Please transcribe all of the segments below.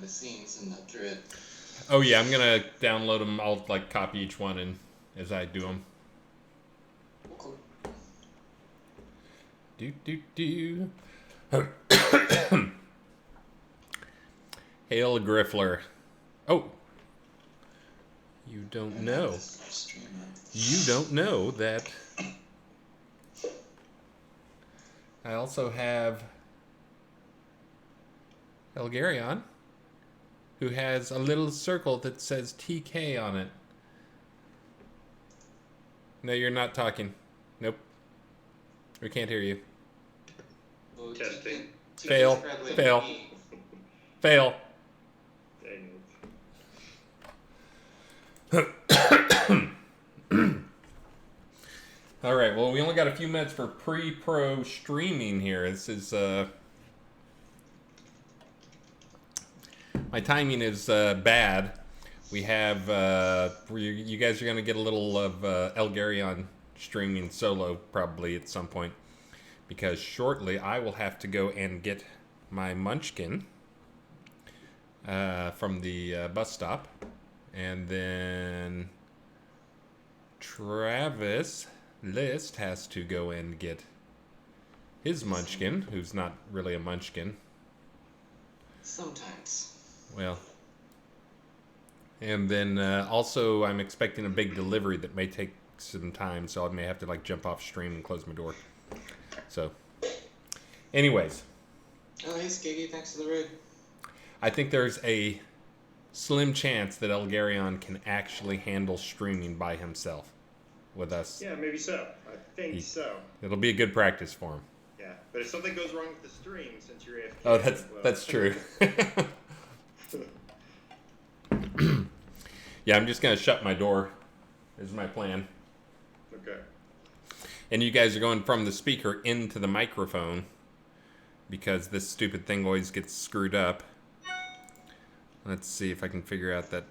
the scenes in the Druid. Oh yeah, I'm gonna download them. I'll like copy each one and as I do them. Cool. Do. Hail Griffler. Oh, you don't know. You don't know that. I also have Elgarion, who has a little circle that says TK on it. No, you're not talking. Nope. We can't hear you. Oh, Testing. Fail. Fail. Fail. All right. Well, we only got a few minutes for pre-pro streaming here. This is my timing is bad. We have you guys are gonna get a little of Elgarion streaming solo probably at some point, because shortly I will have to go and get my Munchkin from the bus stop, and then Travis List has to go and get his Munchkin, who's not really a Munchkin. Sometimes. Well, and then also I'm expecting a big delivery that may take some time, so I may have to like jump off stream and close my door. So, anyways. Oh, hey, Skiggy, thanks for the raid. I think there's a slim chance that Elgarion can actually handle streaming by himself with us. Yeah, maybe so. I think so. It'll be a good practice for him. Yeah, but if something goes wrong with the stream since you're AFK... Oh, that's true. Yeah, I'm just going to shut my door. Is my plan. Okay. And you guys are going from the speaker into the microphone because this stupid thing always gets screwed up. Let's see if I can figure out that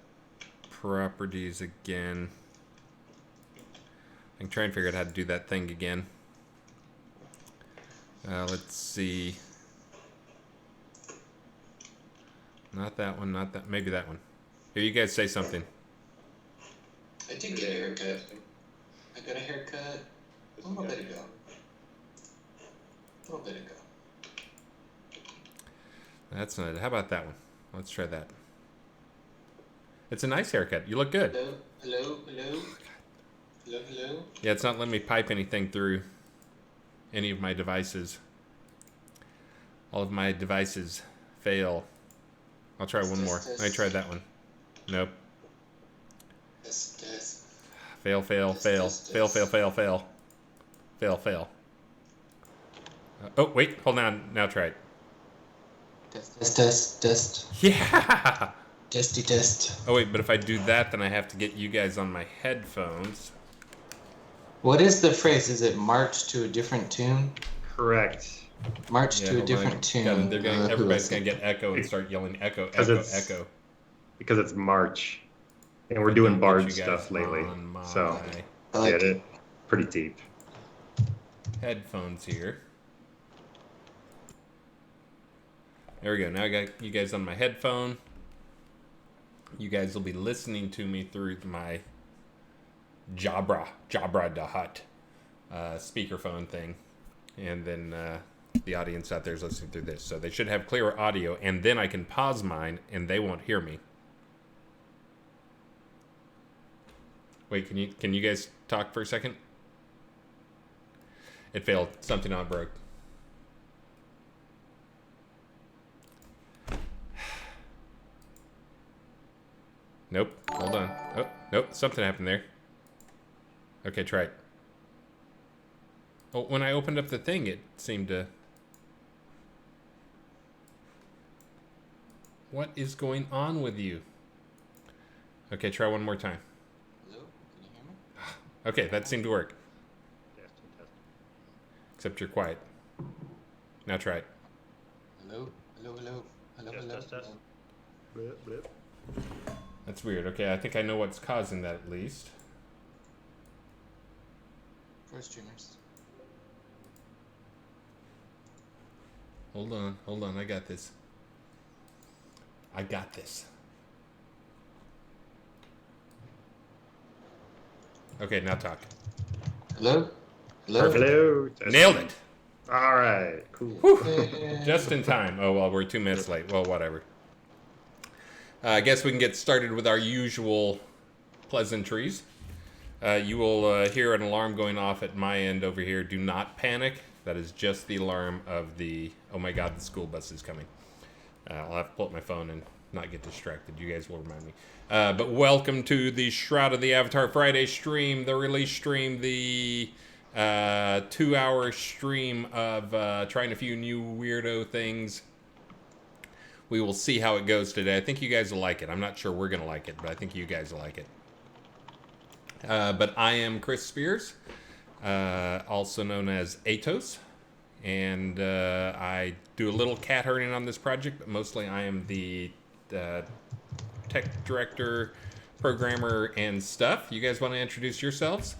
properties again. I can try and figure out how to do that thing again. Let's see. Not that one, not that. Maybe that one. Here, you guys say something. I did get a haircut. I got a haircut a little bit ago. That's not it. How about that one? Let's try that. It's a nice haircut. You look good. Hello. Yeah, it's not letting me pipe anything through any of my devices. All of my devices fail. I'll try one more. Let me try that one. Nope. Fail. Fail. Oh, wait. Hold on. Now try it. Test. Yeah! Test. Oh, wait. But if I do that, then I have to get you guys on my headphones. What is the phrase? Is it march to a different tune? Correct. March to a different tune. Everybody's going to get echo and start yelling echo. Because it's March. And we're doing Bard stuff lately. So, get it? Pretty deep. Headphones here. There we go. Now I got you guys on my headphone. You guys will be listening to me through my Jabra the Hutt speakerphone thing. And then the audience out there is listening through this. So they should have clearer audio. And then I can pause mine and they won't hear me. Wait, can you guys talk for a second? It failed. Something on broke. Nope. Hold on. Oh, nope. Something happened there. Okay, try it. Oh, when I opened up the thing, it seemed to... What is going on with you? Okay, try one more time. Hello? Can you hear me? Okay, that seemed to work. Test. Except you're quiet. Now try it. Hello. Test. Blip. That's weird. Okay, I think I know what's causing that at least. For streamers. Hold on. I got this. I got this. Okay, now talk. Hello? Perfect. Hello. Nailed it. All right. Cool. Whew. Just in time. Oh, well, we're 2 minutes late. Well, whatever. I guess we can get started with our usual pleasantries. You will hear an alarm going off at my end over here. Do not panic. That is just the alarm of the, oh my god, the school bus is coming. I'll have to pull up my phone and not get distracted. You guys will remind me. But welcome to the Shroud of the Avatar Friday stream, the release stream, the 2-hour stream of trying a few new weirdo things. We will see how it goes today. I think you guys will like it. I'm not sure we're going to like it, but I think you guys will like it. But I am Chris Spears, also known as Atos, and I do a little cat herding on this project, but mostly I am the tech director, programmer, and stuff. You guys want to introduce yourselves?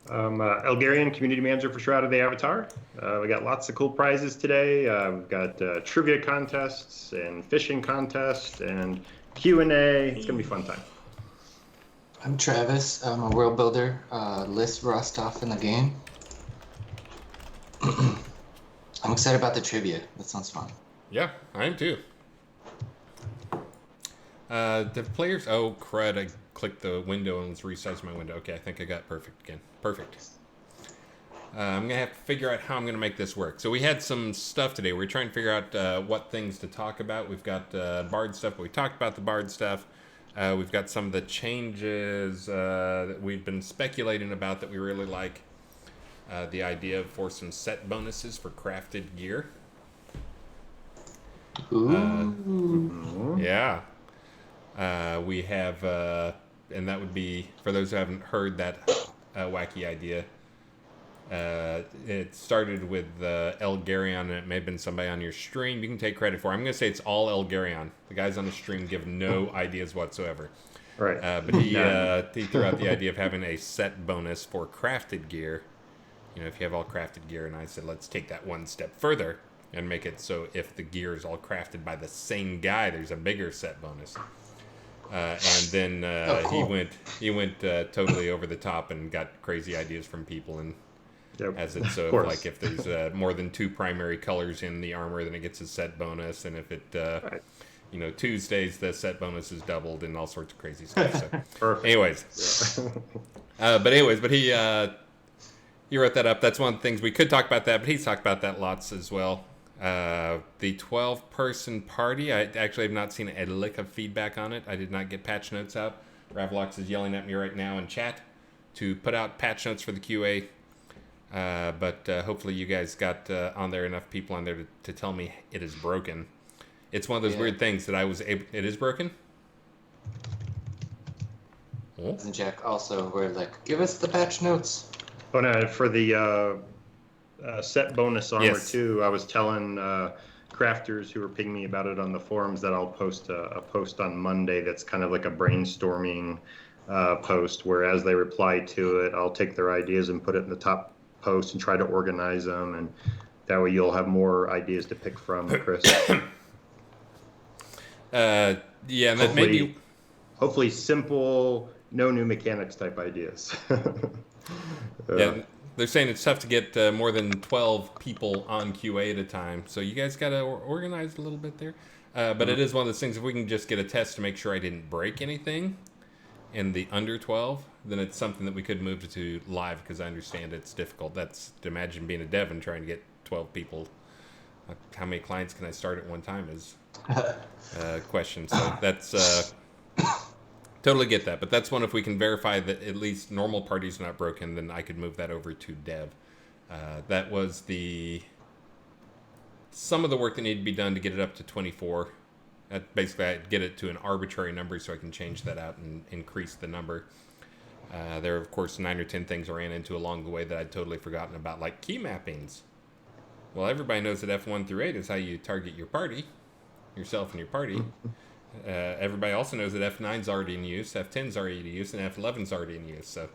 Elgarian, community manager for Shroud of the Avatar. We got lots of cool prizes today. We've got trivia contests and fishing contests and Q&A. It's going to be a fun time. I'm Travis. I'm a world builder. List Rostov in the game. I'm excited about the trivia. That sounds fun. Yeah, I am too. The players... Oh, crud. I clicked the window and let's resize my window. Okay, I think I got perfect again. Perfect. I'm going to have to figure out how I'm going to make this work. So we had some stuff today. We're trying to figure out what things to talk about. We've got Bard stuff, but we talked about the Bard stuff. We've got some of the changes that we've been speculating about that we really like. The idea for some set bonuses for crafted gear. Ooh. Yeah. We have, and that would be, for those who haven't heard that wacky idea, it started with Elgarion, and it may have been somebody on your stream. You can take credit for it. I'm going to say it's all Elgarion. The guys on the stream give no ideas whatsoever. Right. But he threw out the idea of having a set bonus for crafted gear. You know, if you have all crafted gear, and I said, let's take that one step further and make it so if the gear is all crafted by the same guy, there's a bigger set bonus. And then cool. he went totally over the top and got crazy ideas from people, and as it so like if there's more than 2 primary colors in the armor, then it gets a set bonus, and if it right. you know, Tuesdays the set bonus is doubled and all sorts of crazy stuff. So Perfect. anyways, but he wrote that up. That's one of the things we could talk about that, but he's talked about that lots as well. The 12-person party, I actually have not seen a lick of feedback on it. I did not get patch notes out. Ravlox is yelling at me right now in chat to put out patch notes for the QA. But hopefully you guys got on there enough people on there to tell me it is broken. It's one of those weird things that I was able... It is broken? Oh. And Jack also were like, give us the patch notes. Oh, no, for the set bonus armor, too, I was telling crafters who were pinging me about it on the forums that I'll post a post on Monday that's kind of like a brainstorming post, where as they reply to it, I'll take their ideas and put it in the top post and try to organize them, and that way you'll have more ideas to pick from, Chris. And that maybe... Hopefully simple, no new mechanics type ideas. Yeah, they're saying it's tough to get more than 12 people on QA at a time, so you guys got to organize a little bit there. But it is one of those things, if we can just get a test to make sure I didn't break anything in the under 12, then it's something that we could move to live, because I understand it's difficult. That's to imagine being a dev and trying to get 12 people. How many clients can I start at one time is a question. So that's... Totally get that, but that's one, if we can verify that at least normal party's not broken, then I could move that over to dev. That was some of the work that needed to be done to get it up to 24. Basically, I'd get it to an arbitrary number so I can change that out and increase the number. There are, of course, 9 or 10 things I ran into along the way that I'd totally forgotten about, like key mappings. Well, everybody knows that F1 through 8 is how you target your party, yourself and your party. Everybody also knows that F9's already in use, F10's already in use, and F11's already in use. So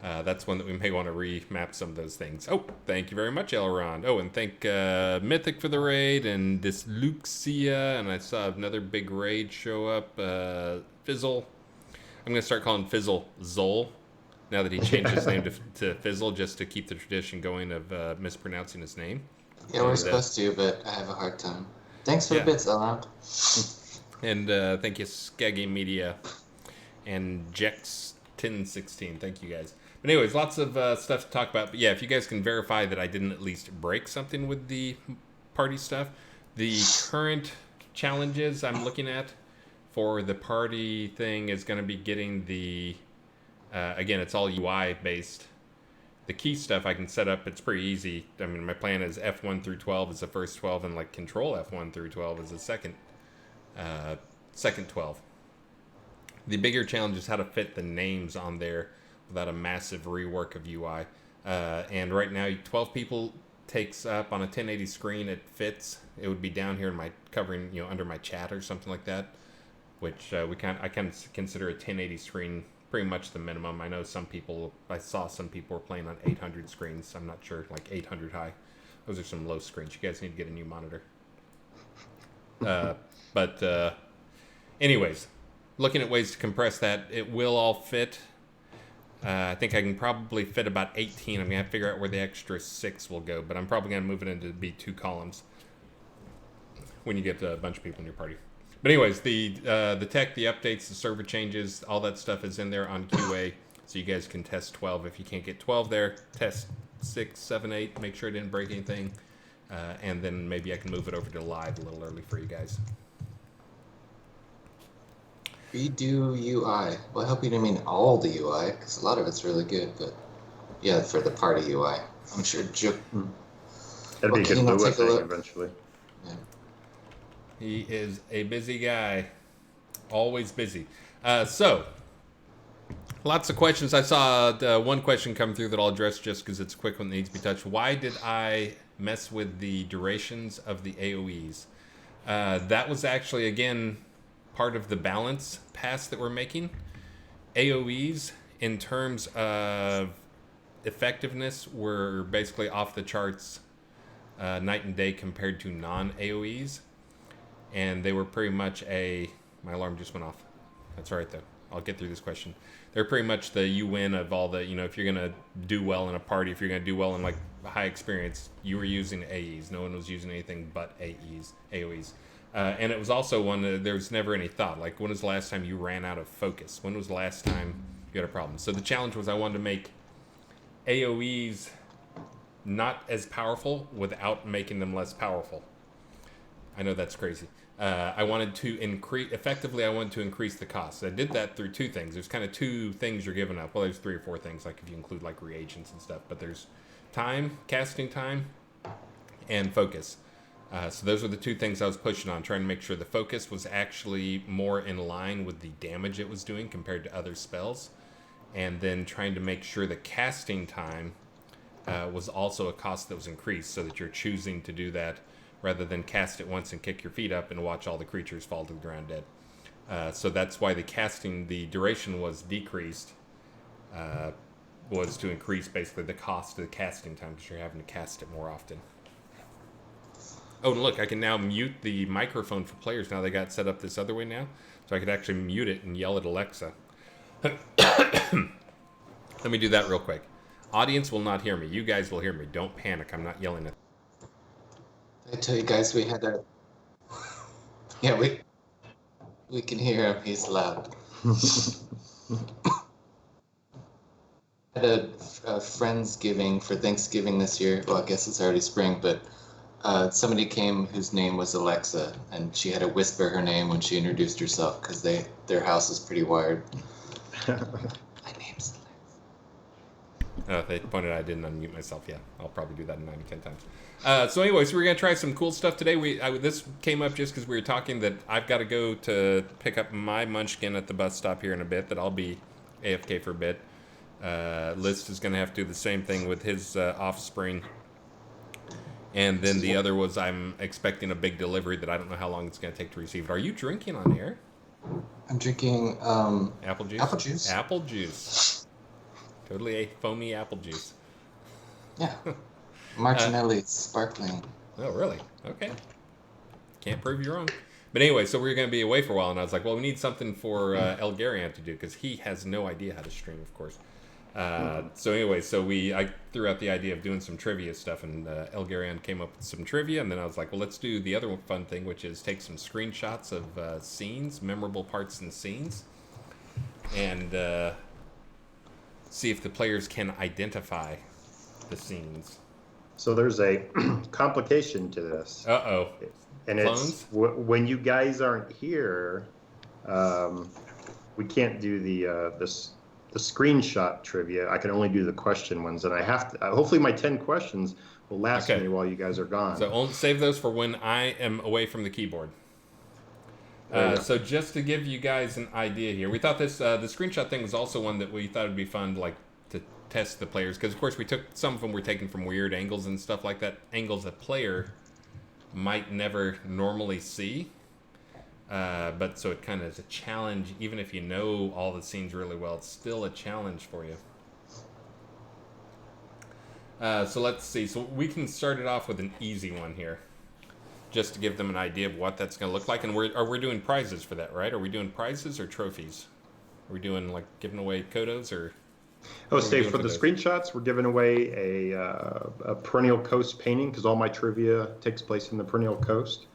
That's one that we may want to remap some of those things. Oh, thank you very much, Elrond. Oh, and thank Mythic for the raid, and Dysluxia, and I saw another big raid show up, Fizzle. I'm going to start calling Fizzle Zol, now that he changed his name to Fizzle, just to keep the tradition going of mispronouncing his name. Yeah, we're supposed to, but I have a hard time. Thanks for the bits, Elrond. And thank you, Skaggy Media, and Jex1016. Thank you, guys. But anyways, lots of stuff to talk about. But yeah, if you guys can verify that I didn't at least break something with the party stuff. The current challenges I'm looking at for the party thing is going to be getting the, again, it's all UI based. The key stuff I can set up, it's pretty easy. I mean, my plan is F1 through 12 is the first 12, and like control F1 through 12 is the second 12. The bigger challenge is how to fit the names on there without a massive rework of UI. And right now, 12 people takes up on a 1080 screen. It fits. It would be down here in my covering, under my chat or something like that, which I can consider a 1080 screen pretty much the minimum. I know I saw some people were playing on 800 screens. I'm not sure, like 800 high. Those are some low screens. You guys need to get a new monitor. But anyways, looking at ways to compress that, it will all fit. I think I can probably fit about 18. I'm going to have to figure out where the extra 6 will go, but I'm probably going to move it into be 2 columns when you get a bunch of people in your party. But anyways, the tech, the updates, the server changes, all that stuff is in there on QA, so you guys can test 12. If you can't get 12 there, test 6, 7, 8, make sure it didn't break anything, and then maybe I can move it over to live a little early for you guys. Redo UI. Well, I hope you didn't mean all the UI, because a lot of it's really good, but yeah, for the party UI. I'm sure That'd be a good Lua thing eventually. Yeah. He is a busy guy. Always busy. So, lots of questions. I saw one question come through that I'll address just because it's a quick one that needs to be touched. Why did I mess with the durations of the AoEs? That was actually, again, part of the balance pass that we're making. AoEs, in terms of effectiveness, were basically off the charts night and day compared to non-AoEs. And they were pretty much my alarm just went off. That's all right, though. I'll get through this question. They're pretty much the you win of all the, if you're going to do well in a party, if you're going to do well in like high experience, you were using AEs. No one was using anything but AoEs. And it was also one there was never any thought. Like, when was the last time you ran out of focus? When was the last time you had a problem? So the challenge was I wanted to make AoEs not as powerful without making them less powerful. I know that's crazy. I wanted to increase the cost. I did that through 2 things. There's kind of 2 things you're giving up. Well, there's 3 or 4 things, like if you include like reagents and stuff. But there's time, casting time, and focus. So those were the 2 things I was pushing on, trying to make sure the focus was actually more in line with the damage it was doing compared to other spells. And then trying to make sure the casting time was also a cost that was increased, so that you're choosing to do that rather than cast it once and kick your feet up and watch all the creatures fall to the ground dead. So that's why the duration was decreased, was to increase basically the cost of the casting time, because you're having to cast it more often. Oh, look, I can now mute the microphone for players. Now they got set up this other way now, so I could actually mute it and yell at Alexa. Let me do that real quick. Audience will not hear me. You guys will hear me. Don't panic. I'm not yelling at. I tell you guys, we had a... Yeah, we can hear him. He's loud. Had a Friendsgiving for Thanksgiving this year. Well, I guess it's already spring, but somebody came whose name was Alexa, and she had to whisper her name when she introduced herself, because their house is pretty wired. My name's Alexa. They pointed out I didn't unmute myself. Yeah, I'll probably do that 9 to 10 times. So anyways, we're going to try some cool stuff today. This came up just because we were talking that I've got to go to pick up my munchkin at the bus stop here in a bit, that I'll be AFK for a bit. List is going to have to do the same thing with his offspring. And then the other was I'm expecting a big delivery that I don't know how long it's going to take to receive it. Are you drinking on air? I'm drinking apple juice. Apple juice. Apple juice. Totally a foamy apple juice. Yeah. Martinelli sparkling. Oh, really? Okay. Can't prove you're wrong. But anyway, so we were going to be away for a while, and I was like, well, we need something for El Garian to do, because he has no idea how to stream, of course. So anyway, I threw out the idea of doing some trivia stuff, and El Garian came up with some trivia, and then I was like, well, let's do the other fun thing, which is take some screenshots of scenes, memorable parts and scenes, and see if the players can identify the scenes. So there's a complication to this. Uh-oh. And Clones? it's when you guys aren't here, we can't do the screenshot trivia. I can only do the question ones, and I have to. Hopefully, my 10 questions will last me while you guys are gone. So save those for when I am away from the keyboard. So just to give you guys an idea here, we thought this the screenshot thing was also one that we thought would be fun, like to test the players, because of course we took some of them were taken from weird angles and stuff like that, angles a player might never normally see. But so it kind of is a challenge, even if you know all the scenes really well, it's still a challenge for you. So let's see. So we can start it off with an easy one here, just to give them an idea of what that's going to look like. And we're doing prizes for that, right? Are we doing prizes or trophies? Are we doing like giving away Kodos or? Oh, say for the screenshots, we're giving away a Perennial Coast painting, because all my trivia takes place in the Perennial Coast.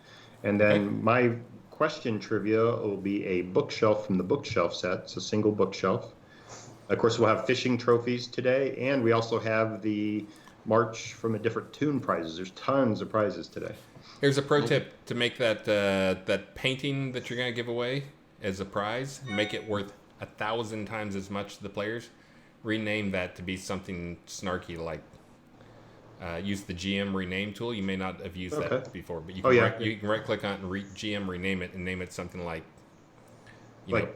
And then my question trivia will be a bookshelf from the bookshelf set. It's a single bookshelf. Of course, we'll have fishing trophies today, and we also have the March from a Different Tune prizes. There's tons of prizes today. Here's a pro tip to make that painting that you're going to give away as a prize, make it worth 1,000 times as much to the players. Rename that to be something snarky, like use the GM rename tool. You may not have used that before, but you can you can right click on it and GM rename it and name it something like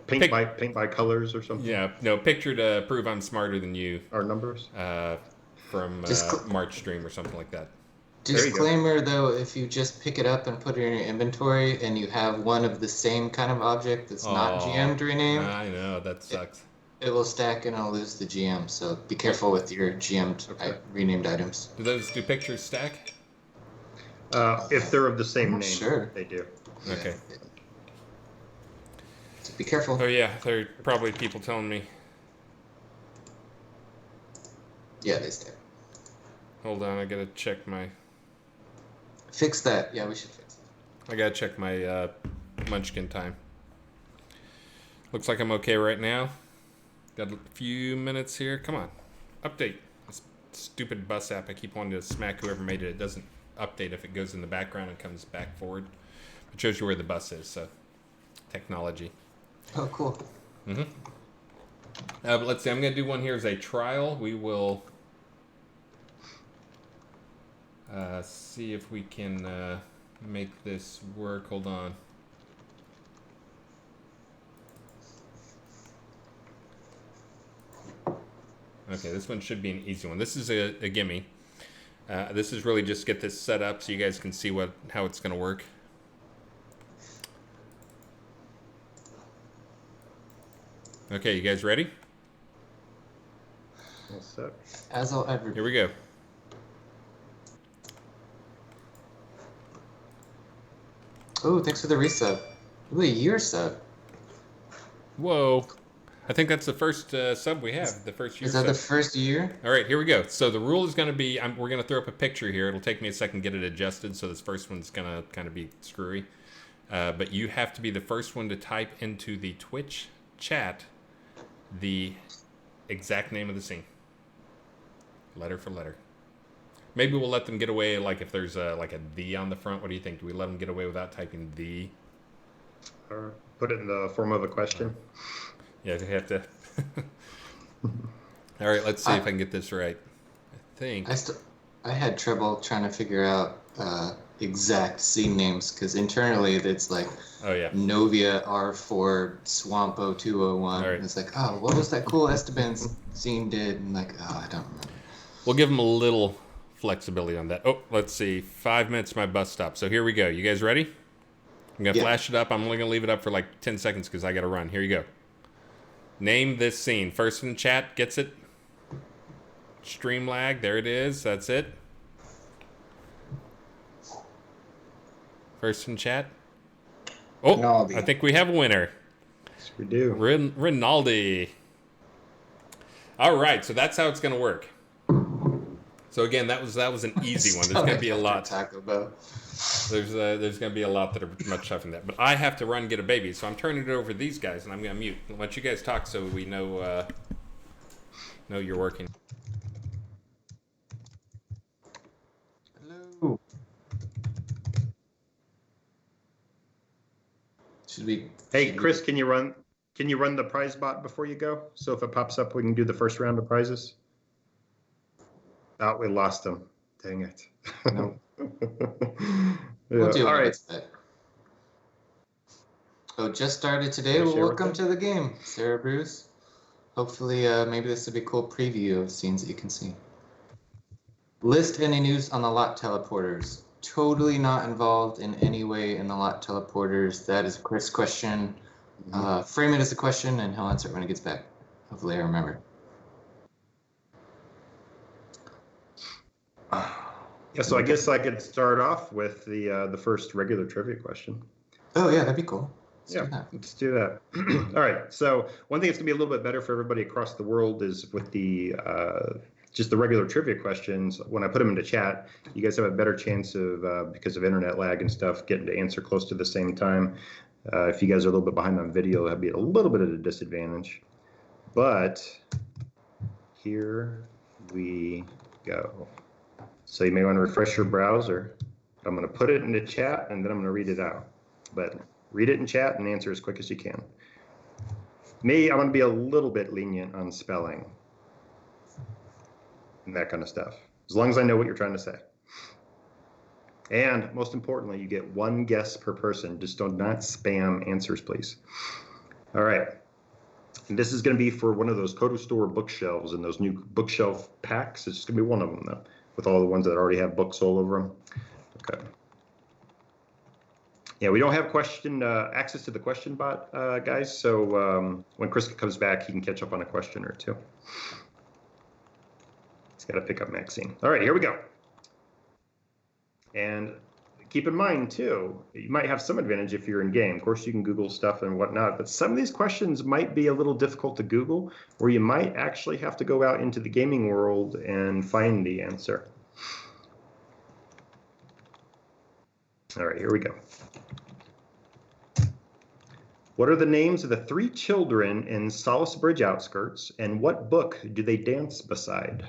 paint by colors or something. Yeah, no, picture to prove I'm smarter than you. Our numbers from March stream or something like that. Disclaimer though, if you just pick it up and put it in your inventory and you have one of the same kind of object that's not GM'd renamed, I know, that sucks. It will stack and I'll lose the GM, so be careful with your GM'd renamed items. Do pictures stack? If they're of the same name, sure. They do. Okay. So be careful. Oh yeah, there are probably people telling me. Yeah, they stack. Hold on, I gotta check my... Fix that. Yeah, we should fix it. I gotta check my Munchkin time. Looks like I'm okay right now. Got a few minutes here. Come on. Update. This stupid bus app. I keep wanting to smack whoever made it. It doesn't update if it goes in the background and comes back forward. It shows you where the bus is, so technology. Oh, cool. Mm-hmm. But let's see. I'm going to do one here as a trial. We will see if we can make this work. Hold on. Okay, this one should be an easy one. This is a gimme. This is really just get this set up so you guys can see how it's going to work. Okay, you guys ready? All set. As I'll ever. Here we go. Oh, thanks for the resub. Ooh, a year sub. Whoa. I think that's the first sub we have, the first year. Is that the first year? All right, here we go. So the rule is going to be, we're going to throw up a picture here. It'll take me a second to get it adjusted, so this first one's going to kind of be screwy. But you have to be the first one to type into the Twitch chat the exact name of the scene. Letter for letter. Maybe we'll let them get away, like if there's like a "the" on the front. What do you think? Do we let them get away without typing "the"? Or put it in the form of a question. Yeah, they have to. All right, let's see if I can get this right. I think. I had trouble trying to figure out exact scene names because internally it's like Novia R4 Swamp 0201. Right. It's like, oh, what was that cool Esteban scene did? And like, oh, I don't remember. We'll give them a little flexibility on that. Oh, let's see. 5 minutes to my bus stop. So here we go. You guys ready? I'm going to flash it up. I'm only going to leave it up for like 10 seconds because I got to run. Here you go. Name this scene. First in the chat gets it. Stream lag. There it is. That's it. First in chat. Oh, Rinaldi. I think we have a winner. Yes, we do. Rinaldi. All right, so that's how it's going to work. So again, that was an easy one. There's going to be a lot. Taco Bell. There's going to be a lot that are much tougher than that. But I have to run and get a baby, so I'm turning it over to these guys, and I'm going to mute. I'll let you guys talk so we know you're working. Hello. Should we? Hey, Chris, can you run the prize bot before you go? So if it pops up, we can do the first round of prizes. Oh, we lost him. Dang it. No. Yeah. We'll do All right. Oh, just started today. Wanna Well, share with welcome them? to the game, Sarah Bruce. Hopefully, maybe this will be a cool preview of scenes that you can see. List any news on the lot teleporters. Totally not involved in any way in the lot teleporters. That is Chris' question. Frame it as a question, and he'll answer it when he gets back. Hopefully, I remember. Yeah, so I guess I could start off with the first regular trivia question. Oh yeah, that'd be cool. Let's do that. All right. So one thing that's gonna be a little bit better for everybody across the world is with the just the regular trivia questions. When I put them into chat, you guys have a better chance of because of internet lag and stuff, getting to answer close to the same time. If you guys are a little bit behind on video, that'd be a little bit of a disadvantage. But here we go. So you may want to refresh your browser. I'm going to put it in the chat, and then I'm going to read it out. But read it in chat and answer as quick as you can. Me, I'm going to be a little bit lenient on spelling and that kind of stuff, as long as I know what you're trying to say. And most importantly, you get one guess per person. Just do not spam answers, please. All right. And this is going to be for one of those Kodo Store bookshelves and those new bookshelf packs. It's going to be one of them, though, with all the ones that already have books all over them. Okay. Yeah, we don't have access to the question bot, guys. So when Chris comes back, he can catch up on a question or two. He's got to pick up Maxine. All right, here we go. And keep in mind, too, you might have some advantage if you're in game. Of course, you can Google stuff and whatnot, but some of these questions might be a little difficult to Google, or you might actually have to go out into the gaming world and find the answer. All right, here we go. What are the names of the 3 children in Solace Bridge Outskirts, and what book do they dance beside?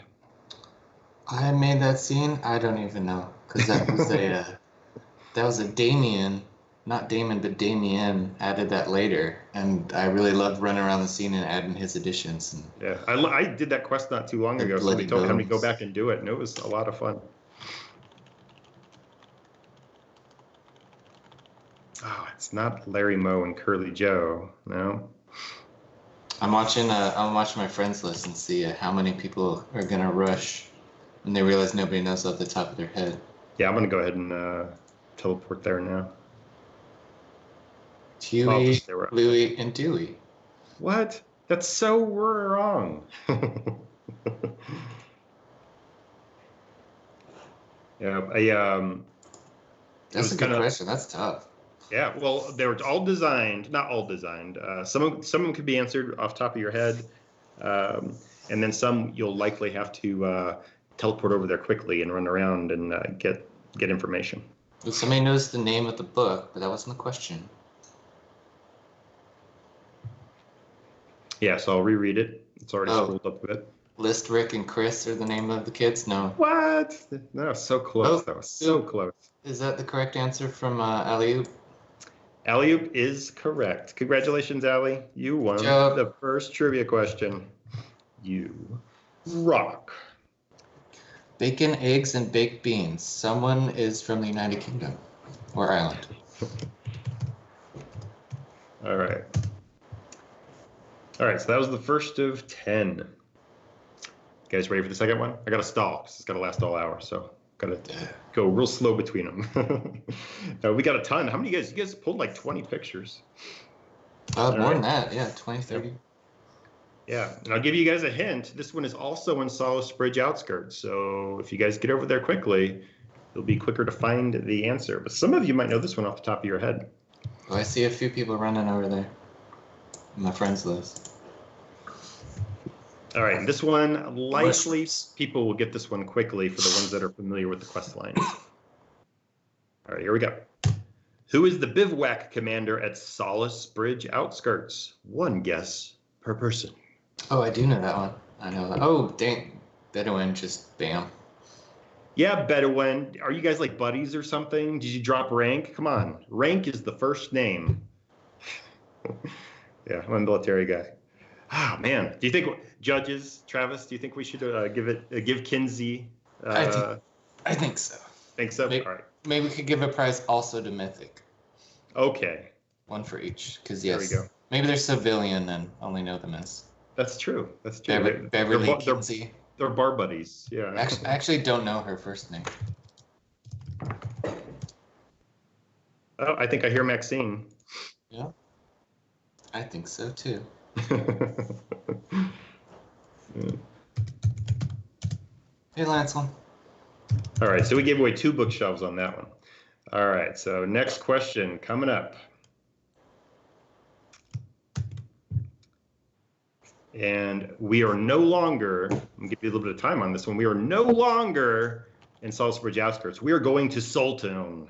I made that scene. I don't even know, because that was a Damien, not Damon, but Damien added that later, and I really loved running around the scene and adding his additions. And yeah, I did that quest not too long ago. Somebody told me to go back and do it, and it was a lot of fun. Oh, it's not Larry Moe and Curly Joe, no. I'm watching my friends list and see how many people are gonna rush when they realize nobody knows off the top of their head. Yeah, I'm gonna go ahead and teleport there now. Huey, Louie, and Dewey. What? That's so wrong. Yeah, That's a good question. That's tough. Yeah, well, they were all designed, not all designed. Some of them could be answered off the top of your head, and then some you'll likely have to teleport over there quickly and run around and get information. Well, somebody knows the name of the book, but that wasn't the question. Yeah, so I'll reread it. It's already scrolled up a bit. List, Rick, and Chris are the name of the kids? No. What? No, so close, though. So close. Is that the correct answer from Alley-oop? Alley-oop is correct. Congratulations, Allie. You won the first trivia question. You rock. Bacon, eggs, and baked beans. Someone is from the United Kingdom or Ireland. All right. All right, so that was the first of 10. You guys ready for the second one? I got to stall. It's got to last all hour, so got to go real slow between them. We got a ton. How many you guys pulled like 20 pictures? More than that, yeah, 20, 30. Yeah, and I'll give you guys a hint. This one is also in Salisbury outskirts. So if you guys get over there quickly, it'll be quicker to find the answer. But some of you might know this one off the top of your head. Oh, I see a few people running over there. My friends list. All right, this one, likely people will get this one quickly for the ones that are familiar with the quest lines. All right, here we go. Who is the bivouac commander at Solace Bridge Outskirts? One guess per person. Oh, I do know that one. I know that. Oh, dang. Bedouin, just bam. Yeah, Bedouin. Are you guys like buddies or something? Did you drop rank? Come on. Rank is the first name. Yeah, I'm a military guy. Ah, man. Do you think, judges, Travis, do you think we should give Kinsey? I think so. Think so? Maybe, All right. maybe we could give a prize also to Mythic. Okay. One for each. Because, yes. There we go. Maybe they're civilian and only know them as That's true. That's true. Beverly Kinsey. They're bar buddies. Yeah. I actually don't know her first name. Oh, I think I hear Maxine. Yeah. I think so too. Hey, Lancelin. All right, so we gave away 2 bookshelves on that one. All right, so next question coming up. And we are no longer, I'm going to give you a little bit of time on this one. We are no longer in Salisbury outskirts. We are going to Sultan.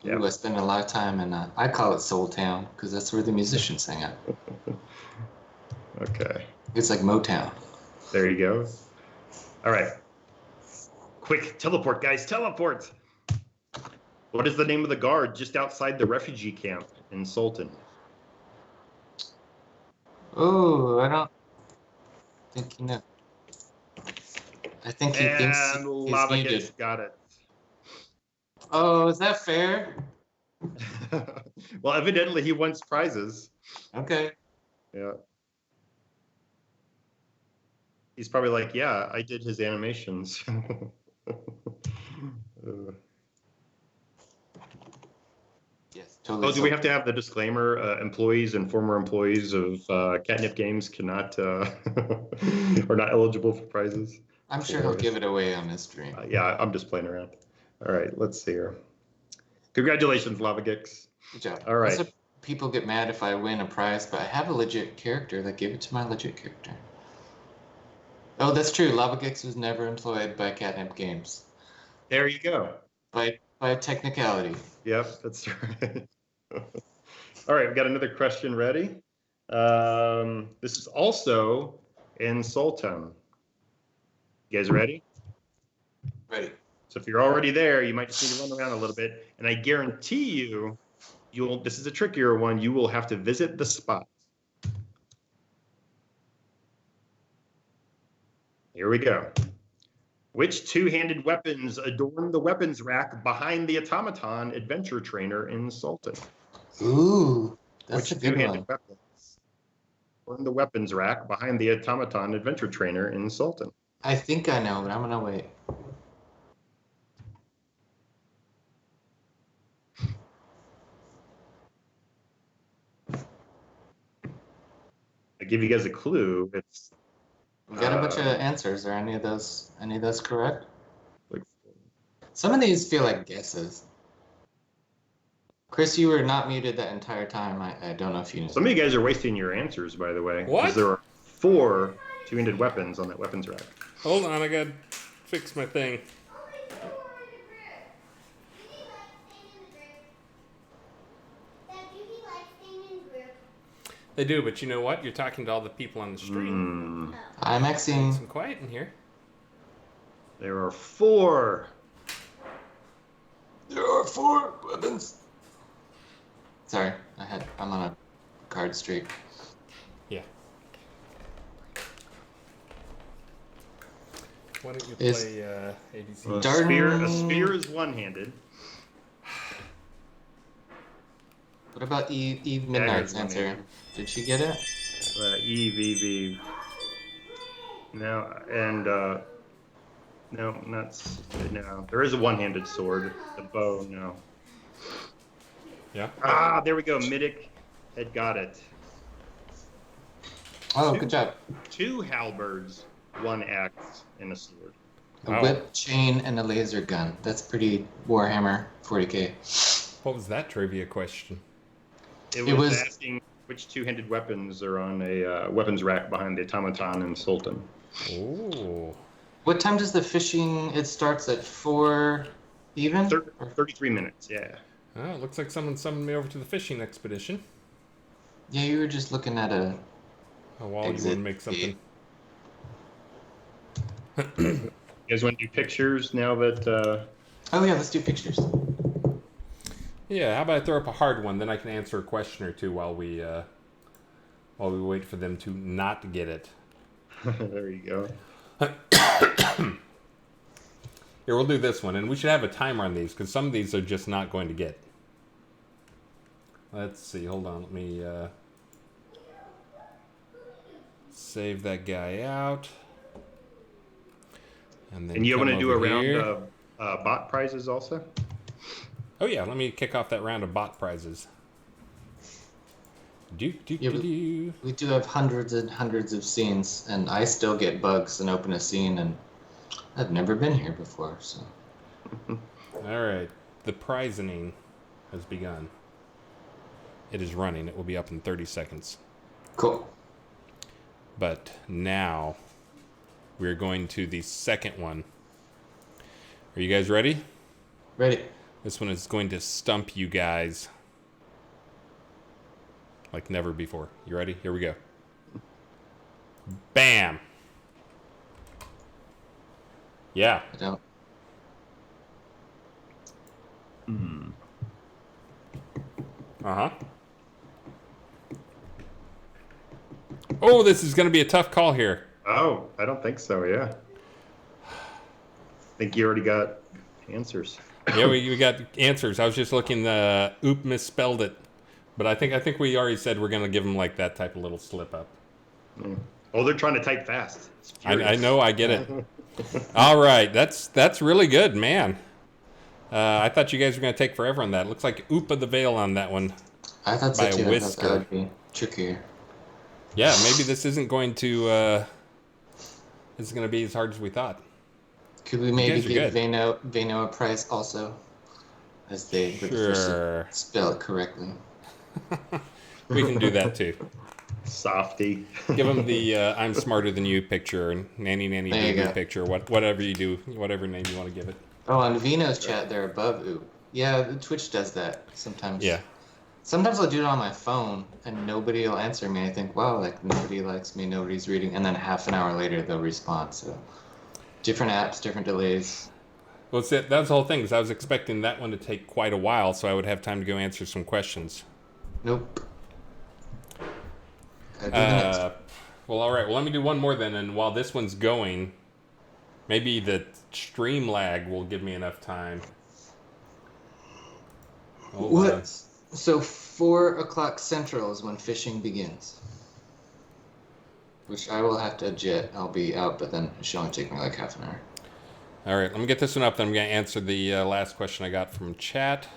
Yeah. Ooh, I spend a lot of time in, I call it Soul Town because that's where the musicians hang out. Okay. It's like Motown. There you go. All right. Quick, teleport, guys, teleport. What is the name of the guard just outside the refugee camp in Sultan? Oh, I don't think you know. I think he thinks he's needed. Got it. Oh, is that fair? Well, evidently he wants prizes. Okay. Yeah. He's probably like, yeah, I did his animations. Yes, totally. Oh, do we have to have the disclaimer? Employees and former employees of Catnip Games cannot are not eligible for prizes. I'm sure he'll give it away on his stream. Yeah, I'm just playing around. All right, let's see here. Congratulations, Lava Geeks. Good job. All right. Also, people get mad if I win a prize, but I have a legit character. Like, give it to my legit character. Oh, that's true. Lava Geeks was never employed by Catnip Games. There you go. By technicality. Yep, that's right. All right, we've got another question ready. This is also in Sultan. You guys ready? Ready. So if you're already there, you might just need to run around a little bit. And I guarantee you, this is a trickier one, you will have to visit the spot. Here we go. Which 2-handed weapons adorn the weapons rack behind the automaton adventure trainer in Sultan? Ooh, that's Which a good 2-handed one. weapons adorn the weapons rack behind the automaton adventure trainer in Sultan? I think I know, but I'm gonna wait. I give you guys a clue. It's We got a bunch of answers. Are any of those correct? like, Some of these feel like guesses. Chris, you were not muted that entire time. I don't know if you knew. some of you guys are wasting your answers, by the way. What? Because there are 4 2-handed weapons on that weapons rack. Hold on, I gotta fix my thing. They do, but you know what? You're talking to all the people on the stream. Hi, Maxine. Some quiet in here. There are 4. There are 4 weapons. Sorry, I'm on a card streak. Yeah. Why don't you play ABC? A spear is one-handed. What about Eve Midnight's Dagger's answer? one-handed. Did she get it? Eve. No, and no, no. There is a one-handed sword. The bow, no. Yeah. Ah, there we go. Midic had got it. Oh, two, good job. 2 halberds, 1 axe, and a sword. A Wow. whip, chain, and a laser gun. That's pretty Warhammer 40k. What was that trivia question? It It was was asking which 2-handed weapons are on a weapons rack behind the automaton and sultan. Oh. what time does the fishing? It starts at 4 even. 33 minutes, yeah. Oh, it looks like someone summoned me over to the fishing expedition. Yeah, you were just looking at a Oh, well, you want exit. to make something. You guys want to do pictures now that... Oh yeah, let's do pictures. Yeah, how about I throw up a hard one, then I can answer a question or two while we wait for them to not get it. There you go. Here, we'll do this one, and we should have a timer on these because some of these are just not going to get. Let's see. Hold on. Let me save that guy out. And then And you want to do a round here. of bot prizes also? Oh yeah, let me kick off that round of bot prizes. We do have hundreds and hundreds of scenes, and I still get bugs and open a scene, and I've never been here before, so. All right, the prizing has begun. It is running. It will be up in 30 seconds. Cool. But now we're going to the second one. Are you guys ready? Ready. This one is going to stump you guys like never before. You ready? Here we go. Bam! Yeah. I don't. Uh-huh. Oh, this is going to be a tough call here. Oh, I don't think so, yeah. I think you already got answers. Yeah, we got answers. I was just looking, oop, misspelled it. But I think we already said we're going to give them like that type of little slip up. Oh, they're trying to type fast. It's I know, I get it. All right, that's really good, man. I thought you guys were going to take forever on that. Looks like oop of the veil on that one. I thought so By a too. I thought whisker. that would be trickier. Yeah, maybe this isn't going to this is going to be as hard as we thought. Could we maybe guys are give good. Vano a prize also? As they were the first Sure. to spell it correctly. We can do that too. Softy. Give them the I'm smarter than you picture and nanny There you baby go. picture, whatever you do, whatever name you want to give it. Oh, on Vino's chat, they're above oop. Yeah, Twitch does that sometimes. Yeah. Sometimes I'll do it on my phone and nobody will answer me. I think, wow, like nobody likes me, nobody's reading, and then half an hour later they'll respond. So different apps, different delays. Well, see, that was the whole thing, because I was expecting that one to take quite a while, so I would have time to go answer some questions. Nope. Gotta do the next. Well, all right. Well, let me do one more then, and while this one's going, maybe the stream lag will give me enough time. Hold on. What? So 4 o'clock Central is when fishing begins. Which I will have to jet. I'll be out, but then it should only take me like half an hour. All right, let me get this one up, then I'm going to answer the last question I got from chat.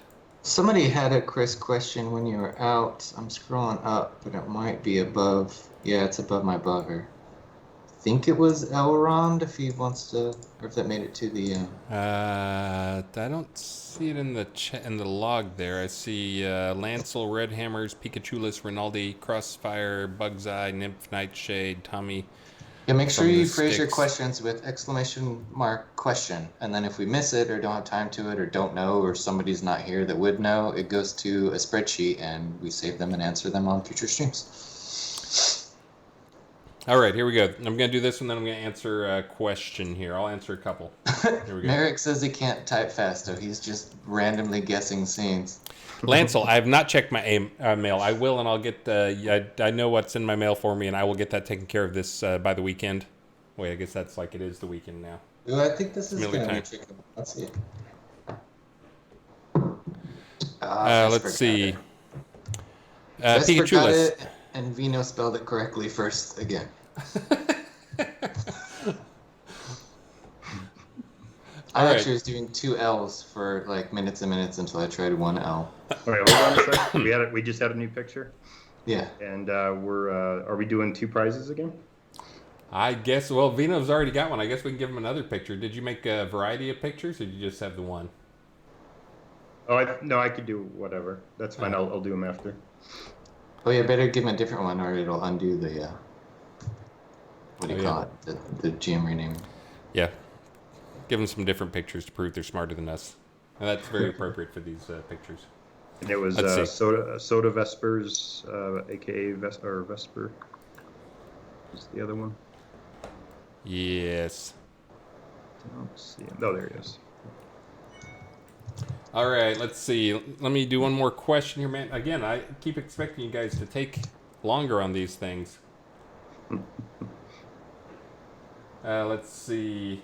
Somebody had a Chris question when you were out. I'm scrolling up, but it might be above. Yeah, it's above my blogger. I think it was Elrond, if he wants to, or if that made it to the. I don't see it in the in the log there. I see Lancel, Red Hammers, Pikachulis, Rinaldi, Crossfire, Bug's Eye, Nymph, Nightshade, Tommy. Yeah, make sure From you the phrase your sticks. questions with exclamation mark question, and then if we miss it or don't have time to it or don't know or somebody's not here that would know, it goes to a spreadsheet and we save them and answer them on future streams. All right, here we go. I'm going to do this one, then I'm going to answer a question here. I'll answer a couple. Here we go. Merrick says he can't type fast, so he's just randomly guessing scenes. Lancel, I have not checked my mail. I will, and I'll get. I know what's in my mail for me, and I will get that taken care of this by the weekend. Wait, I guess that's like it is the weekend now. Ooh, I think this is Millie going to be time. tricky. Let's see. Let's see. Vesper got Pikachulis. it, and Vino spelled it correctly first again. I All right. actually was doing 2 L's for like minutes and minutes until I tried 1 L. All right, hold on a second. We just had a new picture. Yeah. And are we doing 2 prizes again? I guess. Well, Vino's already got one. I guess we can give him another picture. Did you make a variety of pictures, or did you just have the one? Oh, no, I could do whatever. That's fine. I'll do them after. Oh yeah, better give him a different one, or it'll undo the what do you call it? The GM renaming. Yeah. Give them some different pictures to prove they're smarter than us. And that's very appropriate for these pictures. And it was Soda Vespers, aka Vesper. Is the other one? Yes. Let's see. Oh, there he is. All right, let's see. Let me do one more question here, man. Again, I keep expecting you guys to take longer on these things. Let's see.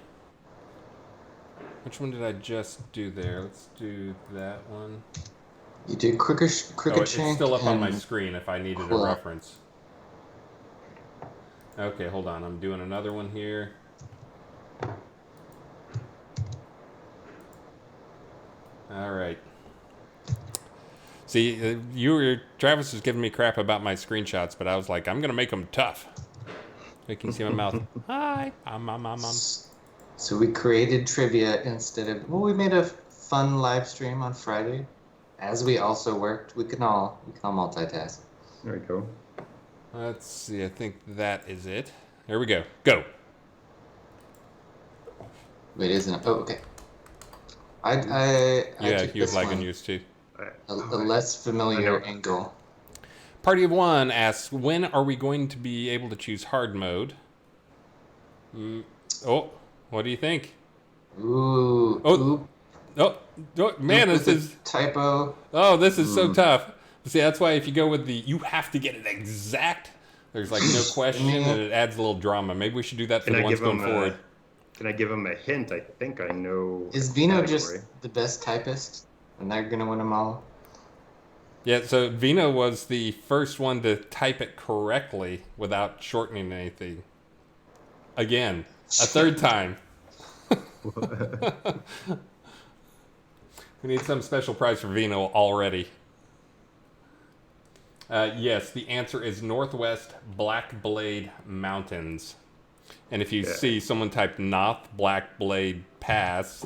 Which one did I just do there? Let's do that one. You did Crooked It's Shank. still up on my screen if I needed a Claw. reference. Okay, hold on. I'm doing another one here. All right. See, Travis was giving me crap about my screenshots, but I was like, I'm gonna make them tough. You can see my mouth. Hi, So we created trivia instead of we made a fun live stream on Friday, as we also worked. We can all multitask. There we go. Let's see. I think that is it. There we go. Go. Wait, isn't it? Oh, okay. I Yeah, took you have this lag one, on yours too. a less familiar angle. Party of One asks, when are we going to be able to choose hard mode? Oh, what do you think? Ooh. Oh, man, this is typo. Oh, this is so tough. See, that's why if you go with you have to get it exact. There's like no question, and it adds a little drama. Maybe we should do that for the ones going forward. Can I give him a hint? I think I know. Is Vino just the best typist, and they're gonna win them all? Yeah, so Vino was the first one to type it correctly without shortening anything. Again, a third time. We need some special prize for Vino already. Yes, the answer is Northwest Black Blade Mountains. And if you see someone type North Black Blade Pass,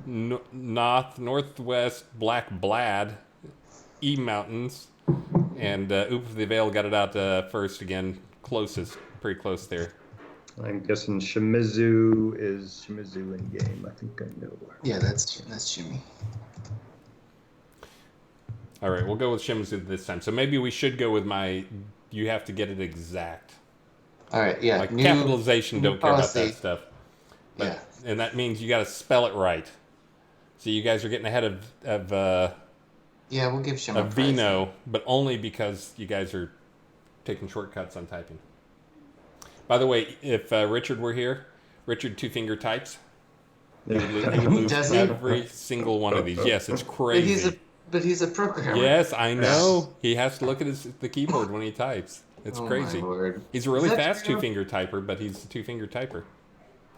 Northwest Black Blad E Mountains, and Oop the Veil got it out first again, pretty close there. I'm guessing Shimizu in game. I think I know. Yeah, that's Jimmy. All right, we'll go with Shimizu this time. So maybe we should go with you have to get it exact. All right, yeah. Like capitalization, don't care about that stuff. But, yeah. And that means you got to spell it right. So you guys are getting ahead of yeah, we'll give Shim a Vino, but only because you guys are taking shortcuts on typing. By the way, if Richard were here, Richard two-finger types. He would lose every single one of these. Yes, it's crazy. But he's a programmer. Yes, I know. He has to look at the keyboard when he types. It's crazy. My word. He's a really fast two-finger typer, but he's a two-finger typer.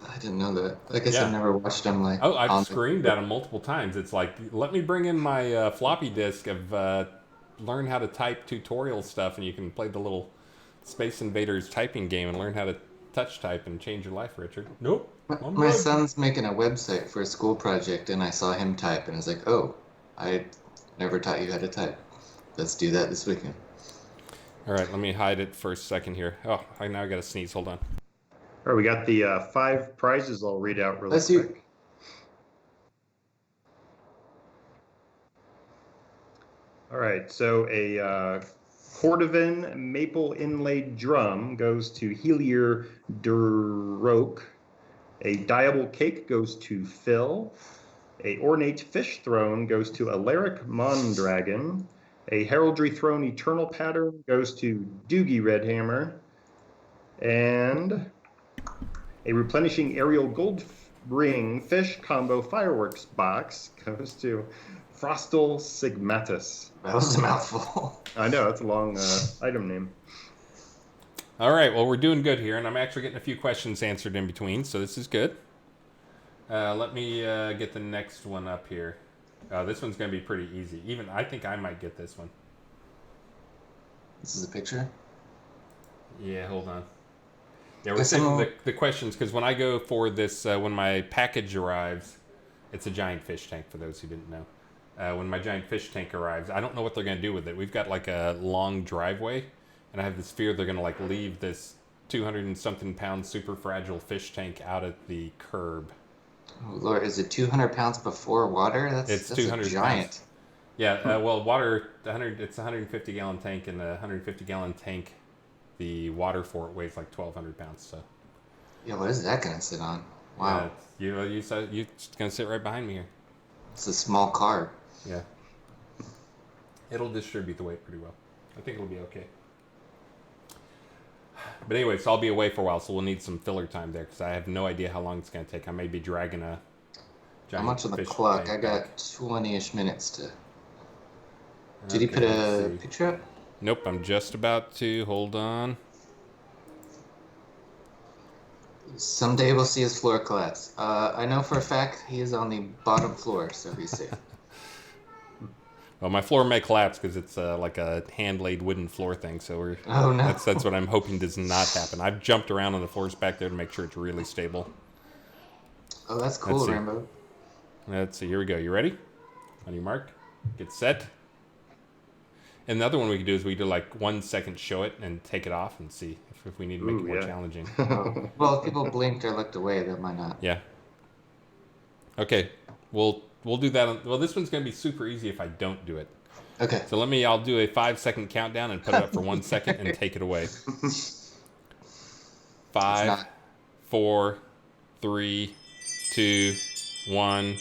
I didn't know that. I guess I've never watched him like. Oh, I've screamed at him multiple times. It's like, let me bring in my floppy disk of learn how to type tutorial stuff, and you can play the little Space Invaders typing game and learn how to touch type and change your life, Richard. Nope. My son's making a website for a school project, and I saw him type, and I was like, oh, I never taught you how to type. Let's do that this weekend. All right, let me hide it for a second here. Oh, I got to sneeze. Hold on. All right, we got the 5 prizes I'll read out really quick. All right, so a Cordovan maple inlaid drum goes to Helier Duroke. A Diable cake goes to Phil. A ornate fish throne goes to Alaric Mondragon. A heraldry throne eternal pattern goes to Doogie Redhammer. And a replenishing aerial gold ring fish combo fireworks box goes to Frostal Sigmatus. That was a mouthful. I know, that's a long item name. All right, well, we're doing good here, and I'm actually getting a few questions answered in between, so this is good. Let me get the next one up here. This one's going to be pretty easy. Even I think I might get this one. This is a picture. Yeah, hold on. Yeah, we're Guess saving I'm- the questions because when I go for this, when my package arrives, it's a giant fish tank. For those who didn't know, when my giant fish tank arrives, I don't know what they're gonna do with it. We've got like a long driveway, and I have this fear they're gonna like leave this 200 and something pound super fragile fish tank out at the curb. Oh, Lord, is it 200 pounds before water? It's That's 200 a giant. pounds. Yeah, well, water, 100, it's a 150 gallon tank, and a 150 gallon tank, the water for it weighs like 1,200 pounds. So, Yeah, what is that gonna sit on? Wow, you're gonna sit right behind me here. it's a small car. Yeah, it'll distribute the weight pretty well. I think it'll be okay. But anyway, so I'll be away for a while, so we'll need some filler time there because I have no idea how long it's gonna take. I may be dragging a How giant much on the fish clock? tank I got back. 20-ish minutes to. Did he Okay, put let's a see. picture up? Nope, I'm just about to. Hold on. Someday we'll see his floor collapse. I know for a fact he is on the bottom floor, so he's safe. Well, my floor may collapse because it's like a hand-laid wooden floor thing. So Oh no. that's what I'm hoping does not happen. I've jumped around on the floors back there to make sure it's really stable. Oh, that's cool, see. Rambo. Let's see. Here we go. You ready? On your mark. Get set. And the other one we could do is we do like 1 second show it and take it off and see if we need to make Ooh, it more yeah. challenging. Oh. Well, if people blinked or looked away, that might not. Yeah. Okay. We'll do that. Well, this one's gonna be super easy if I don't do it. Okay. So I'll do a 5 second countdown and put it up for 1 second and take it away. 5, not. 4, 3, 2, 1.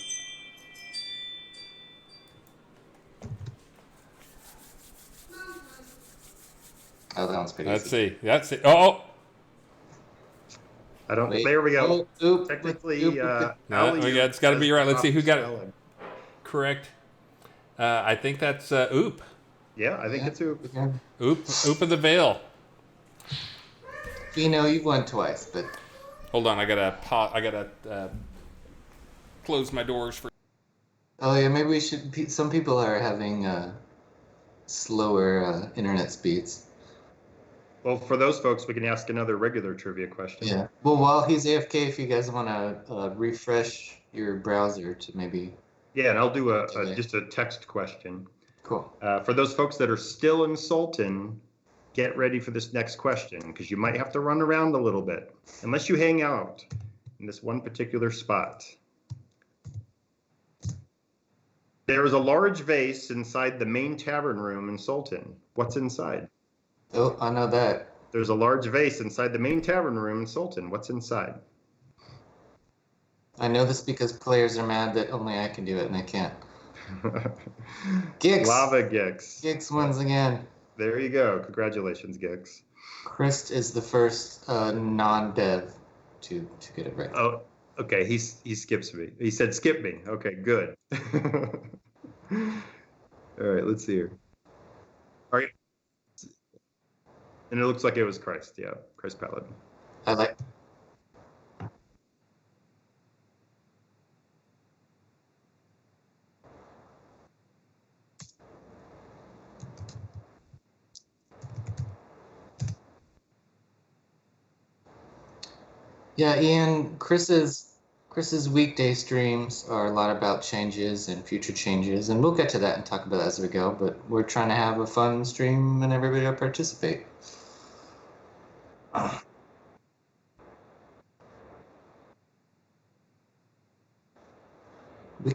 Oh, that one's pretty Let's easy. see. That's it. Oh, I don't. Wait. There we go. Oh, oop, Technically, oop, no, alley-oop it's got to be says right. Let's see who got it spelling. correct. I think that's oop. Yeah, I think Yeah. it's oop. Okay. Oop of the veil. Fino, you've won twice, but Hold on, I gotta close my doors for. oh yeah, maybe we should. Some people are having slower internet speeds. Well, for those folks, we can ask another regular trivia question. Yeah. Well, while he's AFK, if you guys want to refresh your browser to maybe. Yeah, and I'll do Okay. just a text question. Cool. For those folks that are still in Sultan, get ready for this next question because you might have to run around a little bit unless you hang out in this one particular spot. There is a large vase inside the main tavern room in Sultan. What's inside? Oh, I know that. There's a large vase inside the main tavern room in Sultan. What's inside? I know this because players are mad that only I can do it and I can't. Gix. Lava Gix. Gix wins again. There you go. Congratulations, Gix. Chris is the first non-dev to get it right. Oh, okay. He skips me. He said skip me. Okay, good. All right, let's see here. All right. And it looks like it was Christ. Yeah, Christ Paladin. I like. Yeah, Ian, Chris's weekday streams are a lot about changes and future changes, and we'll get to that and talk about that as we go, but we're trying to have a fun stream and everybody will participate. We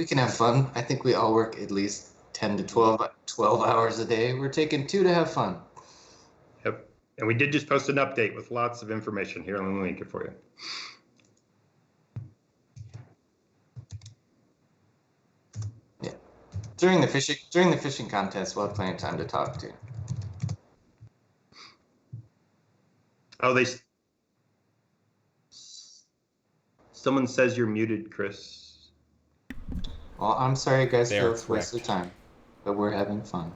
can have fun. I think we all work at least 10 to 12 hours a day. We're taking 2 to have fun. Yep. And we did just post an update with lots of information here. Let me link it for you. Yeah. During the fishing contest, we'll have plenty of time to talk too. Oh, someone says you're muted, Chris. Well, I'm sorry, guys, They for are this waste of time, but we're having fun.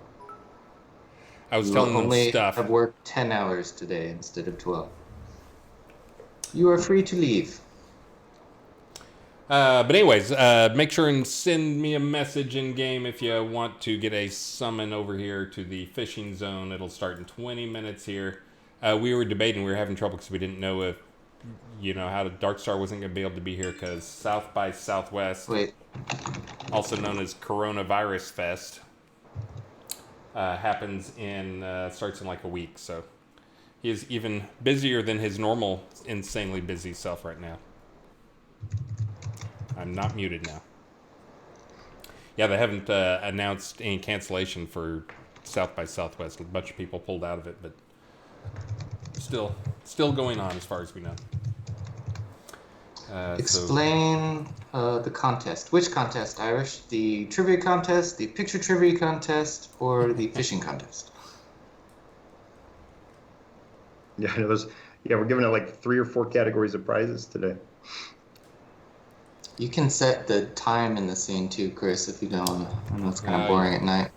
I was You telling will them only stuff. have worked 10 hours today instead of 12. You are free to leave. But anyways, make sure and send me a message in game if you want to get a summon over here to the fishing zone. It'll start in 20 minutes here. We were debating, we were having trouble because we didn't know if, how Darkstar wasn't going to be able to be here because South by Southwest, Wait. also known as Coronavirus Fest, happens starts in like a week. So he is even busier than his normal insanely busy self right now. I'm not muted now. Yeah, they haven't announced any cancellation for South by Southwest. A bunch of people pulled out of it, but still going on as far as we know. Explain the contest. Which contest, Irish? The trivia contest, the picture trivia contest, or the fishing contest? Yeah, we're giving it like 3 or 4 categories of prizes today. You can set the time in the scene too, Chris, if you don't. I know it's kind of boring at night.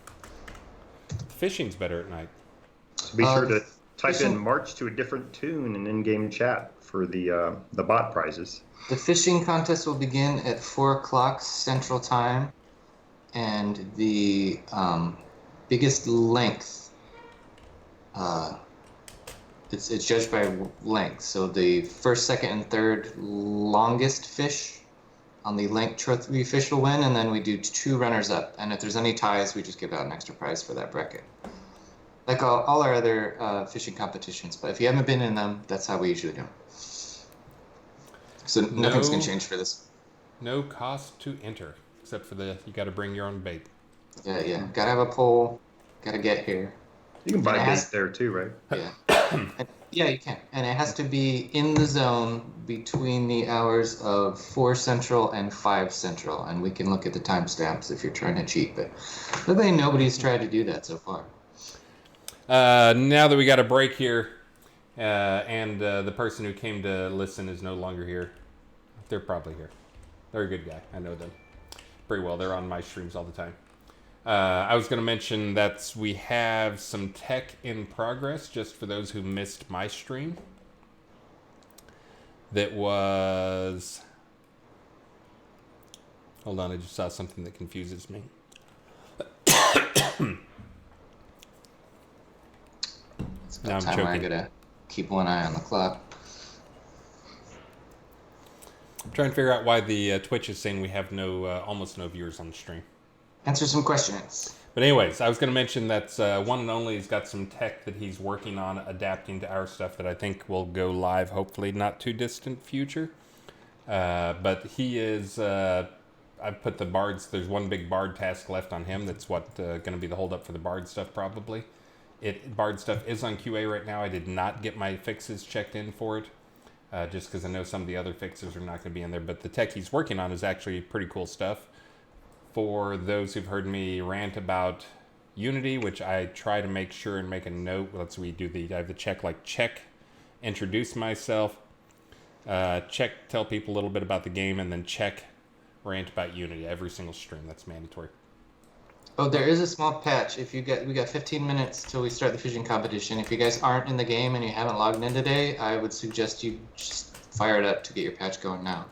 Fishing's better at night. So be sure to type in March to a different tune in in-game chat for the bot prizes. The fishing contest will begin at 4 o'clock Central Time, and the biggest length, it's judged by length. So the first, second, and third longest fish on the length trophy fish will win, and then we do 2 runners-up. And if there's any ties, we just give out an extra prize for that bracket. Like all our other fishing competitions, but if you haven't been in them, that's how we usually do them. So nothing's going to change for this. No cost to enter, except for you got to bring your own bait. Yeah. Got to have a pole. Got to get here. You can buy bait there too, right? Yeah. Yeah, you can. And it has to be in the zone between the hours of 4 Central and 5 Central. And we can look at the timestamps if you're trying to cheat. But luckily, nobody's tried to do that so far. Now that we got a break here, and the person who came to listen is no longer here. They're probably here. They're a good guy. I know them pretty well. They're on my streams all the time. I was going to mention that we have some tech in progress, just for those who missed my stream. That was... Hold on, I just saw something that confuses me. Now I'm choking. I gotta keep one eye on the clock. I'm trying to figure out why the Twitch is saying we have almost no viewers on the stream. Answer some questions. But anyways, I was going to mention that One and Only has got some tech that he's working on adapting to our stuff that I think will go live, hopefully not too distant future. But he is... I've put the bards... There's one big bard task left on him. That's what going to be the holdup for the bard stuff, probably. Bard stuff is on QA right now. I did not get my fixes checked in for it, just because I know some of the other fixes are not going to be in there. But the tech he's working on is actually pretty cool stuff. For those who've heard me rant about Unity, which I try to make sure and make a note. I have the check, introduce myself, tell people a little bit about the game, and then rant about Unity every single stream. That's mandatory. Oh, there is a small patch. We got 15 minutes till we start the fishing competition. If you guys aren't in the game and you haven't logged in today, I would suggest you just fire it up to get your patch going now.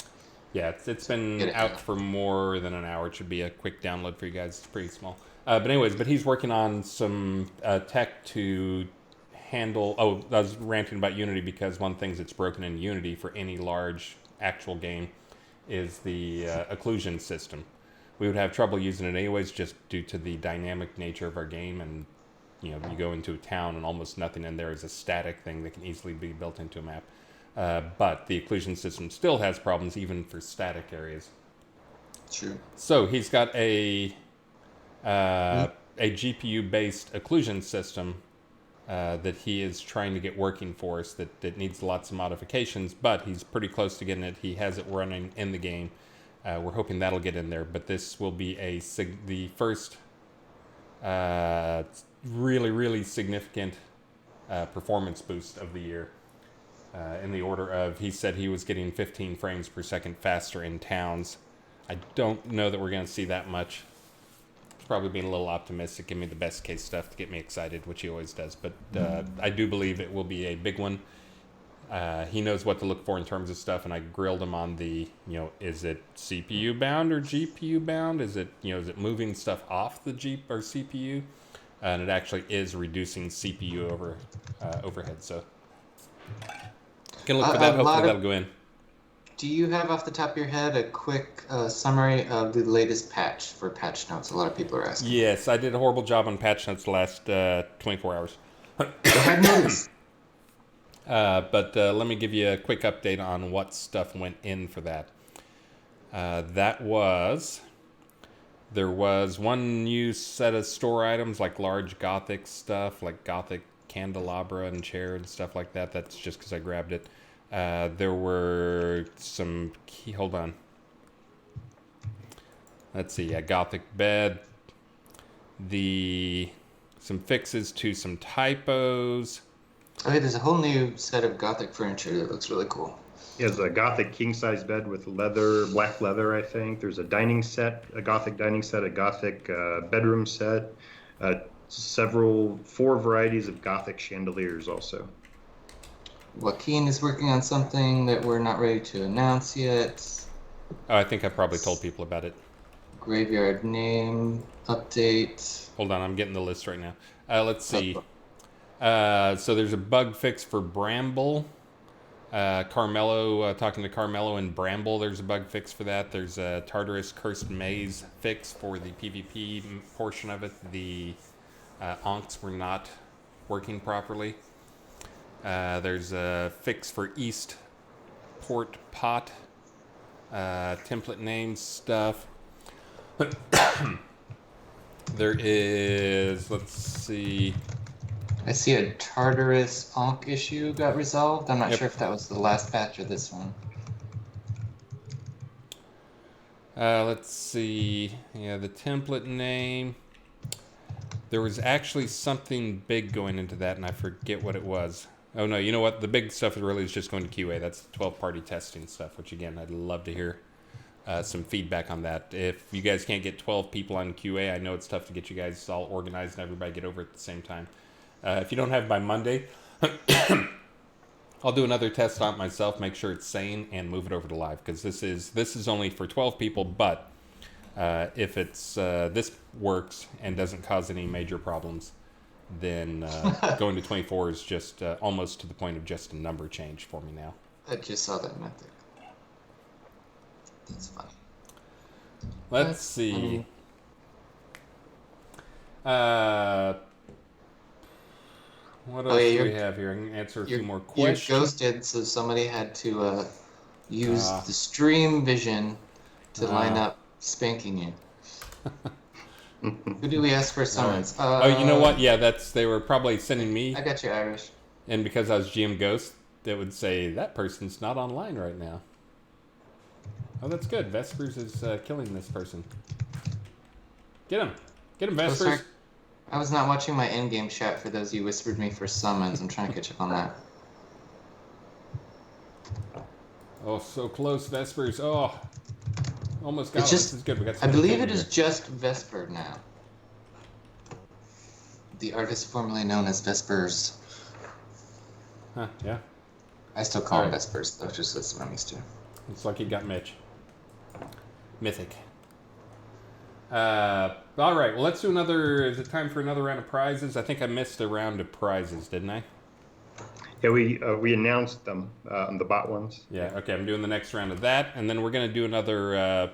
Yeah, it's been out for more than an hour. It should be a quick download for you guys. It's pretty small. But he's working on some tech to handle... Oh, I was ranting about Unity because one thing that's broken in Unity for any large actual game is the occlusion system. We would have trouble using it anyways just due to the dynamic nature of our game. And, you go into a town and almost nothing in there is a static thing that can easily be built into a map. But the occlusion system still has problems even for static areas. True. So he's got a GPU-based occlusion system that he is trying to get working for us that needs lots of modifications, but he's pretty close to getting it. He has it running in the game. We're hoping that'll get in there, but this will be the first really, really significant performance boost of the year. In the order of, he said he was getting 15 frames per second faster in towns. I don't know that we're going to see that much. It's probably being a little optimistic, give me the best case stuff to get me excited, which he always does. But I do believe it will be a big one. He knows what to look for in terms of stuff, and I grilled him on the, is it CPU bound or GPU bound? Is it, is it moving stuff off the G or CPU? And it actually is reducing CPU overhead. So can look for that. Hopefully that'll go in. Do you have off the top of your head a quick summary of the latest patch for patch notes? A lot of people are asking. Yes, I did a horrible job on patch notes the last 24 hours. But let me give you a quick update on what stuff went in for that. There was one new set of store items, like large Gothic stuff, like Gothic candelabra and chair and stuff like that. That's just because I grabbed it. There were some hold on. Let's see, Gothic bed. Some fixes to some typos. Okay, there's a whole new set of Gothic furniture that looks really cool. Yeah, there's a Gothic king-size bed with black leather, I think. There's a dining set, a Gothic dining set, a Gothic bedroom set, 4 varieties of Gothic chandeliers also. Joaquin is working on something that we're not ready to announce yet. Oh, I think I probably told people about it. Graveyard name update. Hold on, I'm getting the list right now. Let's see. So there's a bug fix for Bramble. Carmelo, talking to Carmelo and Bramble, there's a bug fix for that. There's a Tartarus Cursed Maze fix for the PvP portion of it. The onks were not working properly. There's a fix for East Port Pot, template name stuff. There is, let's see. I see a Tartarus Onk issue got resolved. I'm not sure if that was the last patch or this one. Let's see. Yeah, the template name. There was actually something big going into that, and I forget what it was. Oh, no, you know what? The big stuff really is just going to QA. That's 12-party testing stuff, which, again, I'd love to hear some feedback on that. If you guys can't get 12 people on QA, I know it's tough to get you guys all organized and everybody get over at the same time. If you don't have by Monday, I'll do another test on it myself, make sure it's sane, and move it over to live, because this is only for 12 people, but if this works and doesn't cause any major problems, then going to 24 is just almost to the point of just a number change for me now. I just saw that method. That's funny. Let's see. What else do we have here? I can answer a few more questions. You're ghosted, so somebody had to use the stream vision to line up spanking you. Who do we ask for summons? You know what? Yeah, they were probably sending me. I got you, Irish. And because I was GM Ghost, it would say, that person's not online right now. Oh, that's good. Vespers is killing this person. Get him. Get him, Vespers. Oh, I was not watching my in-game chat for those you whispered me for summons. I'm trying to catch up on that. Oh, so close, Vespers. Oh, almost got it. This is good. We got. I believe it is just Vesper now. The artist formerly known as Vespers. Huh, yeah. I still call him Vespers, though, just that's what I'm used to. Looks like he got Mitch. Mythic. All right, well, let's do another. Is it time for another round of prizes? I think I missed a round of prizes, didn't I? Yeah, we announced them on the bot ones. Yeah, okay, I'm doing the next round of that, and then we're going to do another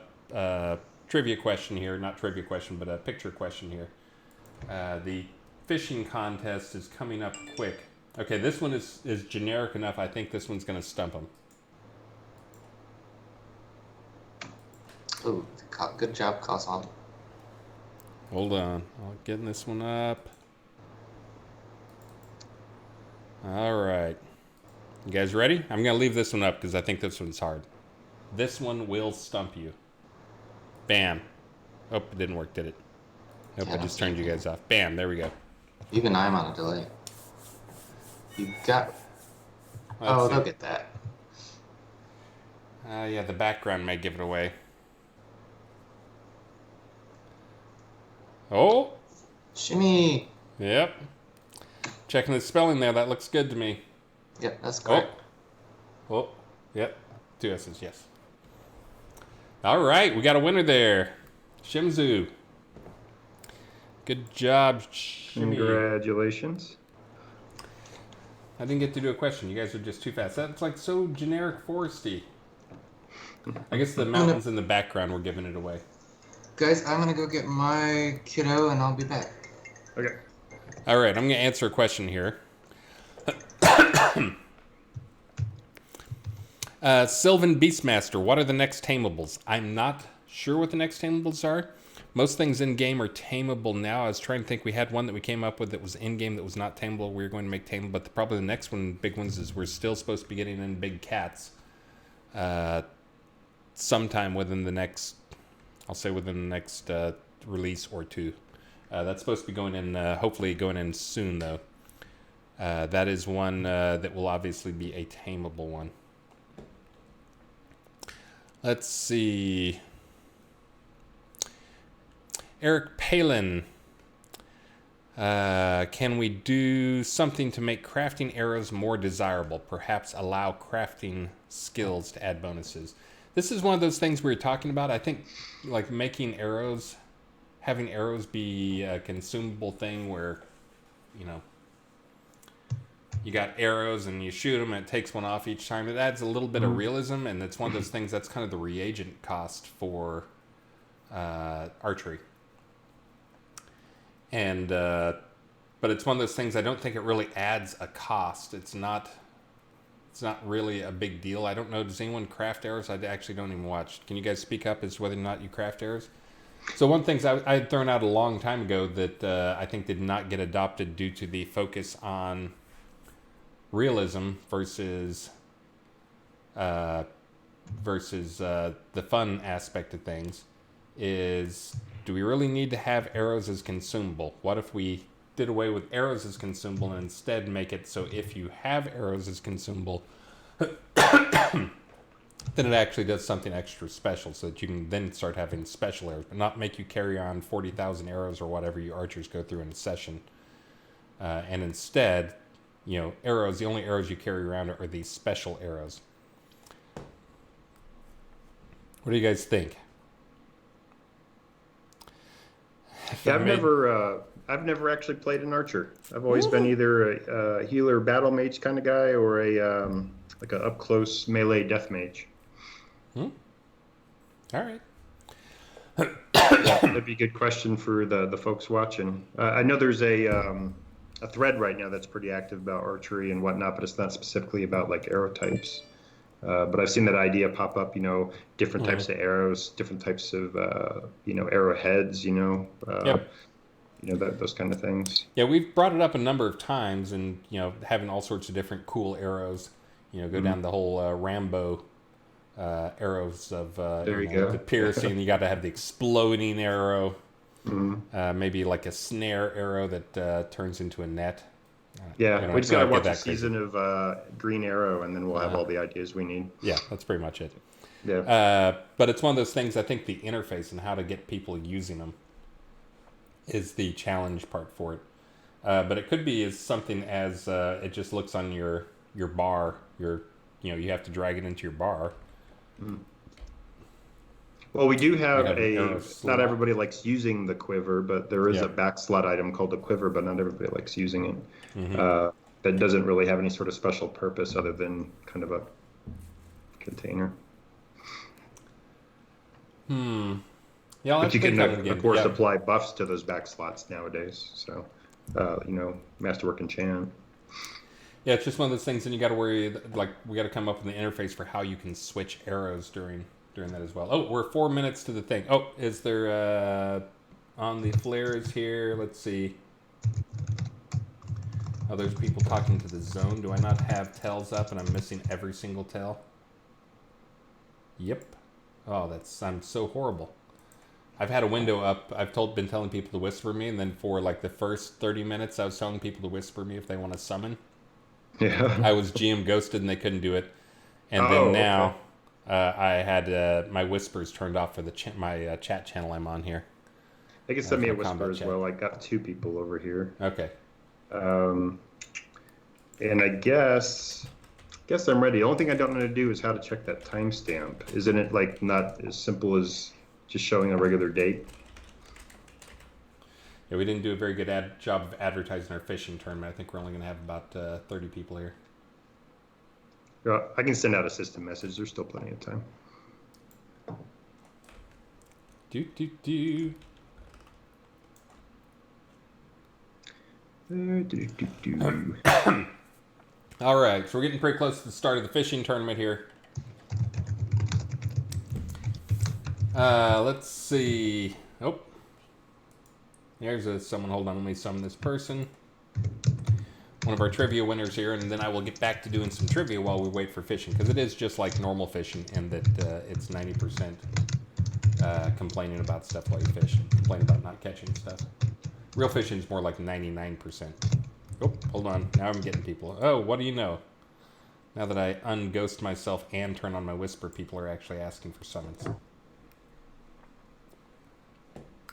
trivia question here. Not trivia question, but a picture question here. The fishing contest is coming up quick. Okay, this one is generic enough. I think this one's going to stump them. Oh, good job, Cosmo. Hold on. I'm getting this one up. All right. You guys ready? I'm going to leave this one up because I think this one's hard. This one will stump you. Bam. Oh, it didn't work, did it? Nope, I just turned you guys off. Bam, there we go. Even I'm on a delay. You got... they'll get that. Yeah, the background may give it away. Oh! Shimmy! Yep. Checking the spelling there. That looks good to me. Yep, that's correct. Oh, yep. 2 S's, yes. All right, we got a winner there. Shimzu. Good job, Shimmy. Congratulations. I didn't get to do a question. You guys are just too fast. That's like so generic foresty. I guess the mountains in the background were giving it away. Guys, I'm gonna go get my kiddo and I'll be back. Okay. All right, I'm going to answer a question here. Sylvan Beastmaster, what are the next tamables? I'm not sure what the next tamables are. Most things in game are tameable now. I was trying to think. We had one that we came up with that was in game that was not tameable. We were going to make tameable, but probably the next one, big ones, is we're still supposed to be getting in big cats. Sometime within the next, I'll say within the next release or two. That's supposed to be going in, hopefully going in soon though. That is one that will obviously be a tameable one. Let's see. Eric Palin. Can we do something to make crafting arrows more desirable? Perhaps allow crafting skills to add bonuses. This is one of those things we were talking about. I think like making arrows, having arrows be a consumable thing where, you know, you got arrows and you shoot them and it takes one off each time. It adds a little bit of realism, and it's one of those things that's kind of the reagent cost for archery. And but it's one of those things I don't think it really adds a cost. It's not really a big deal. I don't know. Does anyone craft arrows? I actually don't even watch. Can you guys speak up as to whether or not you craft arrows? So one thing I had thrown out a long time ago that I think did not get adopted due to the focus on realism versus the fun aspect of things is, do we really need to have arrows as consumable? What if we did away with arrows as consumable and instead make it so if you have arrows as consumable, then it actually does something extra special so that you can then start having special arrows, but not make you carry on 40,000 arrows or whatever you archers go through in a session. And instead, you know, arrows, the only arrows you carry around are these special arrows. What do you guys think? Yeah, I've never actually played an archer. I've always been either a healer, battle mage kind of guy, or a like a up close melee death mage. All right. That'd be a good question for the folks watching. I know there's a thread right now that's pretty active about archery and whatnot, but it's not specifically about like arrow types. But I've seen that idea pop up, you know, different types of arrows, different types of, you know, arrowheads, you know, you know, those kind of things. Yeah, we've brought it up a number of times, and, you know, having all sorts of different cool arrows, you know, go down the whole Rambo arrows of there you go. the piercing. You got to have the exploding arrow, maybe like a snare arrow that turns into a net. Yeah, we just got to watch a season of Green Arrow, and then we'll have all the ideas we need. Yeah, that's pretty much it. Yeah. But it's one of those things, I think the interface and how to get people using them is the challenge part for it. But it could be as something as it just looks on your bar. You know, you have to drag it into your bar. Well, we do have not everybody likes using the quiver, but there is a back slot item called the quiver, but not everybody likes using it. That doesn't really have any sort of special purpose other than kind of a container. Yeah, but you can, of course, apply buffs to those back slots nowadays. So, you know, Masterwork Enchant. Yeah, it's just one of those things, and you got to worry, like, we got to come up with an interface for how you can switch arrows during that as well. Oh, we're 4 minutes to the thing. Oh, is there, on the flares here, let's see. Oh, there's people talking to the zone. Do I not have tells up and I'm missing every single tell? Yep. Oh, I'm so horrible. I've had a window up. I've been telling people to whisper me, and then for like the first 30 minutes, I was telling people to whisper me if they want to summon. Yeah. I was GM ghosted and they couldn't do it. And then now I had my whispers turned off for my chat channel I'm on here. I can send me a whisper as well. I got 2 people over here. Okay. And I guess Guess I'm ready. The only thing I don't know how to do is how to check that timestamp. Isn't it like not as simple as just showing a regular date? Yeah, we didn't do a very good job of advertising our fishing tournament. I think we're only going to have about 30 people here. I can send out a system message. There's still plenty of time. Do. All right, so we're getting pretty close to the start of the fishing tournament here. Let's see. Oh, there's someone. Hold on, let me summon this person. One of our trivia winners here, and then I will get back to doing some trivia while we wait for fishing, because it is just like normal fishing in that it's 90% complaining about stuff while you fish, complaining about not catching stuff. Real fishing is more like 99%. Oh, hold on. Now I'm getting people. Oh, what do you know? Now that I unghost myself and turn on my whisper, people are actually asking for summons.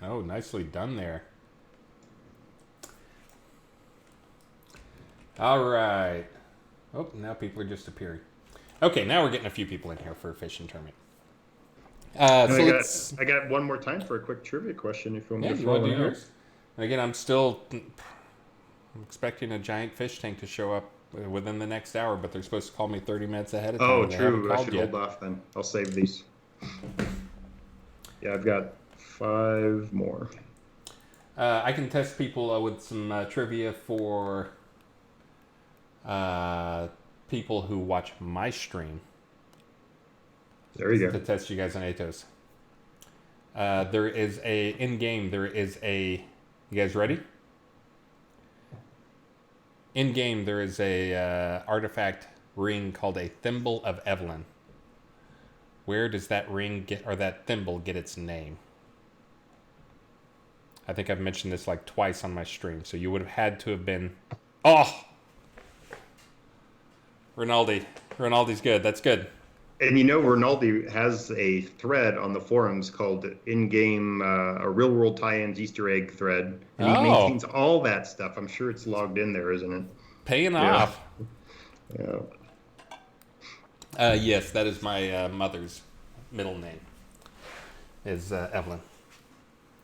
Oh, nicely done there. All right. Oh, now people are just appearing. Okay, now we're getting a few people in here for a fishing tournament. I got one more time for a quick trivia question if you want me to follow do yours. And again, I'm expecting a giant fish tank to show up within the next hour, but they're supposed to call me 30 minutes ahead of time. Oh, true. I should hold off then. I'll save these. Yeah, I've got 5 more. I can test people with some trivia for people who watch my stream. There you go. To test you guys on Atos. There is you guys ready? In game, there is a artifact ring called a Thimble of Evelyn. Where does that ring or that thimble get its name? I think I've mentioned this like twice on my stream, so you would have had to have been. Oh, Rinaldi's good. That's good. And Rinaldi has a thread on the forums called "In-Game a Real-World Tie-Ins Easter Egg Thread," and he maintains all that stuff. I'm sure it's logged in there, isn't it? Paying off. Yeah. Yes, that is my mother's middle name. Is Evelyn.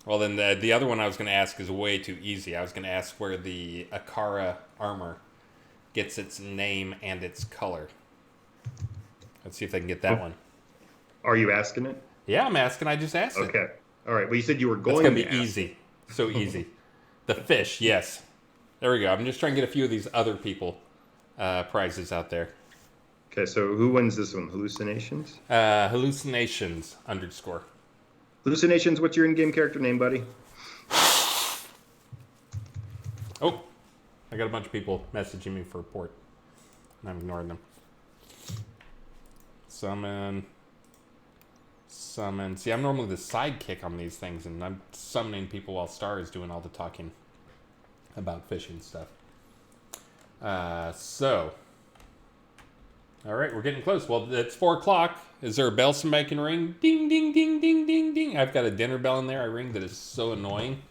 Well, then the other one I was going to ask is way too easy. I was going to ask where the Akara armor gets its name and its color. Let's see if I can get that one. Are you asking it? Yeah, I'm asking. I just asked it. Okay. All right. Well, you said you were going to. It's going to be easy. So easy. The fish, yes. There we go. I'm just trying to get a few of these other people prizes out there. Okay, so who wins this one? Hallucinations? Hallucinations _ Hallucinations, what's your in-game character name, buddy? Oh, I got a bunch of people messaging me for a port. I'm ignoring them. Summon. See, I'm normally the sidekick on these things, and I'm summoning people while Star is doing all the talking about fishing stuff. All right, we're getting close. Well, it's 4 o'clock. Is there a bell somebody can ring? Ding, ding, ding, ding, ding, ding. I've got a dinner bell in there I ring that is so annoying.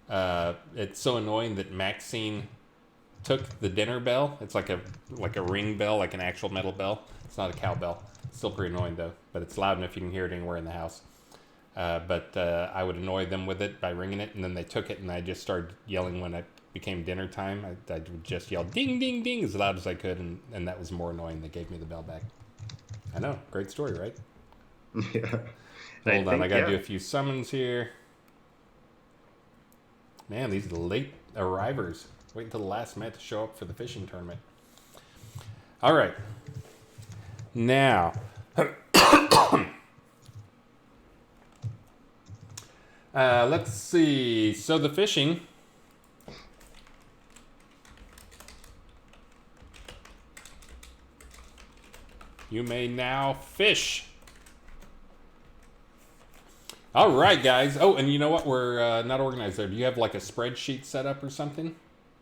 It's so annoying that Maxine took the dinner bell. It's like a ring bell, like an actual metal bell. It's not a cowbell. It's still pretty annoying, though. But it's loud enough you can hear it anywhere in the house. But I would annoy them with it by ringing it, and then they took it, and I just started yelling when it became dinner time. I would just yell ding, ding, ding as loud as I could, and that was more annoying. They gave me the bell back. I know. Great story, right? Yeah. Hold on. I got to do a few summons here. Man, these late arrivers. Wait until the last minute to show up for the fishing tournament. All right. Now. Let's see. So the fishing. You may now fish. All right, guys. Oh, and you know what? We're not organized there. Do you have like a spreadsheet set up or something?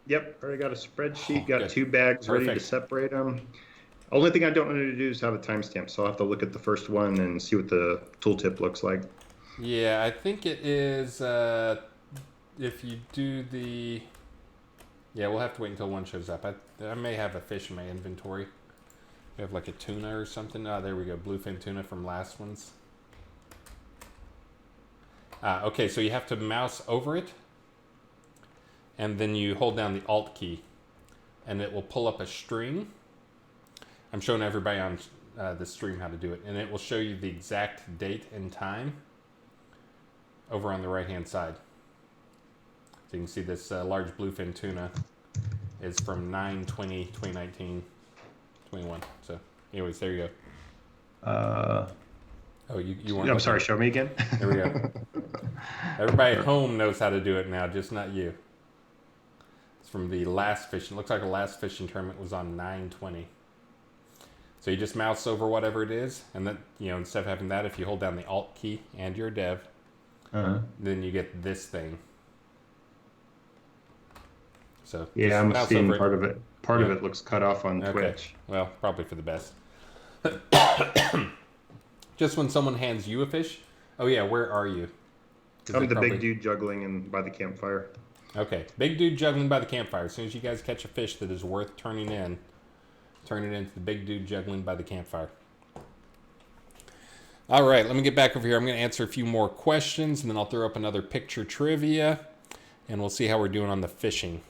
Yep, already got a spreadsheet. Got good. 2 bags ready to separate them. Only thing I don't know to do is have a timestamp, so I'll have to look at the first one and see what the tooltip looks like. Yeah, I think it is. If you do the, yeah, we'll have to wait until one shows up. I may have a fish in my inventory. We have like a tuna or something. Ah, there we go. Bluefin tuna from last one's. Okay, so you have to mouse over it, and then you hold down the Alt key, and it will pull up a string. I'm showing everybody on the stream how to do it, and it will show you the exact date and time over on the right-hand side. So you can see this large bluefin tuna is from 9/20/2019, 21. So, anyways, there you go. Oh, you weren't. I'm sorry. Show me again. There we go. Everybody at home knows how to do it now, just not you. It's from the last fishing. Looks like the last fishing tournament was on 9/20. So you just mouse over whatever it is, and then instead of having that, if you hold down the Alt key and your dev, then you get this thing. So yeah, I'm seeing part of it. Part of it looks cut off on Twitch. Well, probably for the best. Just when someone hands you a fish. Oh yeah, where are you? I'm the big dude juggling by the campfire. Okay, big dude juggling by the campfire. As soon as you guys catch a fish that is worth turning in, turn it into the big dude juggling by the campfire. All right, let me get back over here. I'm going to answer a few more questions, and then I'll throw up another picture trivia, and we'll see how we're doing on the fishing.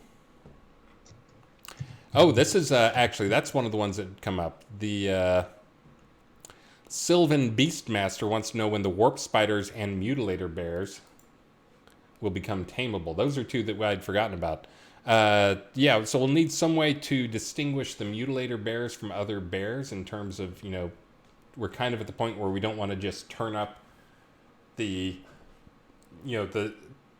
Oh, this is actually, that's one of the ones that come up. The Sylvan Beastmaster wants to know when the warp spiders and mutilator bears will become tameable. Those are two that I'd forgotten about. Yeah, so we'll need some way to distinguish the mutilator bears from other bears in terms of, we're kind of at the point where we don't want to just turn up the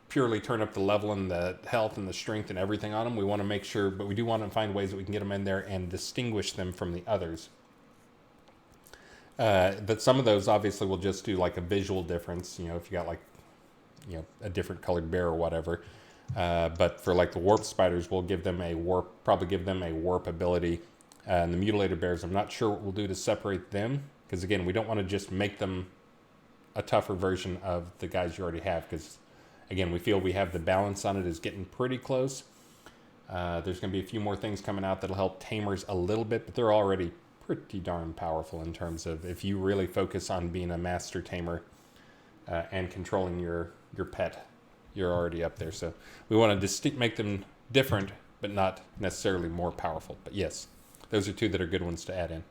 purely turn up the level and the health and the strength and everything on them. We want to make sure, but we do want to find ways that we can get them in there and distinguish them from the others. But some of those obviously will just do like a visual difference, if you got like, a different colored bear or whatever. But for like the warp spiders, we'll give them a warp ability. And the mutilator bears, I'm not sure what we'll do to separate them. Because again, we don't want to just make them a tougher version of the guys you already have. Because again, we feel we have the balance on it is getting pretty close. There's going to be a few more things coming out that'll help tamers a little bit, but they're already pretty darn powerful in terms of if you really focus on being a master tamer and controlling your pet, you're already up there. So we want to make them different, but not necessarily more powerful. But yes, those are two that are good ones to add in.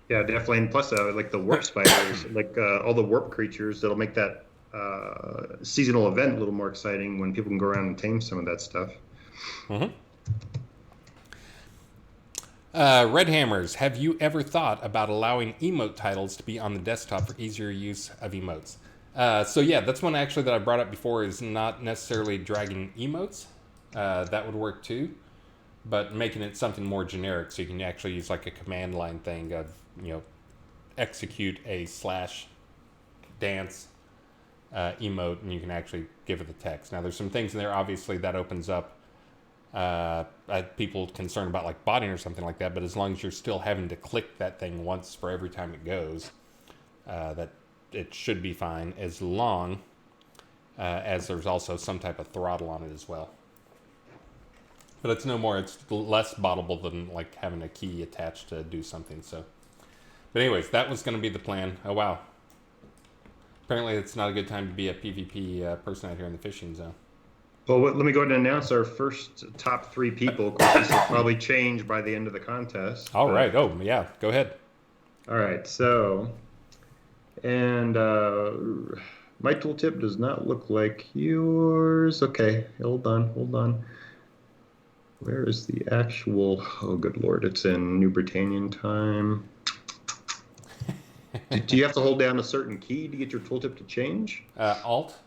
Yeah, definitely. And plus, like the warp spiders, like all the warp creatures, that'll make that seasonal event a little more exciting when people can go around and tame some of that stuff. Mm-hmm. Red Hammers, have you ever thought about allowing emote titles to be on the desktop for easier use of emotes? So yeah, that's one actually that I brought up before is not necessarily dragging emotes. That would work too, but making it something more generic so you can actually use like a command line thing of, execute a /dance emote and you can actually give it the text. Now there's some things in there obviously that opens up people concerned about like botting or something like that, but as long as you're still having to click that thing once for every time it goes, that it should be fine as long as there's also some type of throttle on it as well. But it's less bottable than like having a key attached to do something. So, but anyways, that was going to be the plan. Oh wow, apparently it's not a good time to be a PvP person out here in the fishing zone. Well, let me go ahead and announce our first top 3 people. Of course, this will probably change by the end of the contest. All right. Oh, yeah. Go ahead. All right. So, and my tooltip does not look like yours. Okay. Hold on. Where is the actual... Oh, good Lord. It's in New Britannian time. Do you have to hold down a certain key to get your tooltip to change? Alt.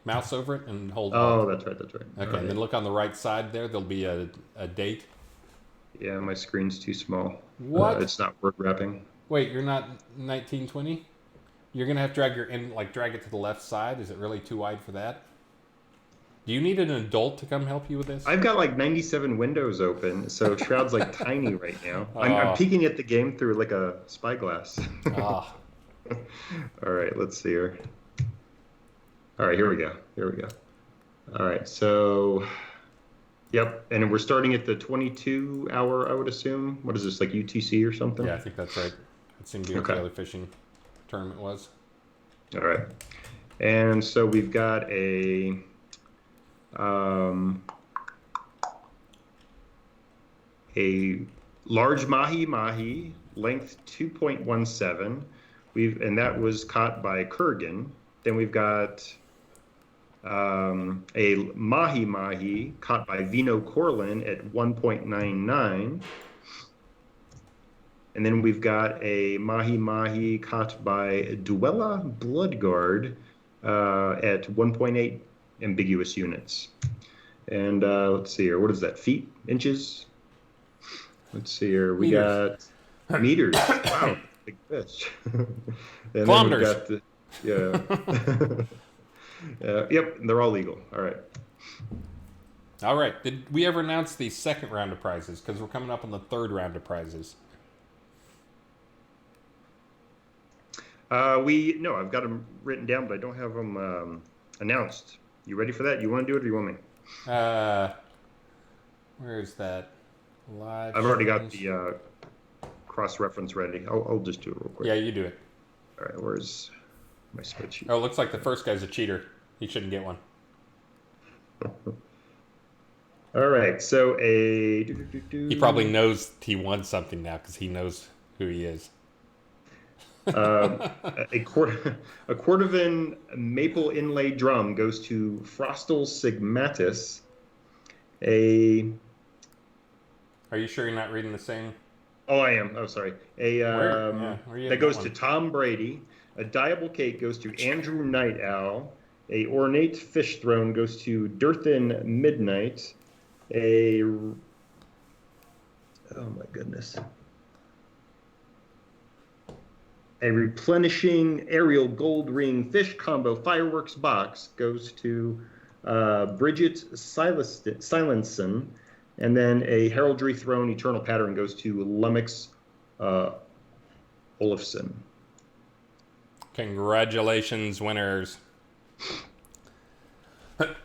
Mouse over it and hold. Oh, that's right. Okay, right. And then look on the right side there. There'll be a date. Yeah, my screen's too small. What? It's not word wrapping. Wait, you're not 1920? You're gonna have to drag it to the left side. Is it really too wide for that? Do you need an adult to come help you with this? I've got like 97 windows open, so Shroud's like tiny right now. I'm peeking at the game through like a spyglass. Ah. All right, let's see here. All right, here we go. All right, so Yep, and we're starting at the 22-hour, I would assume. What is this, like UTC or something? Yeah, I think that's right. That seemed to be what Okay. the other fishing tournament was. All right. And so we've got a large mahi, length 2.17. And that was caught by Kurgan. Then we've got a mahi caught by Vino Corlin at 1.99. And then we've got a mahi caught by Duella Bloodguard at 1.8 ambiguous units. And let's see here. What is that? Feet? Inches? Let's see here. We got meters. Wow, big fish. And kilometers. Then we've got yep, they're all legal. All right. All right. Did we ever announce the second round of prizes? Because we're coming up on the third round of prizes. No, I've got them written down, but I don't have them announced. You ready for that? You want to do it, or you want me? Where is that? Live. I've already got the cross-reference ready. I'll just do it real quick. Yeah, you do it. All right, where's my spreadsheet? Oh, it looks like the first guy's a cheater. He shouldn't get one. All right, so He probably knows he won something now because he knows who he is. a Cordovan maple inlay drum goes to Frostal Sigmatis. Are you sure you're not reading the same? Oh, I am. Oh, sorry. That goes to Tom Brady. A Diable Cake goes to Andrew Night Owl. A Ornate Fish Throne goes to Durthin Midnight. Oh my goodness. A Replenishing Aerial Gold Ring Fish Combo Fireworks Box goes to Bridget Silenson. And then a Heraldry Throne Eternal Pattern goes to Lummox Olafson. Congratulations, winners. And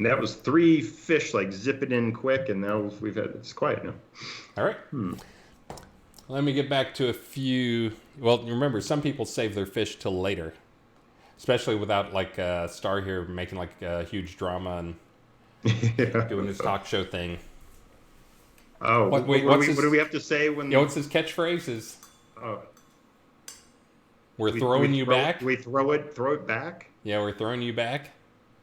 that was 3 fish, like zip it in quick, and now it's quiet now. All right. Let me get back to a few. Well, remember, some people save their fish till later, especially without like Star here making like a huge drama and doing his talk show thing. Oh, what do we have to say when? What's his catchphrase? Is we're we throwing you throw, back. We throw it back. Yeah, we're throwing you back.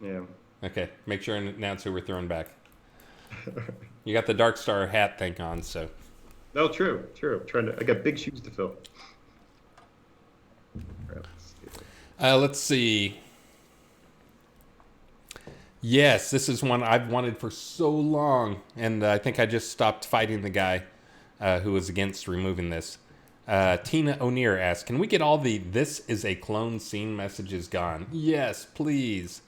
Yeah. Okay, make sure and announce who we're throwing back. You got the Dark Star hat thing on, so. No, true. I got big shoes to fill. Let's see. Yes, this is one I've wanted for so long, and I think I just stopped fighting the guy who was against removing this. Tina O'Near asks, can we get all the "this is a clone scene" messages gone? Yes, please.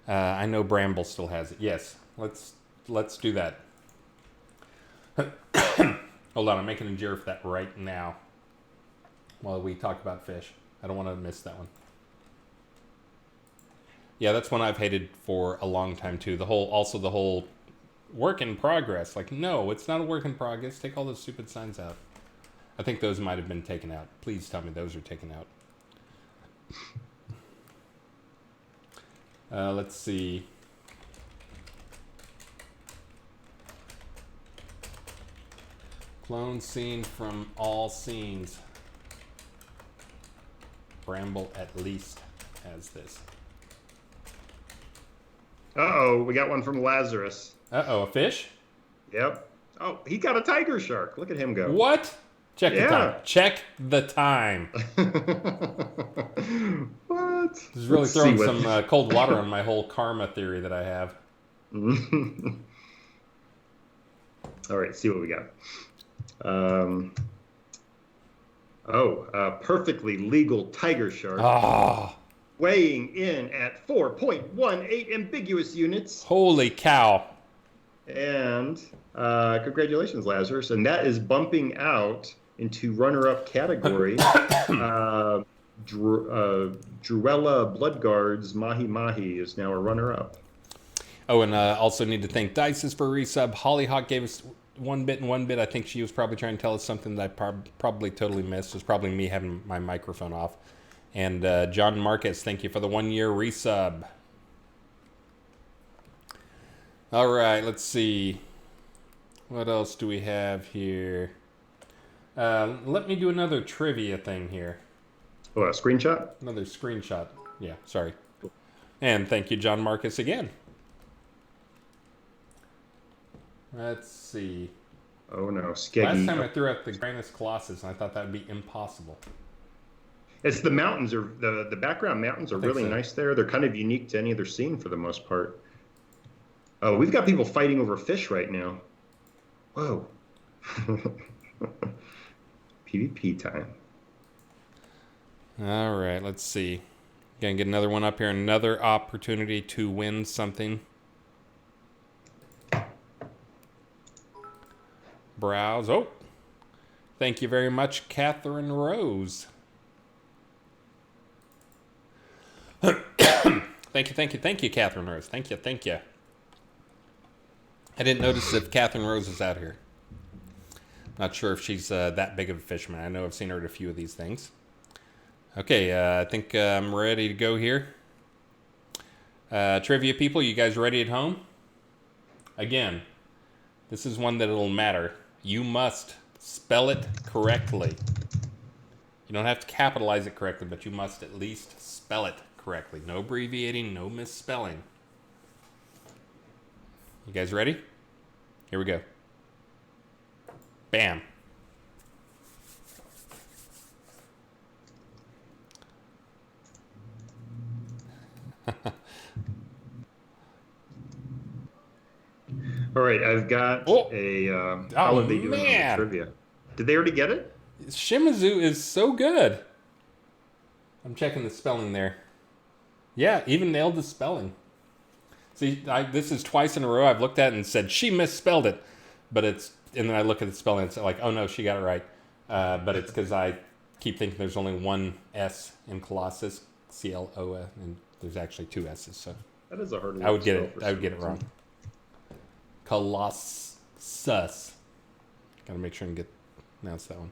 I know Bramble still has it. Yes, let's do that. Hold on, I'm making a GIF for that right now while we talk about fish. I don't want to miss that one. Yeah, that's one I've hated for a long time too. The whole work in progress. Like, no, it's not a work in progress. Take all those stupid signs out. I think those might have been taken out. Please tell me those are taken out. Let's see. Clone scene from all scenes. Bramble at least has this. Uh-oh, we got one from Lazarus. Uh-oh, a fish? Yep. Oh, he got a tiger shark. Look at him go. What? Check the time. Check the time. What? This is really throwing some cold water on my whole karma theory that I have. All right, see what we got. Perfectly legal tiger shark. Oh. Weighing in at 4.18 ambiguous units. Holy cow. And congratulations, Lazarus. And that is bumping out into runner-up category. Druella Bloodguard's Mahi Mahi is now a runner-up. Oh, and also need to thank Dices for a resub. Hollyhock gave us 1 bit and 1 bit. I think she was probably trying to tell us something that I probably totally missed. It was probably me having my microphone off. And John Marcus, thank you for the 1 year resub. All right, let's see. What else do we have here? Let me do another trivia thing here. Oh, a screenshot? Another screenshot. Yeah, sorry. And thank you, John Marcus, again. Let's see. Oh no, Last Skeggy. time I threw out the Granus Colossus, and I thought that would be impossible. It's the mountains, or the background mountains are really nice there. They're kind of unique to any other scene for the most part. Oh, we've got people fighting over fish right now. Whoa. PvP time. All right, let's see. Gonna get another one up here. Another opportunity to win something. Browse. Oh, thank you very much, Catherine Rose. Thank you, Catherine Rose. Thank you. I didn't notice if Catherine Rose is out here. Not sure if she's that big of a fisherman. I know I've seen her at a few of these things. Okay, I think I'm ready to go here. Trivia people, you guys ready at home? Again, this is one that'll matter. You must spell it correctly. You don't have to capitalize it correctly, but you must at least spell it correctly. No abbreviating, no misspelling. You guys ready? Here we go. Bam. All right, I've got how are they doing on the trivia? Did they already get it? Shimizu is so good. I'm checking the spelling there. Yeah, even nailed the spelling. See, this is twice in a row I've looked at it and said she misspelled it, but and then I look at the spelling and it's like, oh no, she got it right. But it's because I keep thinking there's only one S in Colossus, CLOS, and there's actually two S's. So that is a hard one. I would get it wrong. Colossus. Gotta make sure and announce that one.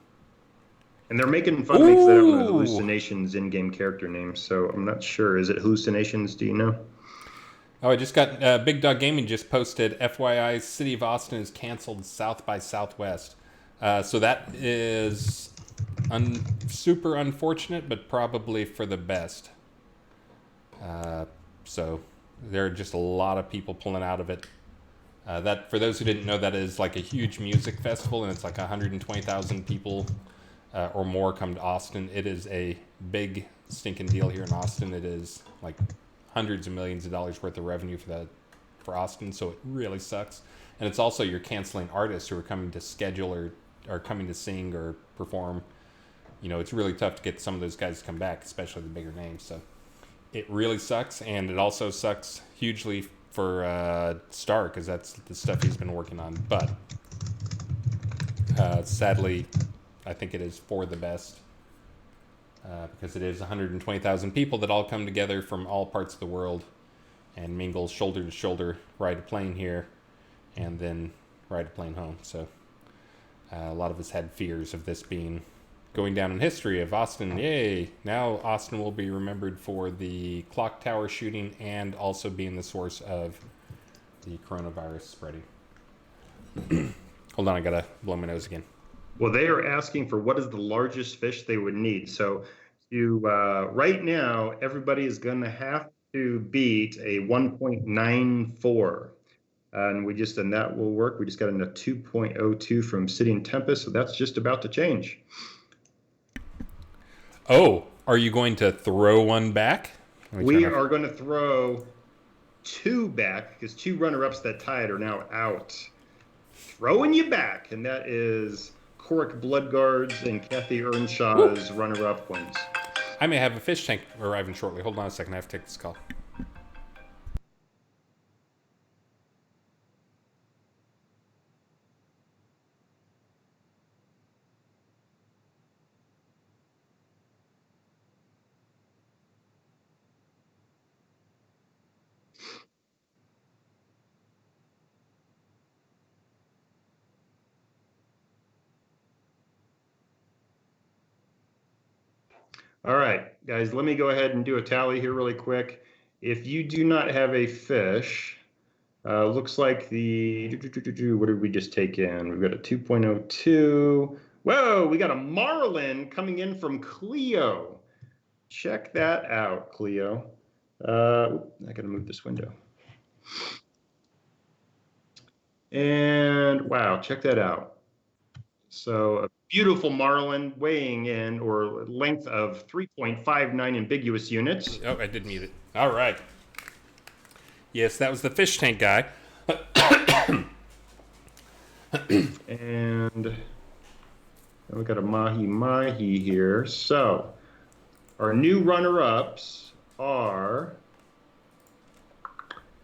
And they're making fun because they don't know Hallucinations in-game character names, so I'm not sure. Is it Hallucinations? Do you know? Oh, I just got Big Dog Gaming just posted. FYI, City of Austin is canceled South by Southwest. So that is super unfortunate, but probably for the best. So there are just a lot of people pulling out of it. That, for those who didn't know, that is like a huge music festival, and it's like 120,000 people or more come to Austin. It is a big stinking deal here in Austin. It is like hundreds of millions of dollars worth of revenue for Austin, so it really sucks. And it's also you're canceling artists who are coming to schedule or coming to sing or perform. You know, it's really tough to get some of those guys to come back, especially the bigger names. So it really sucks, and it also sucks hugely for Star, because that's the stuff he's been working on. But sadly, I think it is for the best, because it is 120,000 people that all come together from all parts of the world and mingle shoulder to shoulder, ride a plane here, and then ride a plane home. So a lot of us had fears of this going down in history of Austin. Yay! Now Austin will be remembered for the clock tower shooting and also being the source of the coronavirus spreading. Hold on, I gotta blow my nose again. Well, they are asking for what is the largest fish they would need. So right now, everybody is going to have to beat a 1.94. And that will work. We just got a 2.02 from City and Tempest, so that's just about to change. Oh, are you going to throw one back? We are going to throw two back, because two runner-ups that tied are now out. Throwing you back, and that is Corrick Bloodguards and Kathy Earnshaw's runner-up wins. I may have a fish tank arriving shortly. Hold on a second, I have to take this call. All right, guys, let me go ahead and do a tally here really quick. If you do not have a fish, looks like what did we just take in? We've got a 2.02. Whoa, we got a marlin coming in from Cleo. Check that out, Cleo. I gotta move this window. And wow, check that out. So a beautiful marlin weighing in, or length of 3.59 ambiguous units. Oh, I did mute it. All right. Yes, that was the fish tank guy. And we got a mahi here. So our new runner-ups are,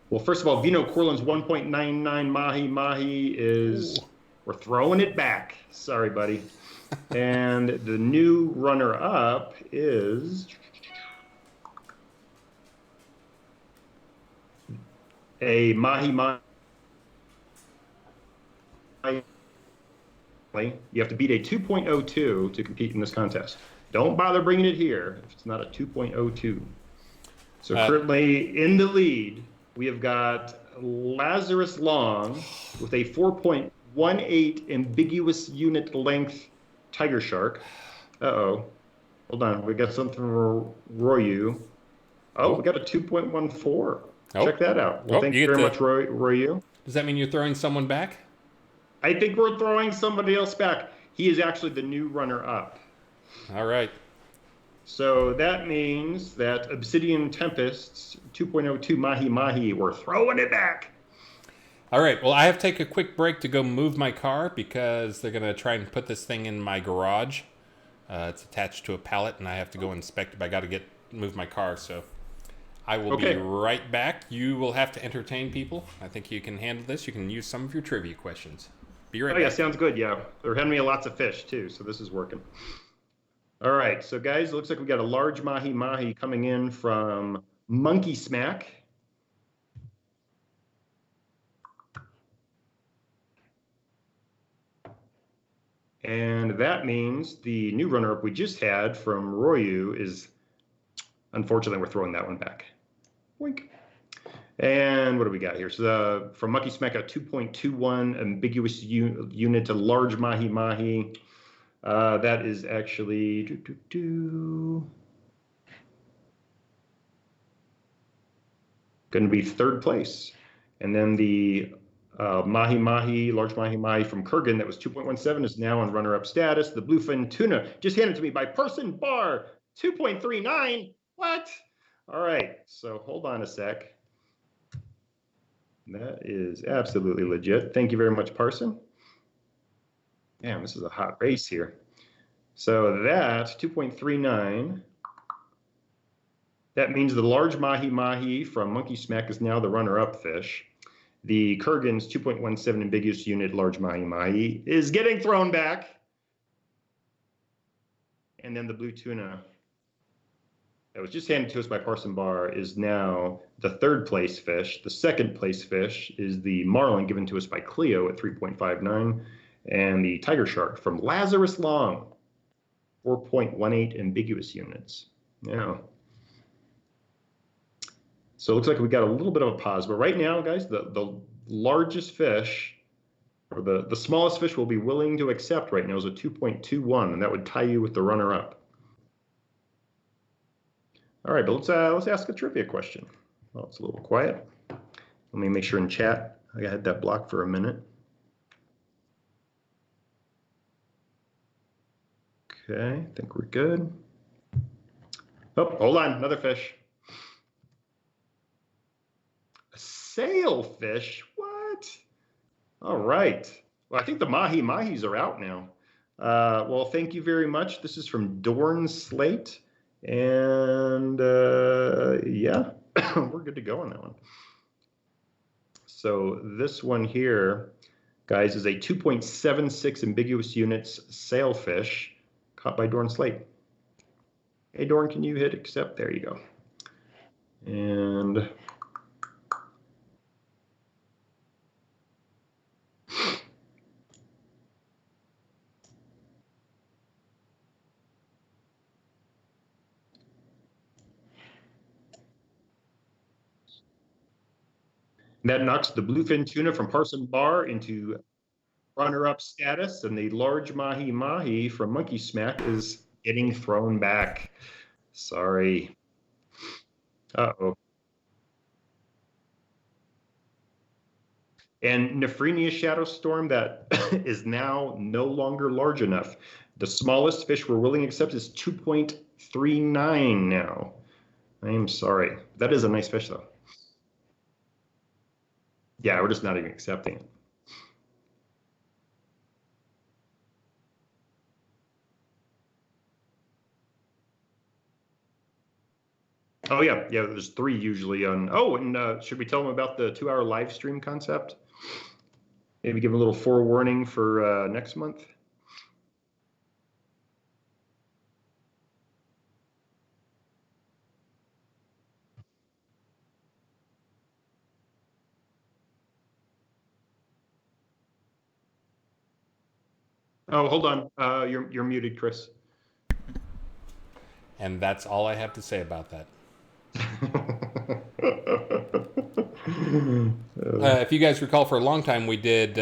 well, first of all, Vino Corlin's 1.99 mahi is, we're throwing it back. Sorry, buddy. And the new runner-up is a mahi. You have to beat a 2.02 to compete in this contest. Don't bother bringing it here if it's not a 2.02. So currently in the lead, we have got Lazarus Long with a 4.18 ambiguous unit length tiger shark. Uh-oh. Hold on. We got something for Royu. Oh, we got a 2.14. Check that out. Well, thank you very much, Royu. Does that mean you're throwing someone back? I think we're throwing somebody else back. He is actually the new runner-up. All right. So that means that Obsidian Tempest's 2.02 mahi, we're throwing it back. All right. Well, I have to take a quick break to go move my car because they're going to try and put this thing in my garage. It's attached to a pallet, and I have to go inspect it. I got to move my car, so I will be right back. You will have to entertain people. I think you can handle this. You can use some of your trivia questions. Be right back. Yeah, sounds good. Yeah, they're handing me lots of fish too, so this is working. All right, so guys, it looks like we got a large mahi coming in from Monkey Smack. And that means the new runner-up we just had from Royu is, unfortunately, we're throwing that one back. Wink. And what do we got here? So from Monkey Smack, a 2.21 ambiguous unit to large mahi. That is actually going to be third place. And then the large mahi from Kurgan that was 2.17 is now on runner-up status. The bluefin tuna just handed to me by Person Bar, 2.39. What? All right, so hold on a sec. That is absolutely legit. Thank you very much, Parson. Damn, this is a hot race here. So that 2.39, that means the large mahi from Monkey Smack is now the runner-up fish. The Kurgan's 2.17 ambiguous unit large mahi is getting thrown back. And then the blue tuna that was just handed to us by Parson Bar is now the third place fish. The second place fish is the marlin given to us by Cleo at 3.59. And the tiger shark from Lazarus Long, 4.18 ambiguous units. Yeah. So it looks like we got a little bit of a pause. But right now, guys, the largest fish, or the smallest fish we'll be willing to accept right now is a 2.21, and that would tie you with the runner-up. All right, but let's ask a trivia question. Well, it's a little quiet. Let me make sure in chat I had that blocked for a minute. Okay, I think we're good. Oh, hold on, another fish. A sailfish? What? All right. Well, I think the mahis are out now. Well, thank you very much. This is from Dorn Slate. And yeah, we're good to go on that one. So this one here, guys, is a 2.76 ambiguous units sailfish caught by Dorn Slate. Hey, Dorn, can you hit accept? There you go. And That knocks the bluefin tuna from Parson Bar into runner-up status, and the large mahi-mahi from Monkey Smack is getting thrown back. Sorry. Uh-oh. And Nephrenia Shadow Storm that is now no longer large enough. The smallest fish we're willing to accept is 2.39 now. I am sorry. That is a nice fish, though. Yeah, we're just not even accepting it. Oh, yeah. Yeah, there's 3 usually on. Oh, and should we tell them about the 2-hour live stream concept? Maybe give a little forewarning for next month? Oh, hold on. You're muted, Chris. And that's all I have to say about that. If you guys recall, for a long time we did,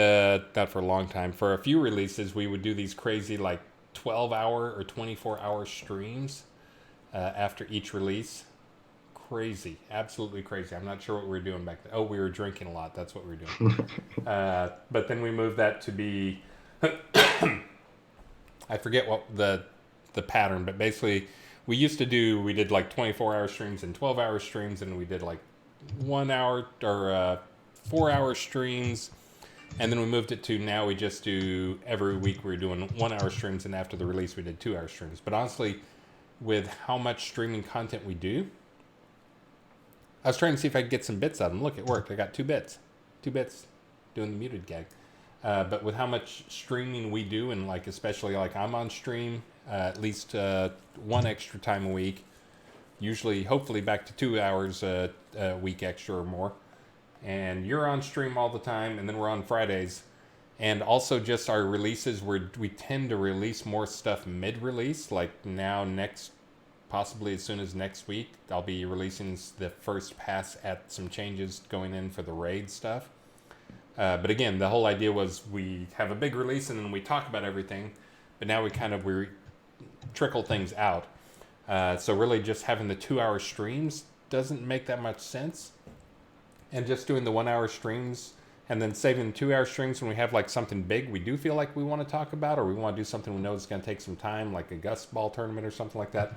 not for a long time, for a few releases we would do these crazy like 12-hour or 24-hour streams after each release. Crazy, absolutely crazy. I'm not sure what we were doing back then. Oh, we were drinking a lot. That's what we were doing. But then we moved that to be, I forget what the pattern, but basically we did like 24-hour streams and 12-hour streams, and we did like 1 hour or 4-hour streams, and then we moved it to now we just do every week we're doing 1-hour streams, and after the release we did 2-hour streams. But honestly, with how much streaming content we do, I was trying to see if I could get some bits out of them. Look, it worked. I got 2 bits doing the muted gag. But with how much streaming we do, and like especially like I'm on stream at least 1 extra time a week, usually hopefully back to 2 hours a week extra or more, and you're on stream all the time, and then we're on Fridays, and also just our releases where we tend to release more stuff mid-release, like now possibly as soon as next week I'll be releasing the first pass at some changes going in for the raid stuff. But again, the whole idea was we have a big release and then we talk about everything, but now we trickle things out. So really just having the 2-hour streams doesn't make that much sense. And just doing the 1-hour streams and then saving the 2-hour streams when we have like something big we do feel like we want to talk about, or we want to do something we know is going to take some time, like a Gus Ball tournament or something like that.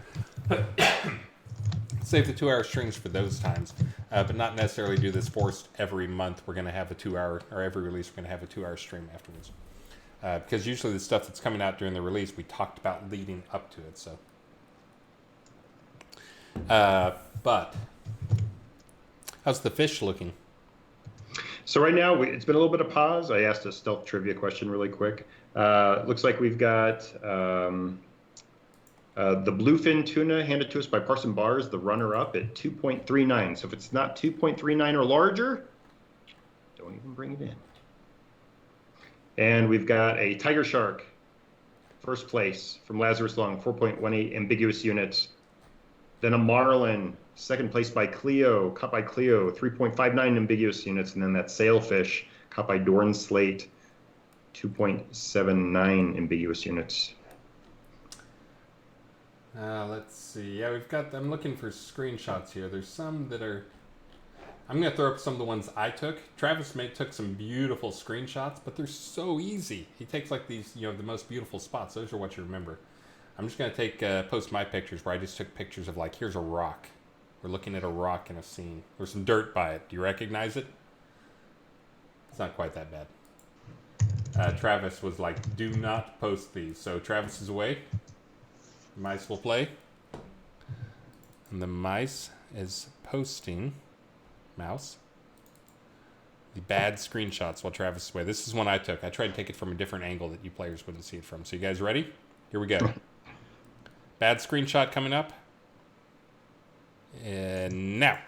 Save the 2-hour streams for those times, but not necessarily do this forced every month we're going to have a 2-hour, or every release we're going to have a 2-hour stream afterwards. Because usually the stuff that's coming out during the release we talked about leading up to it. So, but how's the fish looking? So right now it's been a little bit of pause. I asked a stealth trivia question really quick. Looks like we've got the bluefin tuna handed to us by Parson Bars, the runner-up at 2.39. So if it's not 2.39 or larger, don't even bring it in. And we've got a tiger shark, first place from Lazarus Lung, 4.18 ambiguous units. Then a marlin, second place by Cleo, caught by Cleo, 3.59 ambiguous units. And then that sailfish, caught by Dorn Slate, 2.79 ambiguous units. Let's see. Yeah, I'm looking for screenshots here. There's some that are, I'm going to throw up some of the ones I took. Travis took some beautiful screenshots, but they're so easy. He takes like these, the most beautiful spots. Those are what you remember. I'm just going to post my pictures where I just took pictures of like, here's a rock. We're looking at a rock in a scene. There's some dirt by it. Do you recognize it? It's not quite that bad. Travis was like, do not post these. So Travis is away. Mice will play. And the mice is posting, mouse, the bad screenshots while Travis is away. This is one I took. I tried to take it from a different angle that you players wouldn't see it from. So you guys ready? Here we go. Bad screenshot coming up. And now.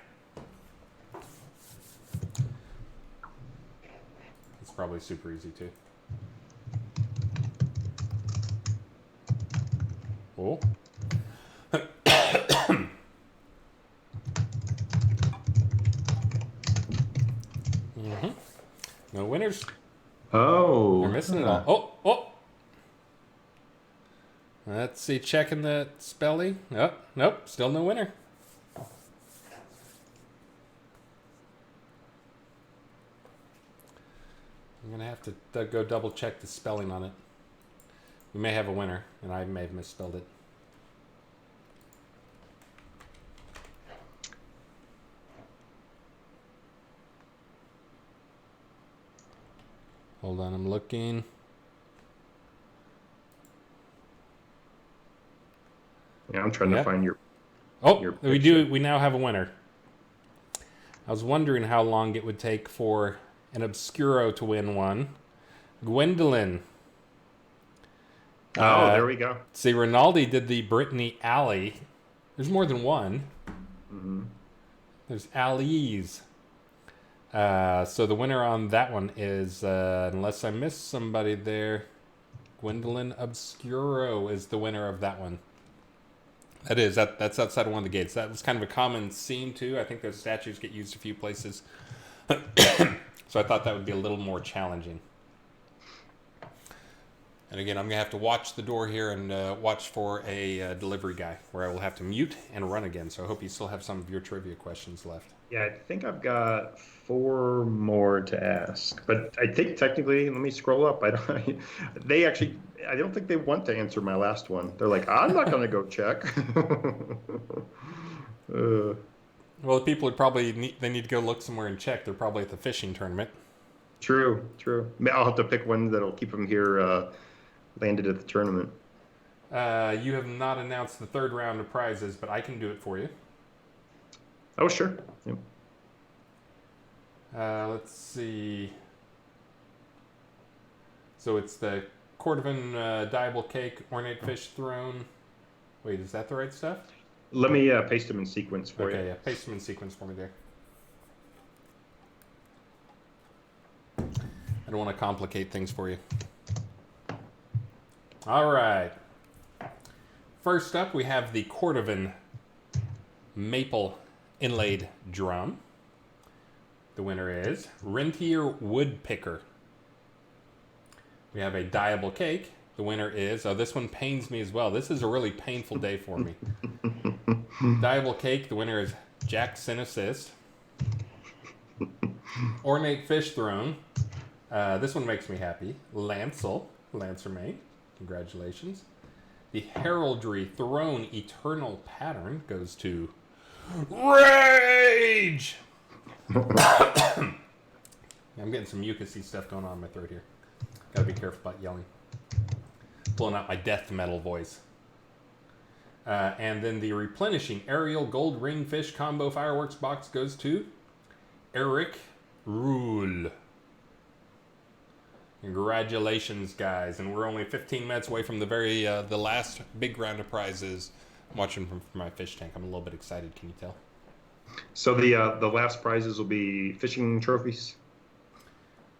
It's probably super easy too. Oh. No winners. Oh. We're missing it all. Oh. Let's see, checking the spelling. Oh, nope, still no winner. I'm going to have to go double check the spelling on it. We may have a winner, and I may have misspelled it. Hold on, I'm looking. Yeah, I'm trying to find your. We do. We now have a winner. I was wondering how long it would take for an Obscuro to win one. Gwendolyn. There we go. See, Rinaldi did the Brittany Alley. There's more than one. Mm-hmm. There's alleys. So the winner on that one is, unless I missed somebody there, Gwendolyn Obscuro is the winner of that one. That's outside of one of the gates. That was kind of a common scene too. I think those statues get used a few places. So I thought that would be a little more challenging. And again, I'm going to have to watch the door here and watch for a delivery guy where I will have to mute and run again. So I hope you still have some of your trivia questions left. Yeah, I think I've got 4 more to ask. But I think technically, let me scroll up. I don't think they want to answer my last one. They're like, I'm not going to go check. Well, the people would probably need to go look somewhere and check. They're probably at the fishing tournament. True. I'll have to pick one that'll keep them here landed at the tournament. You have not announced the third round of prizes, but I can do it for you. Oh, sure. Yep. Let's see. So it's the Cordovan Diable Cake, Ornate Fish Throne. Wait, is that the right stuff? Let me paste them in sequence for you. Okay, yeah, paste them in sequence for me there. I don't want to complicate things for you. All right. First up, we have the Cordovan Maple Inlaid Drum. The winner is Rentier Woodpicker. We have a Diable Cake. The winner is, this one pains me as well. This is a really painful day for me. Diable Cake, the winner is Jack Assist. Ornate Fish Throne. This one makes me happy. Lancermate. Congratulations. The Heraldry Throne Eternal Pattern goes to Rage! I'm getting some mucusy stuff going on in my throat here. Gotta be careful about yelling. Pulling out my death metal voice. And then the Replenishing Aerial Gold Ring Fish Combo Fireworks box goes to Eric Rule. Congratulations, guys. And we're only 15 minutes away from the last big round of prizes. I'm watching from my fish tank. I'm a little bit excited. Can you tell? So the last prizes will be fishing trophies?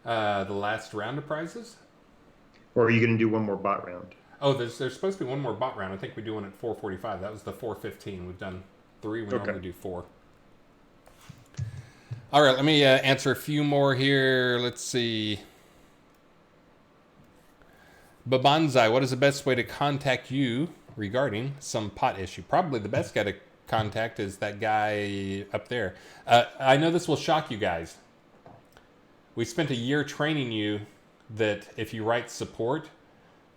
The last round of prizes? Or are you going to do one more bot round? Oh, there's supposed to be one more bot round. I think we do one at 4:45. That was the 4:15. We've done 3. We normally do 4. All right, let me answer a few more here. Let's see. Babanzai, what is the best way to contact you regarding some pot issue? Probably the best guy to contact is that guy up there. I know this will shock you guys. We spent a year training you that if you write support,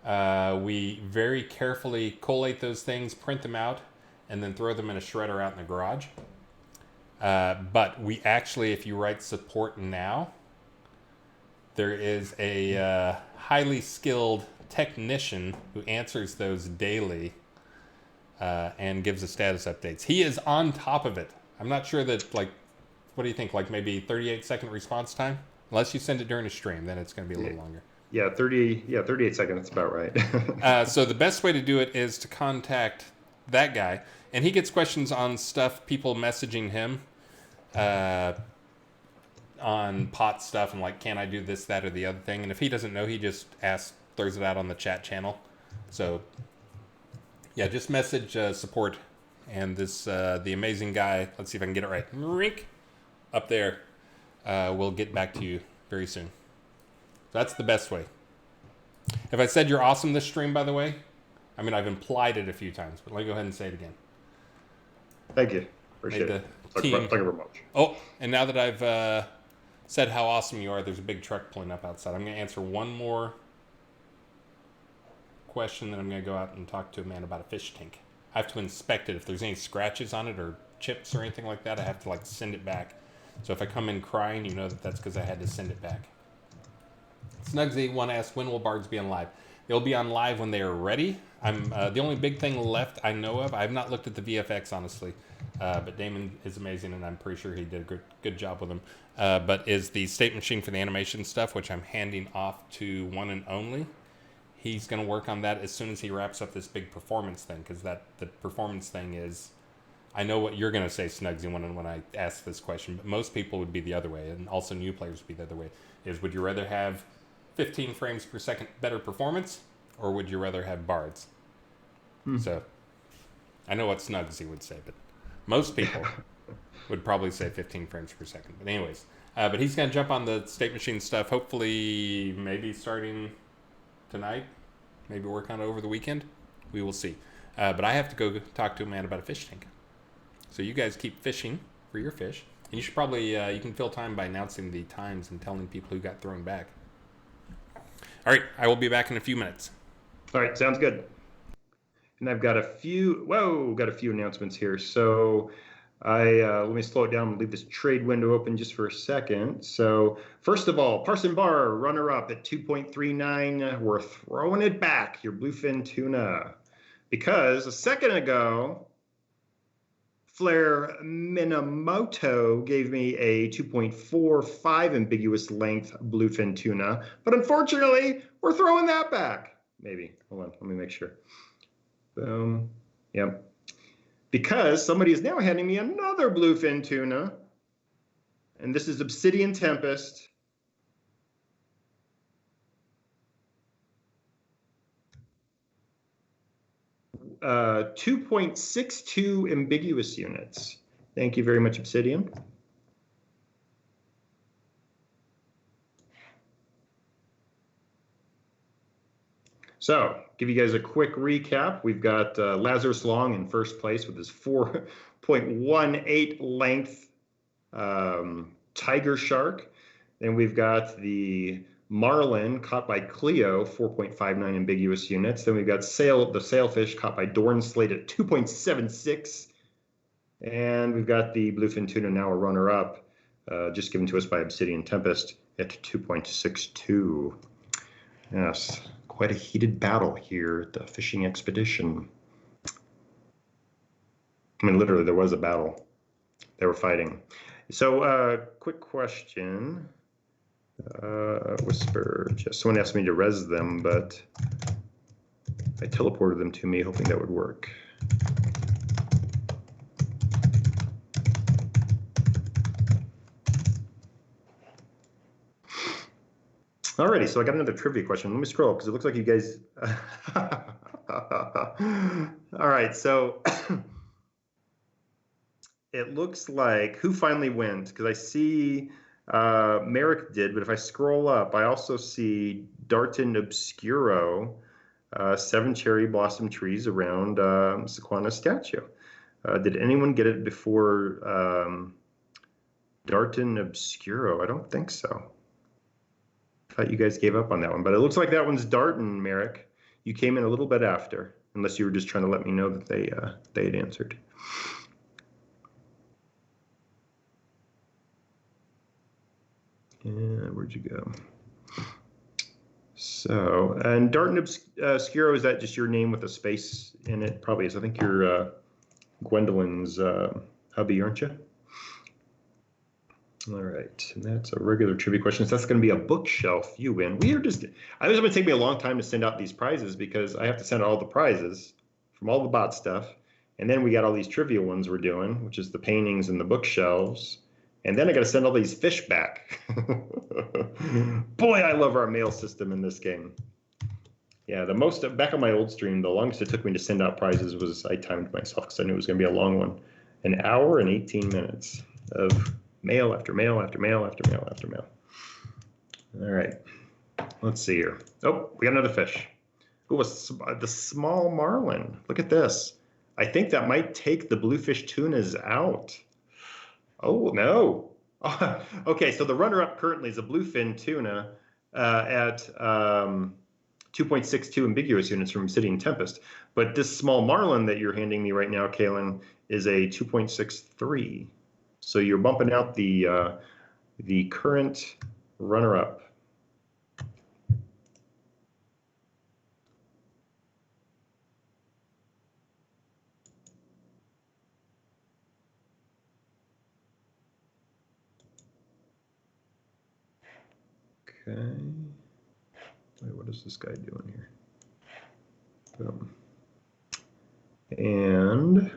we very carefully collate those things, print them out, and then throw them in a shredder out in the garage. But we actually, if you write support now, there is a highly skilled technician who answers those daily and gives us status updates. He is on top of it. I'm not sure that, what do you think, maybe 38-second response time? Unless you send it during a stream, then it's going to be a little longer. Yeah, 38 seconds, that's about right. So the best way to do it is to contact that guy. And he gets questions on stuff, people messaging him on pot stuff and can I do this, that, or the other thing. And if he doesn't know, he just throws it out on the chat channel. So yeah, just message support. And this the amazing guy, let's see if I can get it right, Rink, up there, we'll get back to you very soon. That's the best way. If I said you're awesome this stream, by the way, I mean, I've implied it a few times, but let me go ahead and say it again. Thank you. Appreciate Made it. the team. Thank you very much. Oh, and now that I've said how awesome you are, there's a big truck pulling up outside. I'm going to answer one more question, then I'm going to go out and talk to a man about a fish tank. I have to inspect it. If there's any scratches on it or chips or anything like that, I have to like send it back. So if I come in crying, you know that that's because I had to send it back. Snugsy1 asks, when will Bards be on live? They'll be on live when they are ready. I'm the only big thing left I know of. I have not looked at the VFX, honestly. But Damon is amazing, and I'm pretty sure he did a good job with them. But is the state machine for the animation stuff, which I'm handing off to one and only. He's going to work on that as soon as he wraps up this big performance thing, because the performance thing is... I know what you're going to say, Snugsy, when I ask this question, but most people would be the other way, and also new players would be the other way, is would you rather have 15 frames per second better performance, or would you rather have Bards? So, I know what Snugsy would say, but most people would probably say 15 frames per second. But anyways, but he's going to jump on the state machine stuff, hopefully maybe starting tonight, maybe work on it over the weekend. We will see. But I have to go talk to a man about a fish tank. So you guys keep fishing for your fish. And you should probably, you can fill time by announcing the times and telling people who got thrown back. All right, I will be back in a few minutes. All right, sounds good. And I've got a few announcements here. So let me slow it down and leave this trade window open just for a second. So first of all, Parson Bar, runner up at 2.39. We're throwing it back, your bluefin tuna. Because a second ago, Flare Minamoto gave me a 2.45 ambiguous length bluefin tuna, but unfortunately, we're throwing that back. Maybe. Hold on, let me make sure. Boom. Yep. Because somebody is now handing me another bluefin tuna, and this is Obsidian Tempest. Uh, 2.62 ambiguous units. Thank you very much, Obsidian. So, give you guys a quick recap. We've got Lazarus Long in first place with his 4.18 length tiger shark. Then we've got the Marlin caught by Cleo, 4.59 ambiguous units. Then we've got the sailfish caught by Dorn Slate at 2.76. And we've got the bluefin tuna, now a runner-up, just given to us by Obsidian Tempest at 2.62. Yes, quite a heated battle here at the fishing expedition. I mean, literally, there was a battle. They were fighting. So, quick question. Whisper, just someone asked me to res them, but I teleported them to me, hoping that would work. Alrighty, so I got another trivia question. Let me scroll because it looks like you guys. All right, so it looks like who finally wins? Because I see Merrick did, but if I scroll up, I also see Darton Obscuro, 7 cherry blossom trees around Sequana statue. Did anyone get it before Darton Obscuro? I don't think so. I thought you guys gave up on that one, but it looks like that one's Darton, Merrick. You came in a little bit after, unless you were just trying to let me know that they had answered. And where'd you go? So, and Darton Obscuro, is that just your name with a space in it? Probably is. I think you're Gwendolyn's hubby, aren't you? All right, and that's a regular trivia question. So that's going to be a bookshelf you win. I know it's going to take me a long time to send out these prizes because I have to send out all the prizes from all the bot stuff. And then we got all these trivia ones we're doing, which is the paintings and the bookshelves. And then I got to send all these fish back. Boy, I love our mail system in this game. Yeah, back on my old stream, the longest it took me to send out prizes was I timed myself because I knew it was going to be a long one. 1 hour and 18 minutes of Male after male after male after male after male. All right. Let's see here. Oh, we got another fish. Who was the small marlin? Look at this. I think that might take the bluefish tunas out. Oh, no. Okay, so the runner-up currently is a bluefin tuna at 2.62 ambiguous units from Obsidian Tempest. But this small marlin that you're handing me right now, Kalen, is a 2.63. So you're bumping out the current runner-up. Okay. Wait, what is this guy doing here? Boom. And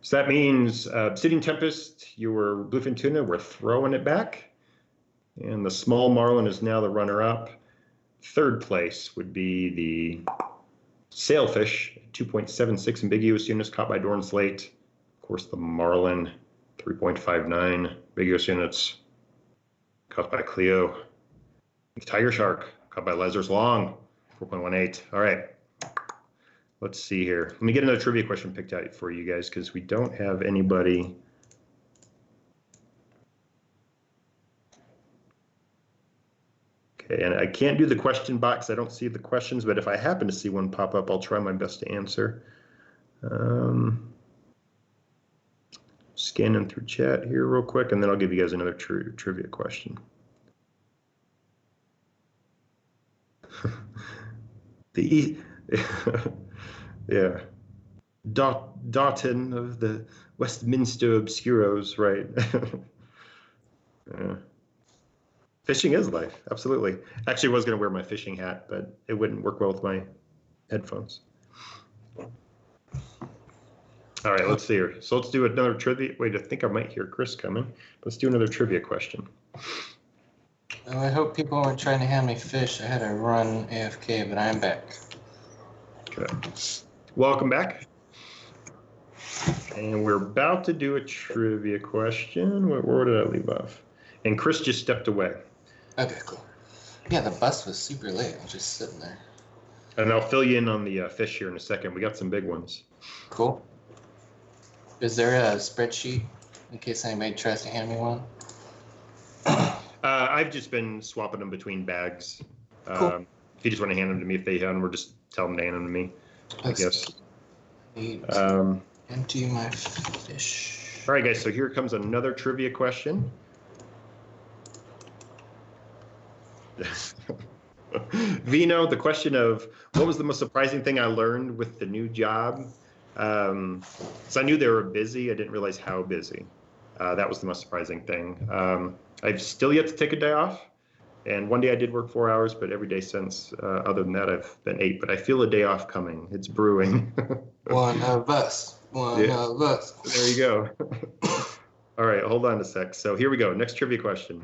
so that means Obsidian Tempest, your bluefin tuna, we're throwing it back. And the small marlin is now the runner-up. Third place would be the sailfish, 2.76 ambiguous units caught by Dorn Slate. Of course, the marlin, 3.59 ambiguous units caught by Cleo. The tiger shark caught by Lazarus Long, 4.18. All right. Let's see here. Let me get another trivia question picked out for you guys because we don't have anybody. Okay, and I can't do the question box. I don't see the questions, but if I happen to see one pop up, I'll try my best to answer. Scanning through chat here real quick, and then I'll give you guys another trivia question. Yeah, Dotton of the Westminster Obscuros, right? Yeah. Fishing is life, absolutely. Actually, I was going to wear my fishing hat, but it wouldn't work well with my headphones. All right, let's see here. So let's do another trivia. Wait, I think I might hear Chris coming. Let's do another trivia question. Well, I hope people weren't trying to hand me fish. I had to run AFK, but I'm back. Okay. Welcome back. And we're about to do a trivia question. Where did I leave off? And Chris just stepped away. Okay, cool. Yeah, the bus was super late. I was just sitting there. And I'll fill you in on the fish here in a second. We got some big ones. Cool. Is there a spreadsheet in case anybody tries to hand me one? I've just been swapping them between bags. Cool. If you just want to hand them to me, if they have them, or just tell them to hand them to me, I guess. Empty my fish. All right, guys, so here comes another trivia question. Vino, the question of what was the most surprising thing I learned with the new job? So I knew they were busy. I didn't realize how busy. That was the most surprising thing. I've still yet to take a day off. And one day I did work 4 hours, but every day since, other than that, I've been 8. But I feel a day off coming. It's brewing. One of us. One of us. There you go. All right, hold on a sec. So here we go. Next trivia question.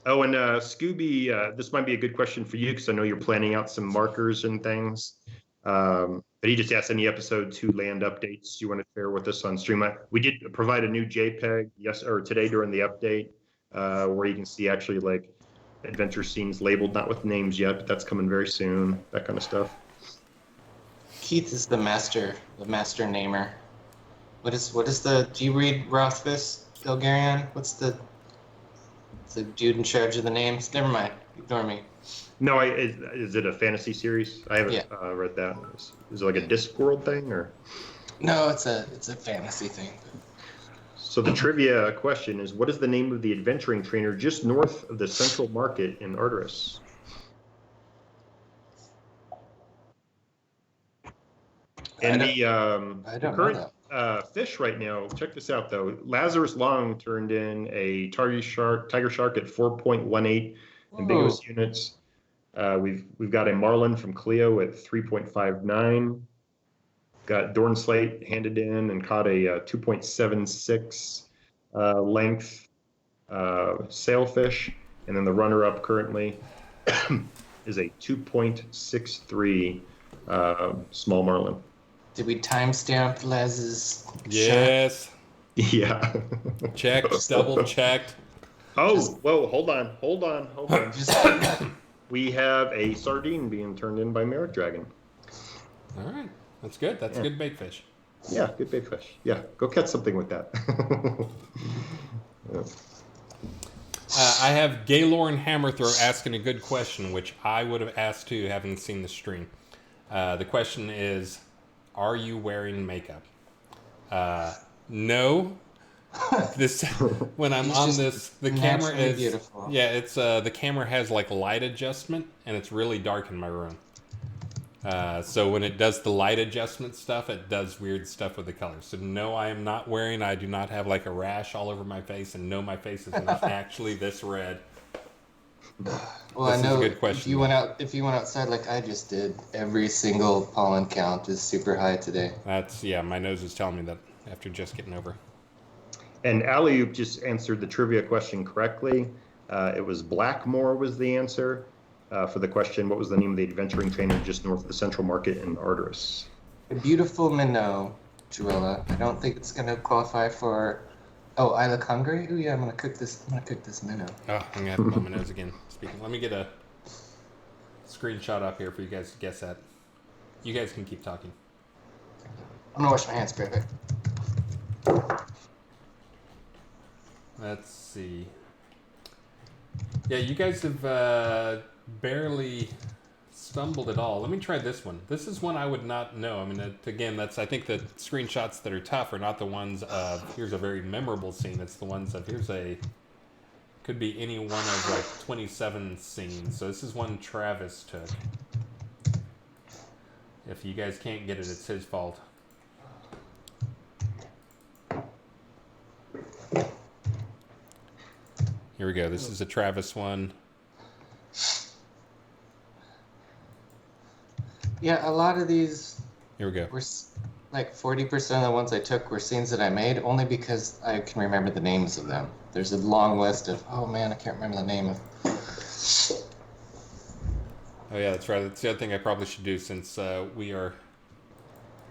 Oh, and Scooby, this might be a good question for you because I know you're planning out some markers and things. But he just asked any episode 2 land updates you want to share with us on stream. We did provide a new JPEG today during the update where you can see actually like adventure scenes labeled, not with names yet, but that's coming very soon. That kind of stuff. Keith is the master namer. What is the? Do you read Rothfuss, Elgarian? What's the dude in charge of the names? Never mind. Ignore me. No, is it a fantasy series? I haven't read that. Is it like a Discworld thing or? No, it's a fantasy thing. So the trivia question is, what is the name of the adventuring trainer just north of the Central Market in Arteris? And the current fish right now, check this out though. Lazarus Long turned in a tiger shark at 4.18 ambiguous units. We've got a marlin from Cleo at 3.59. Got Dorn Slate handed in and caught a 2.76 length sailfish, and then the runner-up currently is a 2.63 small marlin. Did we timestamp Laz's? Yes. Yeah. Checked, double checked. Oh, whoa, hold on. Just We have a sardine being turned in by Merrick Dragon. All right, that's good. That's Yeah. good bait fish. Yeah, good bait fish. Yeah, go catch something with that. Yeah. I have Gaylorn Hammerthrow asking a good question, which I would have asked too, having seen the stream. The question is, are you wearing makeup? No. This when I'm He's on just this, the camera naturally is beautiful. yeah. It's the camera has like light adjustment, and it's really dark in my room. So when it does the light adjustment stuff, it does weird stuff with the colors. So no, I am not wearing. I do not have like a rash all over my face, and no, my face is not actually this red. Well, This I is a know good question, if you went outside like I just did, every single pollen count is super high today. That's my nose is telling me that after just getting over. And Alley just answered the trivia question correctly. It was Blackmore was the answer for the question. What was the name of the adventuring trainer just north of the Central Market in Arteris? A beautiful minnow, Joella. I don't think it's gonna qualify for. Oh, I look hungry. Oh yeah, I'm gonna cook this minnow. Oh, I'm gonna have to blow my nose again. Speaking, let me get a screenshot up here for you guys to guess at. You guys can keep talking. I'm gonna wash my hands, quick. Let's see. Yeah, you guys have barely stumbled at all. Let me try this one. This is one I would not know. I mean, again, I think the screenshots that are tough are not the ones of here's a very memorable scene. It's the ones of could be any one of like 27 scenes. So this is one Travis took. If you guys can't get it, it's his fault. Here we go. This is a Travis one. Yeah, a lot of these Here we go. were like 40% of the ones I took were scenes that I made only because I can remember the names of them. There's a long list of, oh man, I can't remember the name of. Oh yeah, that's right. That's the other thing I probably should do since we are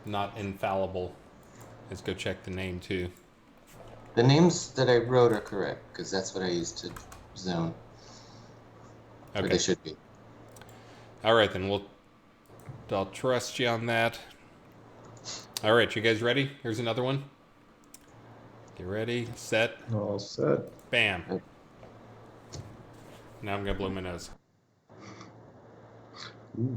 not infallible. Let's go check the name too. The names that I wrote are correct because that's what I used to zone. Okay. Or they should be. All right, then I'll trust you on that. All right, you guys ready? Here's another one. Get ready, set, All set. bam. Now I'm gonna blow my nose. Ooh.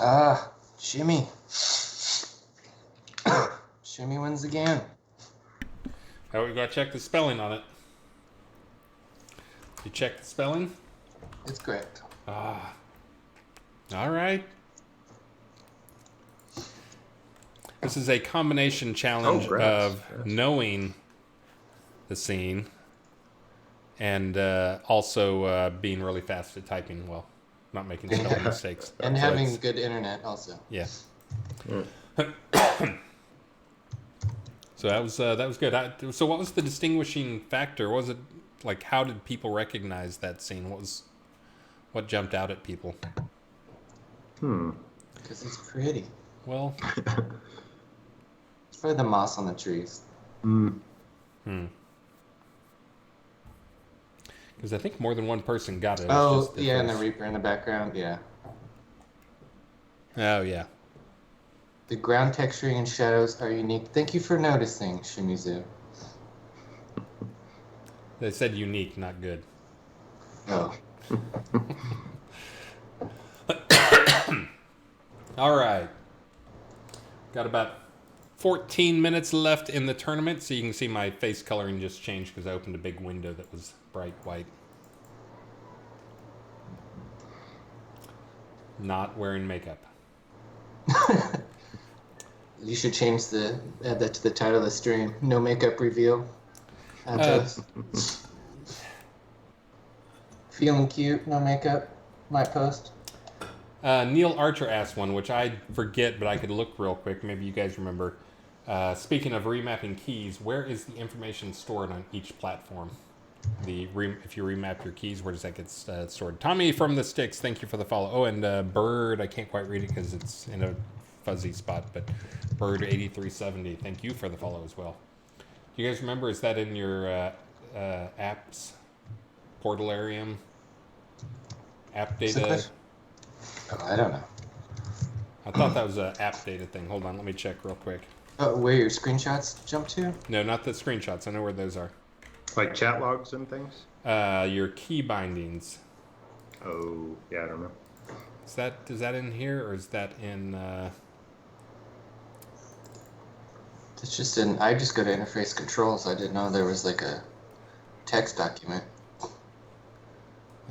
Ah, Shimmy. Shimmy wins again. Oh, we gotta check the spelling on it. You check the spelling? It's correct. Ah. All right. This is a combination challenge of knowing the scene and also being really fast at typing well, not making spelling mistakes. And So having it's- good internet also. Yeah. Mm. So that was good. So what was the distinguishing factor? Was it like how did people recognize that scene? What jumped out at people? Because it's pretty. Well, It's probably the moss on the trees. because I think more than one person got it. It's Oh, just the yeah, and the first- Reaper in the background, yeah. Oh yeah. The ground texturing and shadows are unique. Thank you for noticing, Shimizu. They said unique, not good. Oh. All right. Got about 14 minutes left in the tournament, so you can see my face coloring just changed because I opened a big window that was bright white. Not wearing makeup. You should add that to the title of the stream. No makeup reveal. Atos. Feeling cute, no makeup. My post. Neil Archer asked one, which I forget, but I could look real quick. Maybe you guys remember. Speaking of remapping keys, where is the information stored on each platform? if you remap your keys, where does that get stored? Tommy from the Sticks, thank you for the follow. Oh, and Bird, I can't quite read it because it's in a fuzzy spot, but Bird8370, thank you for the follow as well. Do you guys remember, is that in your apps, Portalarium, app data? Oh, I don't know. I thought that was an app data thing. Hold on, let me check real quick. Where your screenshots jump to? No, not the screenshots. I know where those are. Like chat logs and things? Your key bindings. Oh, yeah, I don't know. Is that in here, or is that in... It's just I just go to interface controls. I didn't know there was like a text document.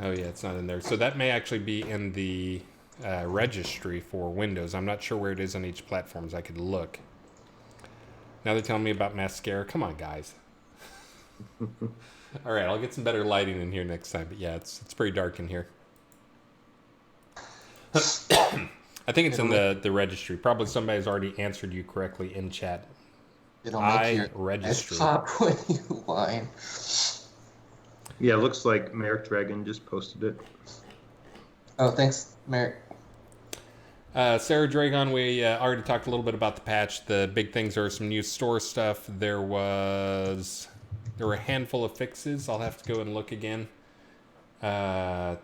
Oh yeah, it's not in there. So that may actually be in the registry for Windows. I'm not sure where it is on each platform. I could look. Now they're telling me about mascara. Come on, guys. All right, I'll get some better lighting in here next time. But yeah, it's pretty dark in here. I think it's in the registry. Probably somebody's already answered you correctly in chat. It'll make your registry. pop when you whine. Yeah, it looks like Merrick Dragon just posted it. Oh, thanks, Merrick. Sarah Dragon, we already talked a little bit about the patch. The big things are some new store stuff. There were a handful of fixes. I'll have to go and look again. I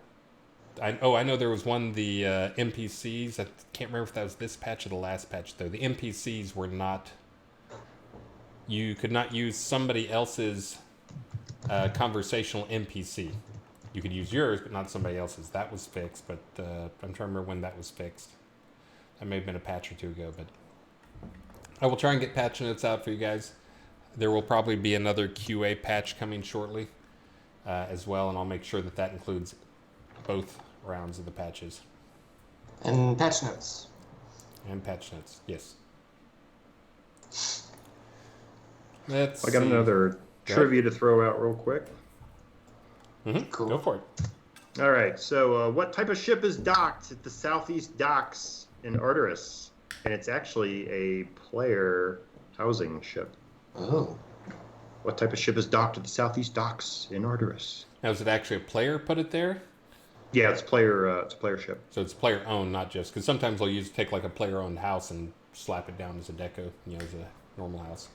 know there was one, the NPCs. I can't remember if that was this patch or the last patch, though. The NPCs were not... You could not use somebody else's conversational NPC. You could use yours, but not somebody else's. That was fixed, but I'm trying to remember when that was fixed. That may have been a patch or two ago, but I will try and get patch notes out for you guys. There will probably be another QA patch coming shortly as well, and I'll make sure that includes both rounds of the patches. And patch notes. And patch notes, yes. I got another trivia to throw out real quick. Mm-hmm. Cool. Go for it. All right, so what type of ship is docked at the Southeast Docks in Arteris? And it's actually a player housing ship. Oh. What type of ship is docked at the Southeast Docks in Arteris? Now, is it actually a player put it there? Yeah, it's player ship. So it's player owned, not just because sometimes they'll take like a player owned house and slap it down as a deco, as a normal house.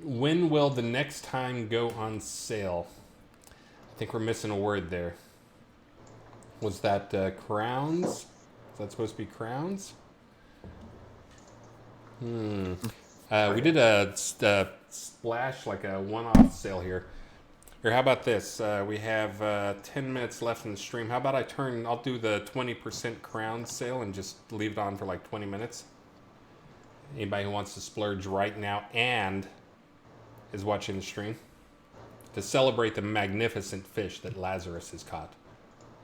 When will the next time go on sale? I think we're missing a word there. Was that crowns? Is that supposed to be crowns? We did a splash, like a one-off sale here. Or how about this? We have 10 minutes left in the stream. How about I'll do the 20% crown sale and just leave it on for like 20 minutes. Anybody who wants to splurge right now and is watching the stream, to celebrate the magnificent fish that Lazarus has caught.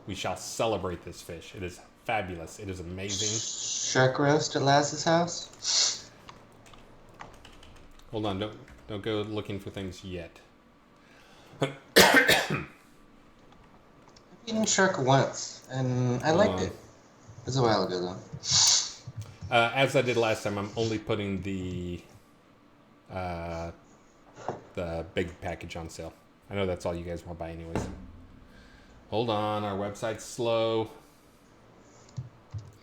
We shall celebrate this fish. It is fabulous. It is amazing. Shark roast at Laz's house? Hold on, don't go looking for things yet. I've eaten shark once, and I liked it. It was a while ago, though. As I did last time, I'm only putting the big package on sale. I know that's all you guys want to buy anyways. Hold on, our website's slow.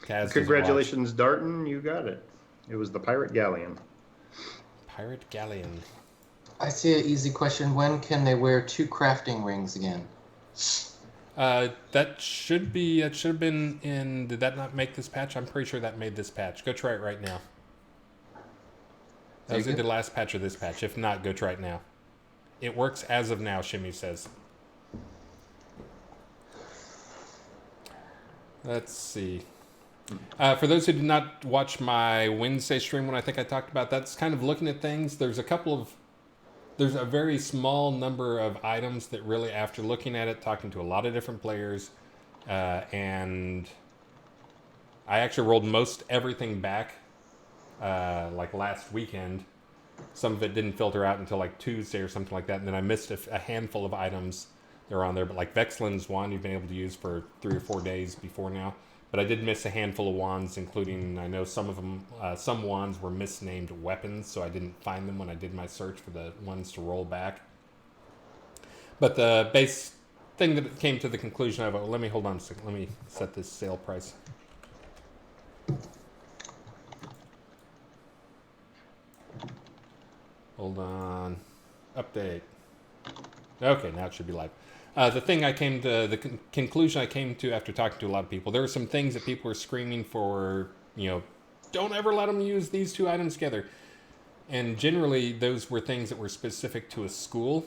Kaz, congratulations, Darton, you got it. It was the Pirate Galleon. Pirate Galleon. I see an easy question. When can they wear 2 crafting rings again? That should have been in... Did that not make this patch? I'm pretty sure that made this patch. Go try it right now. That was either the last patch or this patch. If not, go try it now. It works as of now, Shimmy says. Let's see. For those who did not watch my Wednesday stream when I think I talked about that, it's kind of looking at things. There's a very small number of items that really, after looking at it, talking to a lot of different players, and I actually rolled most everything back, like last weekend. Some of it didn't filter out until like Tuesday or something like that, and then I missed a handful of items that are on there. But like Vexlin's one you've been able to use for 3 or 4 days before now. But I did miss a handful of wands, including, I know some of them, some wands were misnamed weapons, so I didn't find them when I did my search for the ones to roll back. But the base thing that came to the conclusion of, let me hold on a second, let me set this sale price. Hold on. Update. Okay, now it should be live. The thing I came to, the conclusion I came to after talking to a lot of people, there were some things that people were screaming for, don't ever let them use these two items together. And generally, those were things that were specific to a school.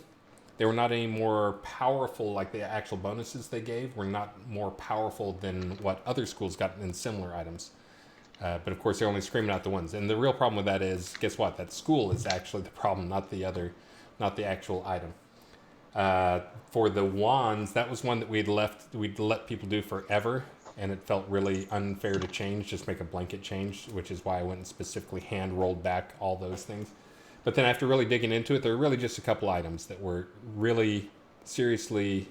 They were not any more powerful, like the actual bonuses they gave were not more powerful than what other schools got in similar items. But of course, they're only screaming out the ones. And the real problem with that is, guess what? That school is actually the problem, not the actual item. For the wands, that was one that we'd let people do forever, and it felt really unfair to change, just make a blanket change, which is why I went and specifically hand rolled back all those things. But then after really digging into it, there were really just a couple items that were really seriously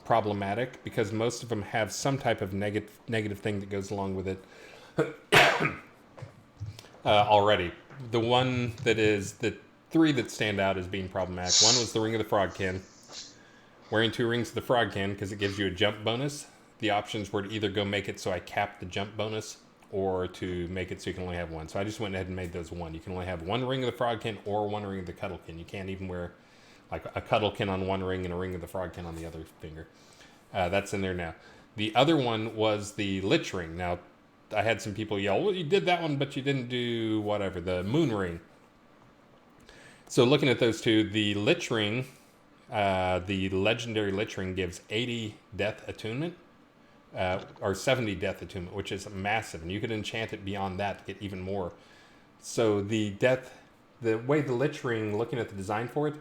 problematic, because most of them have some type of negative thing that goes along with it already. The one that is the three that stand out as being problematic. One was the Ring of the Frogkin. Wearing 2 rings of the Frogkin because it gives you a jump bonus. The options were to either go make it so I capped the jump bonus, or to make it so you can only have one. So I just went ahead and made those one. You can only have 1 ring of the Frogkin or 1 ring of the Cuddlekin. You can't even wear like a Cuddlekin on one ring and a ring of the Frogkin on the other finger. That's in there now. The other one was the Lich Ring. Now, I had some people yell, well, you did that one, but you didn't do whatever, the Moon Ring. So looking at those two, the Lich Ring, the legendary Lich Ring gives 80 death attunement, or 70 death attunement, which is massive. And you could enchant it beyond that to get even more. So the way the Lich Ring, looking at the design for it,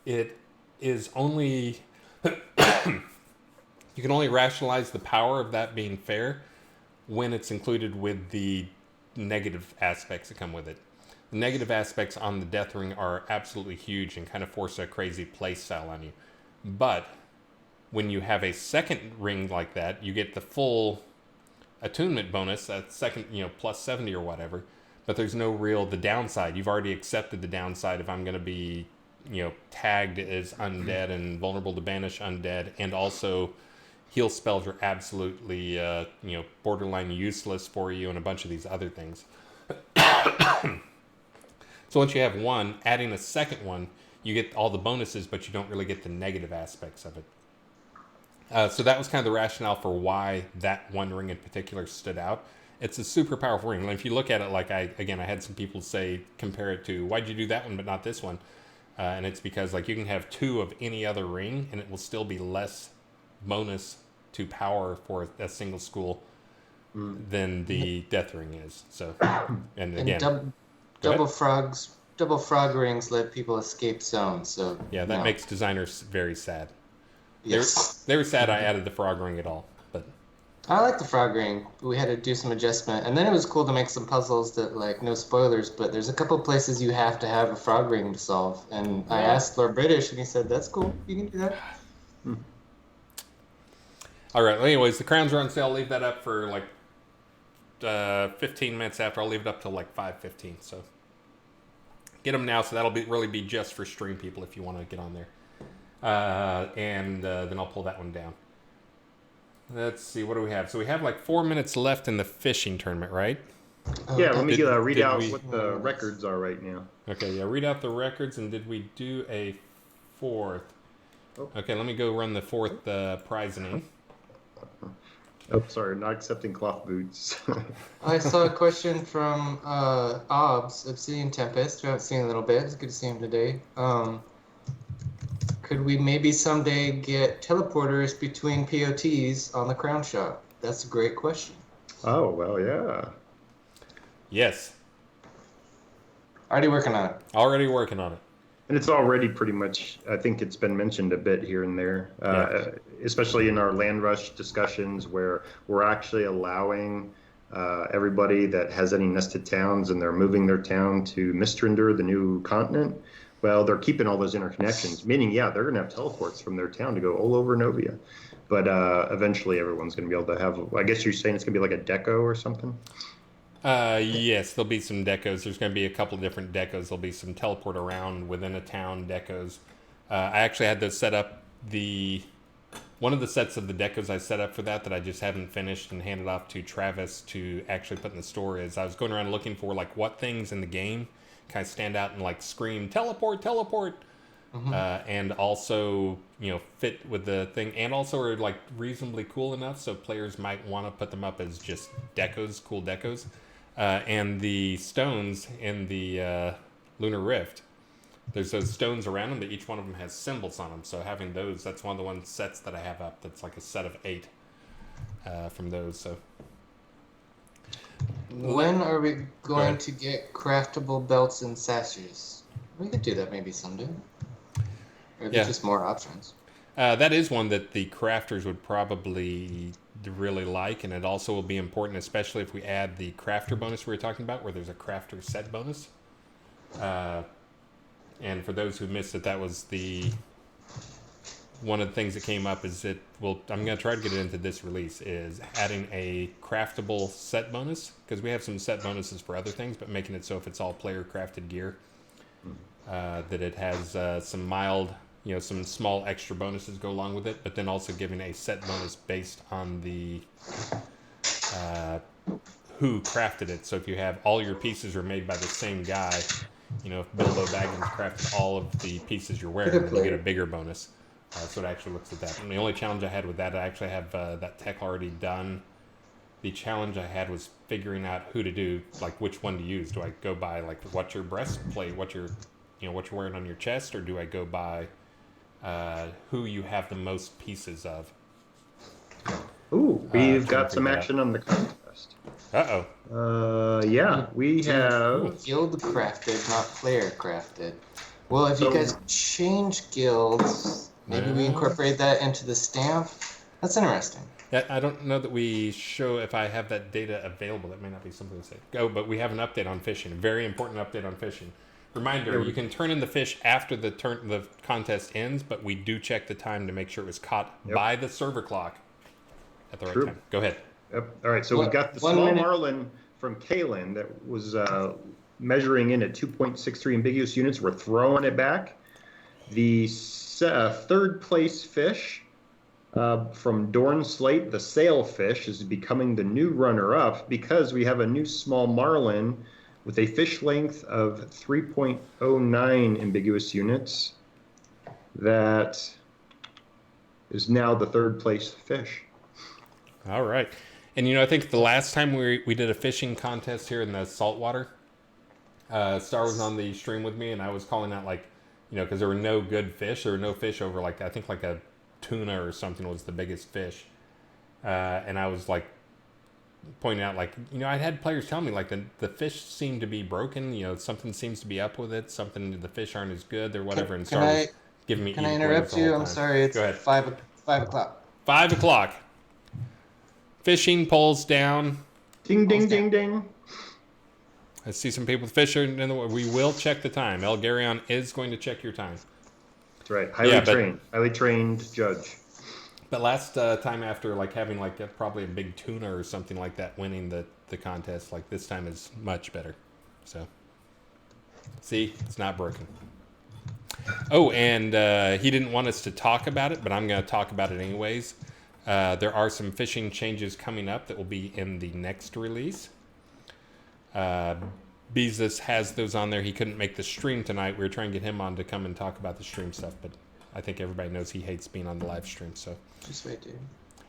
it is only, you can only rationalize the power of that being fair when it's included with the negative aspects that come with it. The negative aspects on the Death Ring are absolutely huge and kind of force a crazy play style on you. But when you have a second ring like that, you get the full attunement bonus, that second, plus 70 or whatever, but there's no the downside. You've already accepted the downside if I'm going to be, tagged as undead and vulnerable to banish undead, and also heal spells are absolutely, borderline useless for you, and a bunch of these other things. So once you have one, adding a second one, you get all the bonuses, but you don't really get the negative aspects of it. So that was kind of the rationale for why that one ring in particular stood out. It's a super powerful ring. And if you look at it, like I had some people say, compare it to, why'd you do that one but not this one? And it's because you can have 2 of any other ring, and it will still be less bonus to power for a single school than the Death Ring is. So, and again, double frog rings let people escape zones. So yeah, that makes designers very sad. Yes, they were sad I added the frog ring at all, but I like the frog ring. We had to do some adjustment, and then it was cool to make some puzzles that, no spoilers, but there's a couple places you have to have a frog ring to solve. And I asked Lord British, and he said, "That's cool. You can do that." All right. Anyways, the crowns are on sale. I'll leave that up for 15 minutes after. I'll leave it up till 5:15. So get them now. So that'll really be just for stream people if you want to get on there. And then I'll pull that one down. Let's see. What do we have? So we have 4 minutes left in the fishing tournament, right? Yeah. Let me read out what the records are right now. Okay. Yeah. Read out the records. And did we do a 4th? Oh. Okay. Let me go run the 4th prizing. Oh, sorry, not accepting cloth boots. I saw a question from Obs, Obsidian Tempest, who I haven't seen in a little bit. It's good to see him today. Could we maybe someday get teleporters between POTs on the Crown Shop? That's a great question. Oh, well, yeah. Yes. Already working on it. And it's already pretty much, I think it's been mentioned a bit here and there, especially in our land rush discussions where we're actually allowing everybody that has any nested towns and they're moving their town to Mistrinder, the new continent. Well, they're keeping all those interconnections, meaning, yeah, they're going to have teleports from their town to go all over Novia. But eventually everyone's going to be able to have, I guess you're saying it's going to be like a deco or something? Yes, there'll be some decos. There's going to be a couple of different decos. There'll be some teleport around within a town decos. I actually had those set up. One of the sets of the decos I set up for that I just haven't finished and handed off to Travis to actually put in the store is I was going around looking for like what things in the game kind of stand out and like scream teleport, teleport, and also fit with the thing, and also are like reasonably cool enough so players might want to put them up as just decos, cool decos, and the stones in the Lunar Rift. There's those stones around them that each one of them has symbols on them. So having those, that's one of the one sets that I have up. That's like a set of 8 from those. So when are we going to get craftable belts and sashes? We could do that maybe someday. Or Yeah. just more options. That is one that the crafters would probably really like, and it also will be important, especially if we add the crafter bonus we were talking about, where there's a crafter set bonus. And for those who missed it, that was one of the things that came up is I'm going to try to get it into this release, is adding a craftable set bonus, because we have some set bonuses for other things, but making it so if it's all player crafted gear, that it has some mild, some small extra bonuses go along with it, but then also giving a set bonus based on the who crafted it. So if you have all your pieces are made by the same guy, if Bilbo Baggins crafted all of the pieces you're wearing, you get a bigger bonus. So it actually looks at that. And the only challenge I had with that, I actually have that tech already done. The challenge I had was figuring out who to do, like which one to use. Do I go by like what's your breastplate, what you're wearing on your chest, or do I go by who you have the most pieces of? Ooh, we've got some action on the contest. Yeah, we have guild crafted, not player crafted. Well, if you guys change guilds, maybe we incorporate that into the stamp. That's interesting. Yeah, I don't know that we show if I have that data available. That may not be something to say. But we have an update on fishing. A very important update on fishing. Reminder: you can turn in the fish after the contest ends, but we do check the time to make sure it was caught by the server clock at the right time. Go ahead. Yep. All right, so we've got the small marlin from Kalen that was measuring in at 2.63 ambiguous units. We're throwing it back. The third place fish from Dorn Slate, the sailfish, is becoming the new runner-up because we have a new small marlin with a fish length of 3.09 ambiguous units that is now the third place fish. All right. And, I think the last time we did a fishing contest here in the saltwater, Star was on the stream with me, and I was calling out, like, because there were no good fish. There were no fish over, like, I think, like a tuna or something was the biggest fish. And I was, like, pointing out, like, I had players tell me, like, the fish seem to be broken. Something seems to be up with it. The fish aren't as good or whatever. And Star was giving me... Can I interrupt you? I'm sorry. It's 5 o'clock. 5 o'clock. Fishing poles down. Ding, ding, ding, ding. I see some people fishing. We will check the time. El Garion is going to check your time. That's right. Highly trained judge. But last time after like having like probably a big tuna or something like that winning the contest, like this time is much better. So, see, it's not broken. Oh, and he didn't want us to talk about it, but I'm going to talk about it anyways. There are some fishing changes coming up that will be in the next release. Beezus has those on there. He couldn't make the stream tonight. We were trying to get him on to come and talk about the stream stuff, but I think everybody knows he hates being on the live stream. So just wait, dude.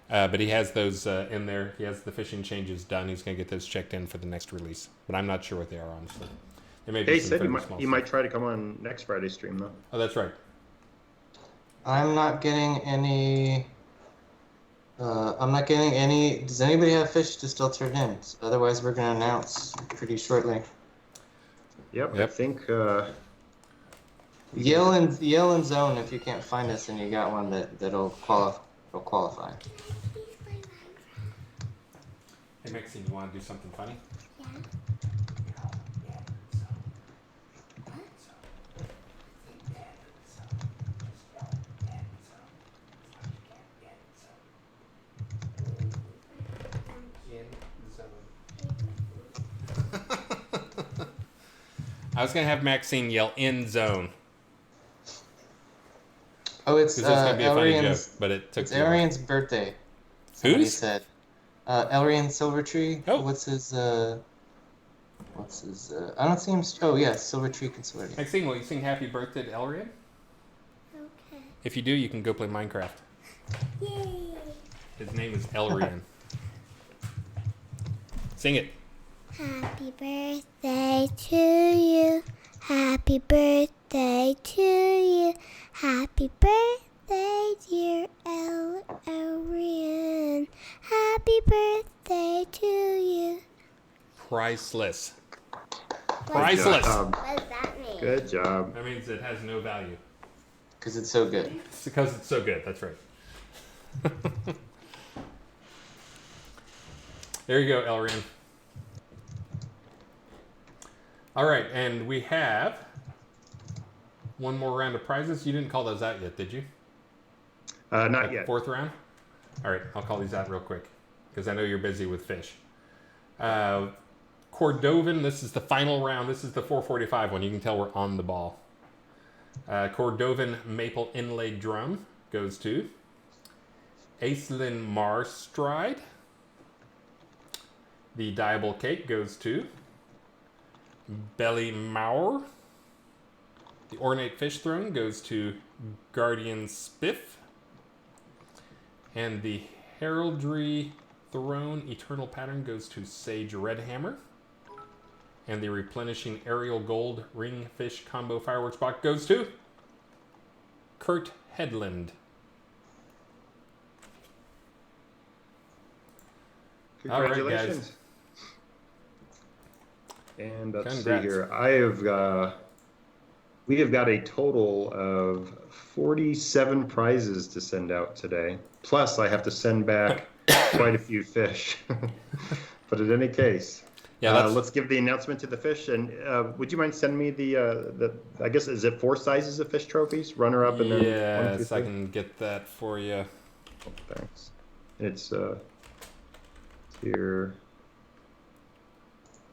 But he has those in there. He has the fishing changes done. He's going to get those checked in for the next release. But I'm not sure what they are, honestly. He said he might try to come on next Friday's stream, though. Oh, that's right. I'm not getting any... Does anybody have fish to still turn in? Otherwise, we're going to announce pretty shortly. Yep. I think... Yell and zone if you can't find us and you got one that'll qualify. Hey, Maxine, you want to do something funny? Yeah. I was gonna have Maxine yell "end zone" Oh, it's because that's gonna be a funny joke, Elrian's. but it took It's too long. Elrian's birthday. Somebody Whose? said. Elrian Silvertree. Oh. What's his? I don't see him. Oh yeah, Silvertree Consortium. Maxine, will you sing "Happy Birthday" to Elrian? Okay. If you do, you can go play Minecraft. Yay. His name is Elrian. Sing it. Happy birthday to you. Happy birthday to you. Happy birthday, dear Elrian. Happy birthday to you. Priceless. Priceless. Priceless. What does that mean? Good job. That means it has no value. Because it's so good. It's because it's so good. That's right. There you go, Elrian. All right, and we have one more round of prizes. You didn't call those out yet, did you? Not yet. Fourth round? All right, I'll call these out real quick because I know you're busy with fish. Cordovan, this is the final round. This is the 445 one. You can tell we're on the ball. Cordovan Maple Inlaid Drum goes to Aislinn Marstride. The Diable Cake goes to Belly Maur. The Ornate Fish Throne goes to Guardian Spiff. And the Heraldry Throne Eternal Pattern goes to Sage Redhammer. And the Replenishing Aerial Gold Ring Fish Combo Fireworks Box goes to Kurt Headland. Congratulations. And let's Congrats. see here. We have got a total of 47 prizes to send out today. Plus, I have to send back quite a few fish. But in any case, Yeah, let's give the announcement to the fish. And would you mind sending me the I guess, is it 4 sizes of fish trophies? Runner up and then 1, 2, yes, 3? I can get that for you. Oh, thanks. It's here.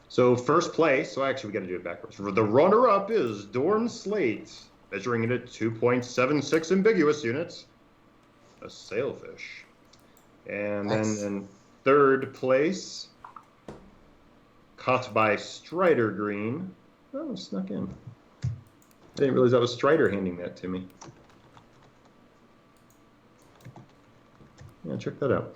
So first place, so actually we got to do it backwards. The runner-up is Dorn Slate, measuring it at 2.76 ambiguous units, a sailfish. And Nice. then in third place, caught by Strider Green. Oh, it snuck in. I didn't realize that was Strider handing that to me. Yeah, check that out.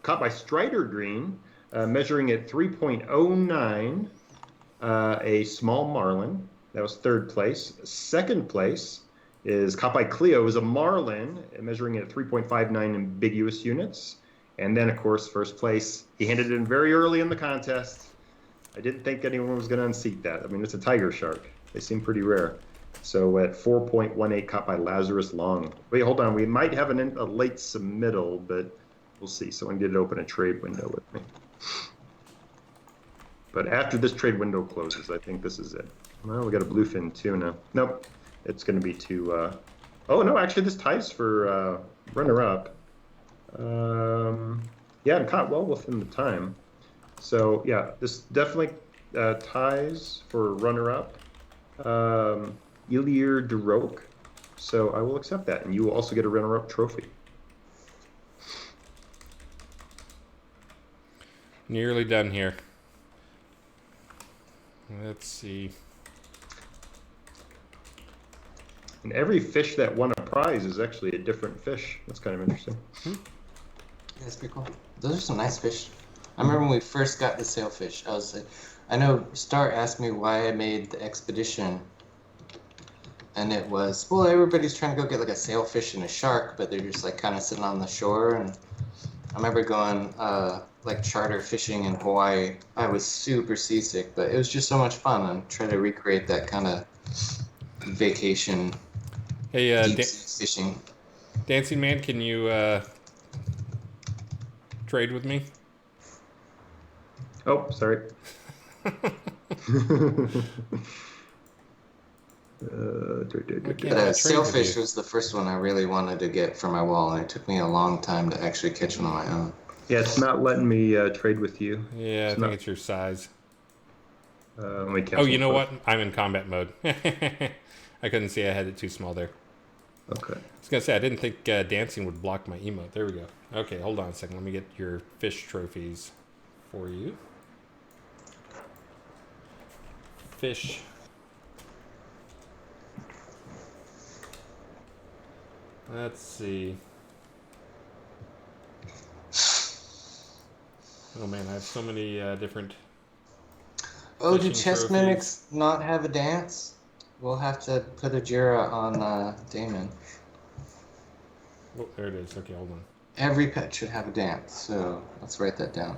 Caught by Strider Green, measuring at 3.09, a small marlin. That was third place. Second place is caught by Cleo, is a marlin, measuring at 3.59 ambiguous units. And then, of course, first place, he handed it in very early in the contest. I didn't think anyone was going to unseat that. I mean, it's a tiger shark. They seem pretty rare. So at 4.18, caught by Lazarus Long. Wait, hold on. We might have a late submittal, but we'll see. Someone did open a trade window with me. But after this trade window closes, I think this is it. Well, we got a bluefin tuna. Nope. It's going to be too... Oh, no, actually, this ties for runner-up. Yeah, and caught well within the time. So, yeah, this definitely ties for runner-up. Ilir Durok. So I will accept that, and you will also get a runner-up trophy. Nearly done here. Let's see. And every fish that won a prize is actually a different fish. That's kind of interesting. Yeah, that's pretty cool. Those are some nice fish. I remember when we first got the sailfish, I was like, I know Star asked me why I made the expedition. And it was, well, everybody's trying to go get like a sailfish and a shark, but they're just like kind of sitting on the shore. And I remember going like charter fishing in Hawaii. I was super seasick, but it was just so much fun. I'm trying to recreate that kind of vacation Hey, deep sea fishing. Dancing Man, can you trade with me? Oh, sorry. can't But I trade with sailfish you? was the first one I really wanted to get for my wall, and it took me a long time to actually catch one on my own. Yeah, it's not letting me trade with you. Yeah, I It's think not- it's your size. Let me cancel Oh, you know the what? post. I'm in combat mode. I couldn't see I had it too small there. Okay. I was going to say, I didn't think dancing would block my emote. There we go. Okay, hold on a second. Let me get your fish trophies for you. Fish. Let's see. Oh man, I have so many different. Oh, do Fishing chess trophies. mimics not have a dance? We'll have to put a Jira on Damon. Oh, there it is. Okay, hold on. Every pet should have a dance, so let's write that down.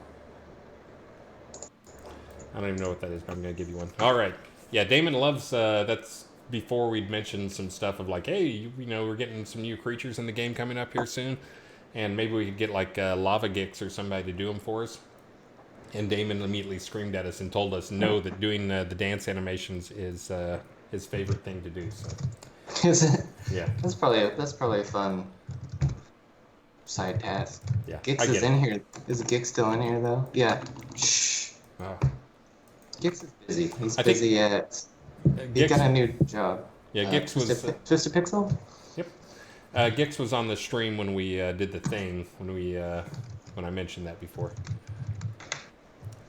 I don't even know what that is, but I'm going to give you one. All right. Yeah, Damon loves. That's before we'd mentioned some stuff of like, hey, you know, we're getting some new creatures in the game coming up here soon, and maybe we could get like Lava Gix or somebody to do them for us. And Damon immediately screamed at us and told us no, that doing the dance animations is his favorite thing to do. So Is it? yeah, That's probably a fun side task. yeah, Gix I is get in it. here. Is Gix still in here though? Yeah. Shh. Oh. Gix is busy. He's I think- busy at. He got a new job. Yeah, Gix was. Twisted Pixel. Yep. Gix was on the stream when we did the thing when I mentioned that before.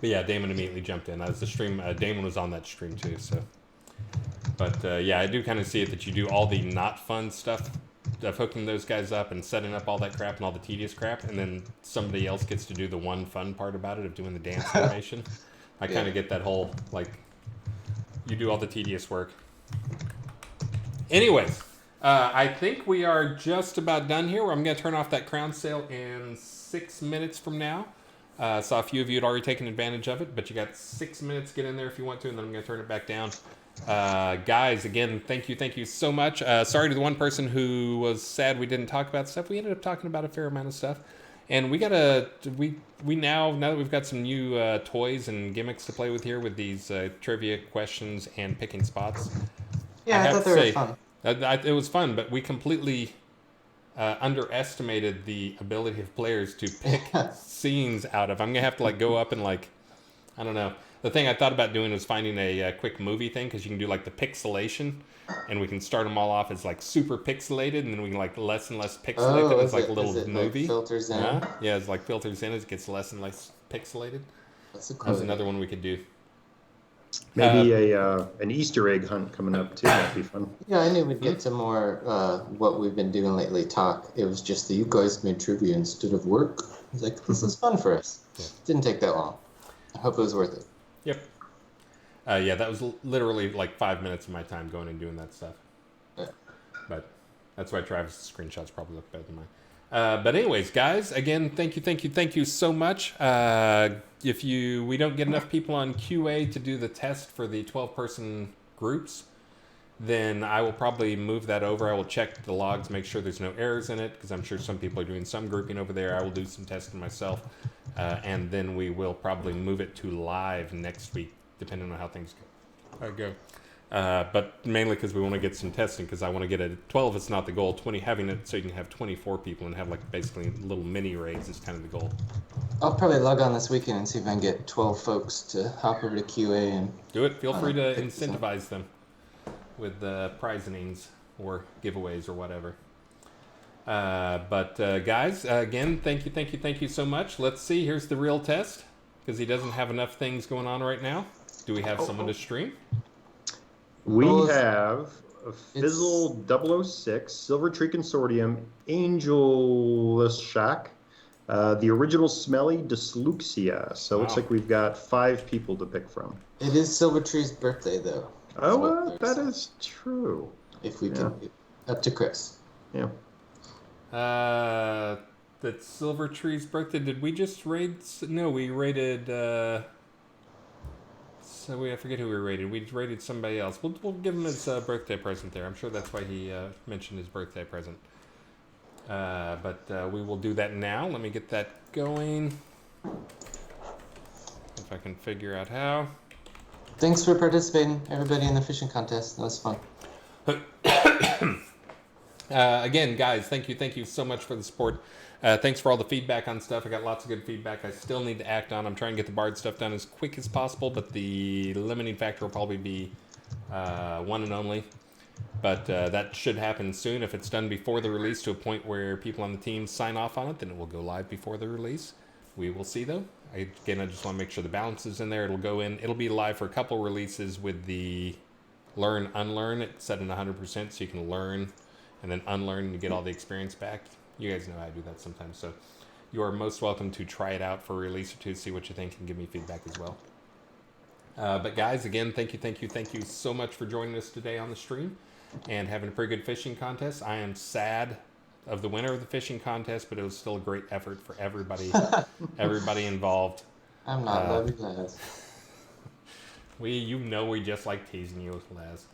But yeah, Damon immediately jumped in. As the stream, Damon was on that stream too. So, but yeah, I do kind of see it that you do all the not fun stuff of hooking those guys up and setting up all that crap and all the tedious crap, and then somebody else gets to do the one fun part about it of doing the dance animation. I kind Yeah. of get that whole like, you do all the tedious work. Anyways, I think we are just about done here. I'm going to turn off that crown sale in 6 minutes from now. Saw a few of you had already taken advantage of it, but you got 6 minutes to get in there if you want to, and then I'm going to turn it back down. Guys, again, thank you so much. Sorry to the one person who was sad we didn't talk about stuff. We ended up talking about a fair amount of stuff. And we now that we've got some new toys and gimmicks to play with here with these trivia questions and picking spots. Yeah, I have thought to they say, were fun. it was fun, but we completely underestimated the ability of players to pick scenes out of. I'm gonna have to like go up and like, I don't know. The thing I thought about doing was finding a quick movie thing, because you can do like the pixelation, and we can start them all off as like super pixelated, and then we can like less and less pixelate them as like a little movie. Like filters in? Huh? Yeah, it's like filters in as it gets less and less pixelated. That's a cool That's idea. another one we could do. Maybe an Easter egg hunt coming up too. Might be fun. Yeah, I knew we'd get to more what we've been doing lately talk. It was just that you guys made trivia instead of work. I was like, this is fun for us. Yeah. Didn't take that long. I hope it was worth it. Yep. Yeah, that was literally like 5 minutes of my time going and doing that stuff. Yeah. But that's why Travis' screenshots probably look better than mine. But anyways, guys, again, thank you so much. If we don't get enough people on QA to do the test for the 12-person groups, then I will probably move that over. I will check the logs, make sure there's no errors in it, because I'm sure some people are doing some grouping over there. I will do some testing myself, and then we will probably move it to live next week, depending on how things go. But mainly because we want to get some testing, because I want to get a 12 is not the goal. 20, having it so you can have 24 people and have like basically little mini raids is kind of the goal. I'll probably log on this weekend and see if I can get 12 folks to hop over to QA and Do it. Feel free to pick some. incentivize them with prizings or giveaways or whatever. But guys, again, thank you so much. Let's see. Here's the real test, because he doesn't have enough things going on right now. Do we have someone to stream? We Well, have a Fizzle 006, Silver Tree Consortium, Angelus Shack, the original Smelly Dysluxia. So it looks Wow. like we've got 5 people to pick from. it is Silvertree's birthday though. Oh, what well, they're that saying. is true. If we Yeah. can get up to Chris. Yeah. That Silver Tree's birthday. Did we just raid? No, we raided. I forget who we raided. We raided somebody else. We'll give him his birthday present there. I'm sure that's why he mentioned his birthday present. But we will do that now. Let me get that going. If I can figure out how. Thanks for participating, everybody, in the fishing contest. That was fun. Again, guys, thank you so much for the support. Thanks for all the feedback on stuff. I got lots of good feedback. I still need to act on. I'm trying to get the Bard stuff done as quick as possible, but the limiting factor will probably be one and only. But that should happen soon. If it's done before the release to a point where people on the team sign off on it, then it will go live before the release. We will see, though. Again, I just want to make sure the balance is in there. It'll go in. It'll be live for a couple releases with the learn, unlearn. It's set in 100%, so you can learn and then unlearn and get all the experience back. You guys know I do that sometimes, so you are most welcome to try it out for a release or two, see what you think, and give me feedback as well. But guys, again, thank you so much for joining us today on the stream and having a pretty good fishing contest. I am sad of the winner of the fishing contest, but it was still a great effort for everybody, everybody involved. I'm not loving that. We just like teasing you, Les.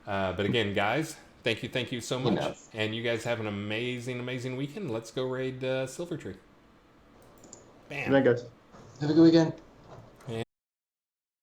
But again, guys, thank you so much. Enough. And you guys have an amazing weekend. Let's go raid Silver Tree. Bam. Good night, guys. Have a good weekend.